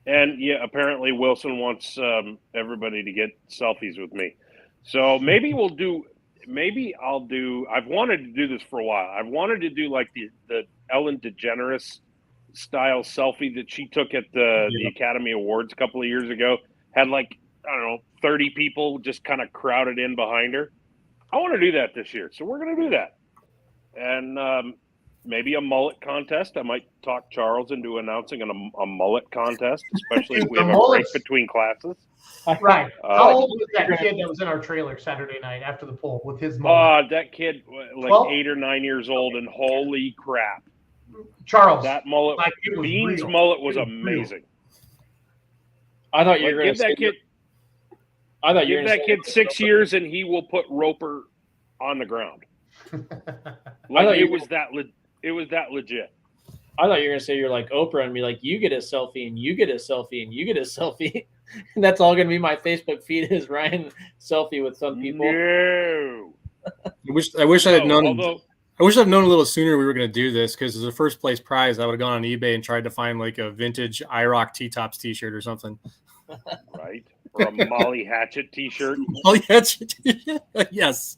And yeah, apparently Wilson wants everybody to get selfies with me. So maybe I'll do, I've wanted to do this for a while. I've wanted to do like the Ellen DeGeneres style selfie that she took at the Academy Awards a couple of years ago. Had 30 people just kind of crowded in behind her. I want to do that this year. So we're going to do that. And maybe a mullet contest. I might talk Charles into announcing a mullet contest, especially if we have a break between classes. Right. How old was that kid that was in our trailer Saturday night after the poll with his mullet? That kid, 8 or 9 years old, and holy crap. Charles. That mullet, Bean's mullet was amazing. I thought you were going to say kid. I thought give that kid 6 years and he will put Roper on the ground. It was that legit. I thought you were going to say you're like Oprah and be like, you get a selfie and you get a selfie and you get a selfie. And that's all going to be my Facebook feed is Ryan selfie with some people. No. I wish I had known. I wish I'd known a little sooner we were going to do this because as a first place prize, I would have gone on eBay and tried to find like a vintage IROC T-Tops T-shirt or something. Right. Or a Molly Hatchet T-shirt. Molly Hatchet. Yes.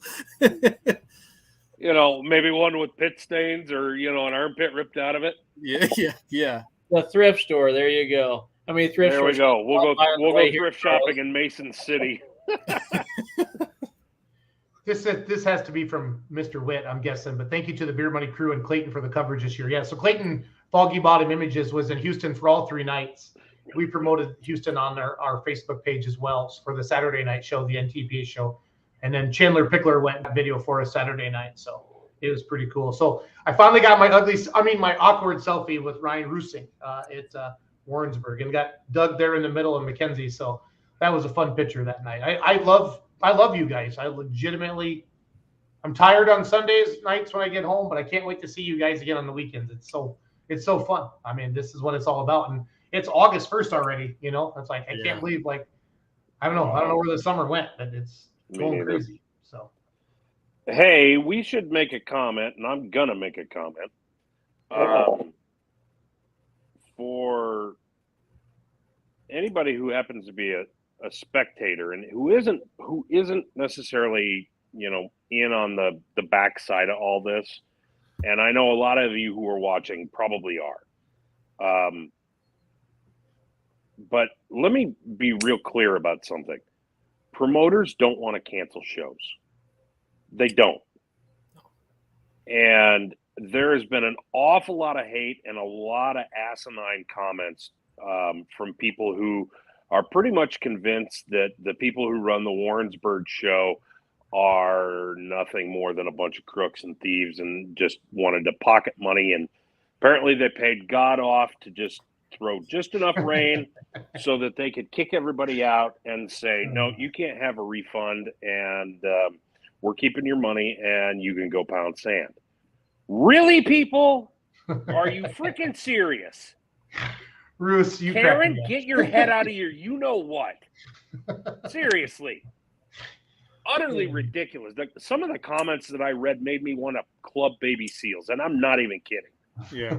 Maybe one with pit stains or, an armpit ripped out of it. Yeah. The thrift store. There you go. I mean, thrift store. There we go. We'll go thrift shopping in Mason City. This has to be from Mr. Witt, I'm guessing. But thank you to the Beer Money crew and Clayton for the coverage this year. Yeah, so Clayton, Foggy Bottom Images, was in Houston for all 3 nights. We promoted Houston on our Facebook page as well for the Saturday night show, the NTPA show. And then Chandler Pickler went video for us Saturday night. So it was pretty cool. So I finally got my awkward selfie with Ryan Rusing at Warrensburg and got Doug there in the middle of Mackenzie. So that was a fun picture that night. I love you guys. I'm tired on Sundays nights when I get home, but I can't wait to see you guys again on the weekends. It's so fun. I mean, this is what it's all about. And it's August 1st already, It's like, I can't believe, I don't know where the summer went, but it's going crazy. So, hey, we should make a comment, and I'm going to make a comment. For anybody who happens to be a spectator and who isn't necessarily, in on the backside of all this, and I know a lot of you who are watching probably are. But let me be real clear about something. Promoters don't want to cancel shows. They don't. And there has been an awful lot of hate and a lot of asinine comments from people who are pretty much convinced that the people who run the Warrensburg show are nothing more than a bunch of crooks and thieves and just wanted to pocket money. And apparently they paid God off to just throw just enough rain so that they could kick everybody out and say, no, you can't have a refund and we're keeping your money and you can go pound sand. Really, people? Are you freaking serious? Bruce, Karen, get your head out of your you-know-what. Seriously. Utterly ridiculous. Some of the comments that I read made me want to club baby seals, and I'm not even kidding. Yeah.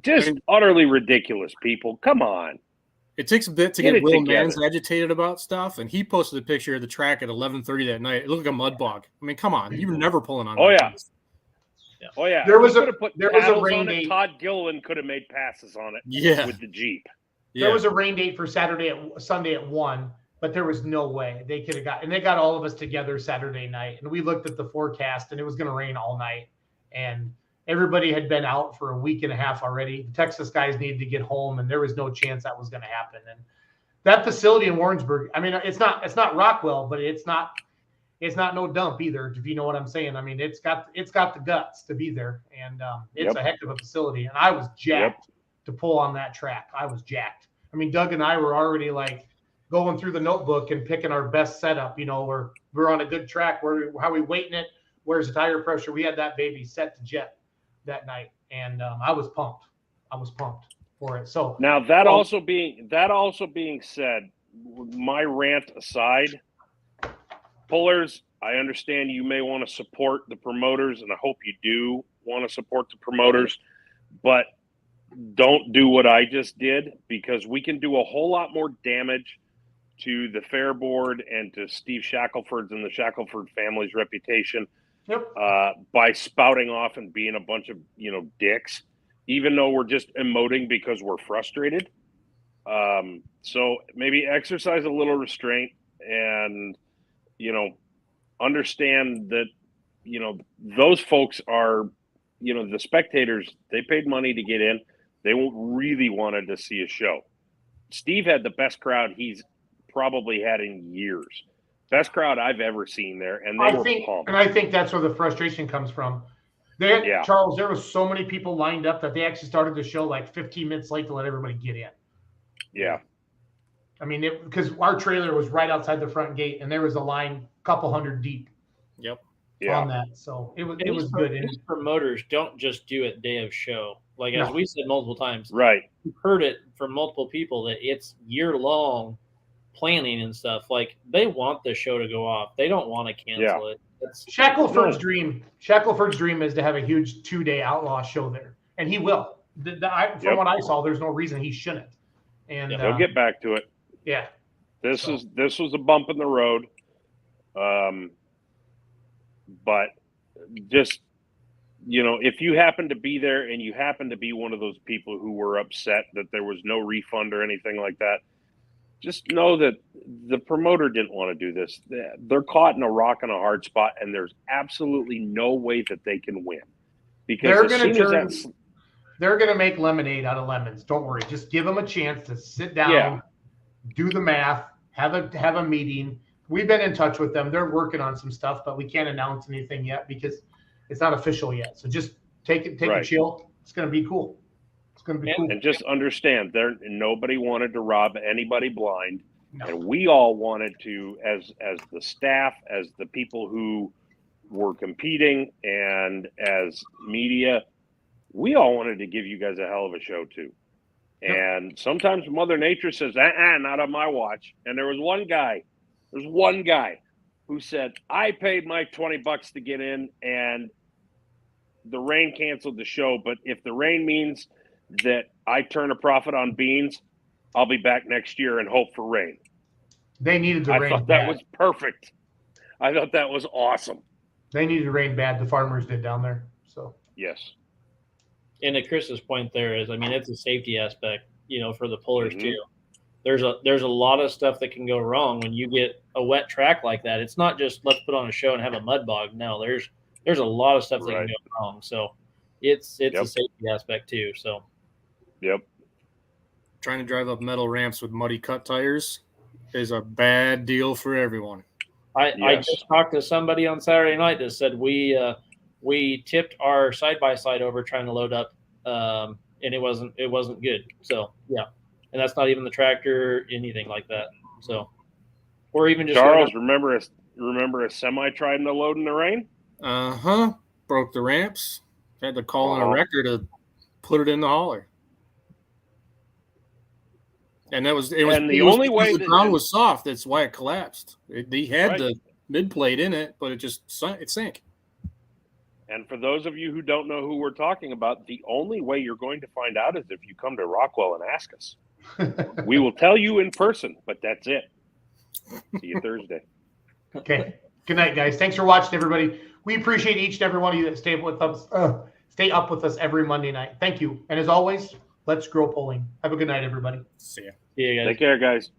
Just utterly ridiculous, people. Come on. It takes a bit to get Will Mans agitated about stuff, and he posted a picture of the track at 11:30 that night. It looked like a mud bog. I mean, come on, you were never pulling on. Oh that yeah. piece. Oh yeah. There was a rain date. Todd Gilliland could have made passes on it. Yeah. With the Jeep. There was a rain date for Sunday at 1, but there was no way they could have got. And they got all of us together Saturday night, and we looked at the forecast, and it was going to rain all night, and everybody had been out for a week and a half already. The Texas guys needed to get home, and there was no chance that was going to happen. And that facility in Warrensburg, I mean, it's not Rockwell, but it's not no dump either, if you know what I'm saying. I mean, it's got the guts to be there, and it's a heck of a facility. And I was jacked to pull on that track. I was jacked. I mean, Doug and I were already like going through the notebook and picking our best setup. You know, we're on a good track. How we weighting it? Where's the tire pressure? We had that baby set to jet that night, and I was pumped. For it. So now that also being said, my rant aside, pullers, I understand you may want to support the promoters, and I hope you do want to support the promoters, but don't do what I just did, because we can do a whole lot more damage to the Fair Board and to Steve Shackelford's and the Shackelford family's reputation by spouting off and being a bunch of dicks, even though we're just emoting because we're frustrated. So maybe exercise a little restraint and, understand that, those folks are, the spectators, they paid money to get in. They really wanted to see a show. Steve had the best crowd he's probably had in years. Best crowd I've ever seen there. And they were pumped. And I think that's where the frustration comes from. Charles, there was so many people lined up that they actually started the show like 15 minutes late to let everybody get in. Yeah. I mean, because our trailer was right outside the front gate, and there was a line a couple hundred deep. Yep. On that, so it was good. These promoters don't just do it day of show. Like as we said multiple times, right? We've heard it from multiple people that it's year-long planning and stuff. Like they want the show to go off. They don't want to cancel it. Shackelford's dream. Shackelford's dream is to have a huge 2-day outlaw show there, and he will. From what I saw, there's no reason he shouldn't. And he'll get back to it. Yeah. This was a bump in the road. But just, if you happen to be there and you happen to be one of those people who were upset that there was no refund or anything like that, just know that the promoter didn't want to do this. They're caught in a rock and a hard spot, and there's absolutely no way that they can win. Because they're going to make lemonade out of lemons. Don't worry. Just give them a chance to sit down, do the math, have a meeting. We've been in touch with them. They're working on some stuff, but we can't announce anything yet because it's not official yet. So just take a chill. It's going to be cool. It's going to be cool. And just understand, nobody wanted to rob anybody blind, and we all wanted to, as the staff, as the people who were competing, and as media, we all wanted to give you guys a hell of a show too. And sometimes Mother Nature says, not on my watch. And there was one guy who said, I paid my $20 to get in, and the rain canceled the show. But if the rain means that I turn a profit on beans, I'll be back next year and hope for rain. They needed the rain. I thought that was perfect. I thought that was awesome. They needed rain bad. The farmers did down there. So yes. And to Chris's point there is, it's a safety aspect, for the pullers too. There's a lot of stuff that can go wrong when you get a wet track like that. It's not just let's put on a show and have a mud bog. No, there's a lot of stuff that can go wrong. So it's a safety aspect too. So trying to drive up metal ramps with muddy cut tires is a bad deal for everyone. I just talked to somebody on Saturday night that said we tipped our side-by-side over trying to load up, and it wasn't good. So and that's not even the tractor, anything like that. So, or even just Charles, remember a semi trying to load in the rain? Broke the ramps. Had to call in a wrecker to put it in the hauler. And the only way the ground was soft. That's why it collapsed. He had the mid plate in it, but it sank. And for those of you who don't know who we're talking about, the only way you're going to find out is if you come to Rockwell and ask us. We will tell you in person, but that's it. See you Thursday. Okay. Good night, guys. Thanks for watching, everybody. We appreciate each and every one of you that stay up with us every Monday night. Thank you. And as always, let's grow polling. Have a good night, everybody. See ya. See you guys. Take care, guys.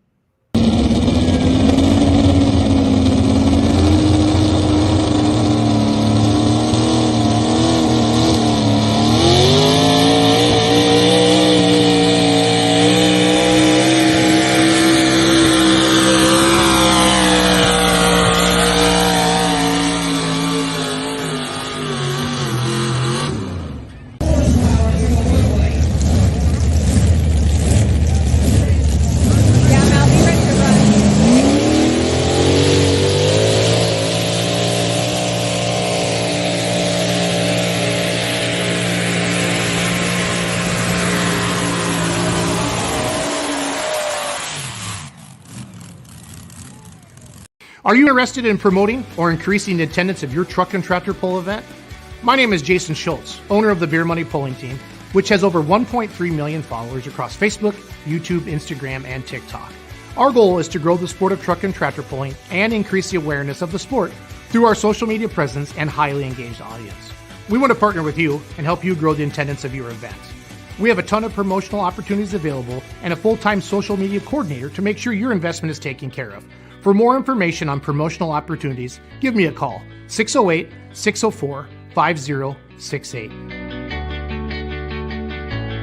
Are you interested in promoting or increasing the attendance of your truck and tractor pull event? My name is Jason Schultz, owner of the Beer Money Pulling Team, which has over 1.3 million followers across Facebook, YouTube, Instagram, and TikTok. Our goal is to grow the sport of truck and tractor pulling and increase the awareness of the sport through our social media presence and highly engaged audience. We want to partner with you and help you grow the attendance of your event. We have a ton of promotional opportunities available and a full-time social media coordinator to make sure your investment is taken care of. For more information on promotional opportunities, give me a call, 608-604-5068.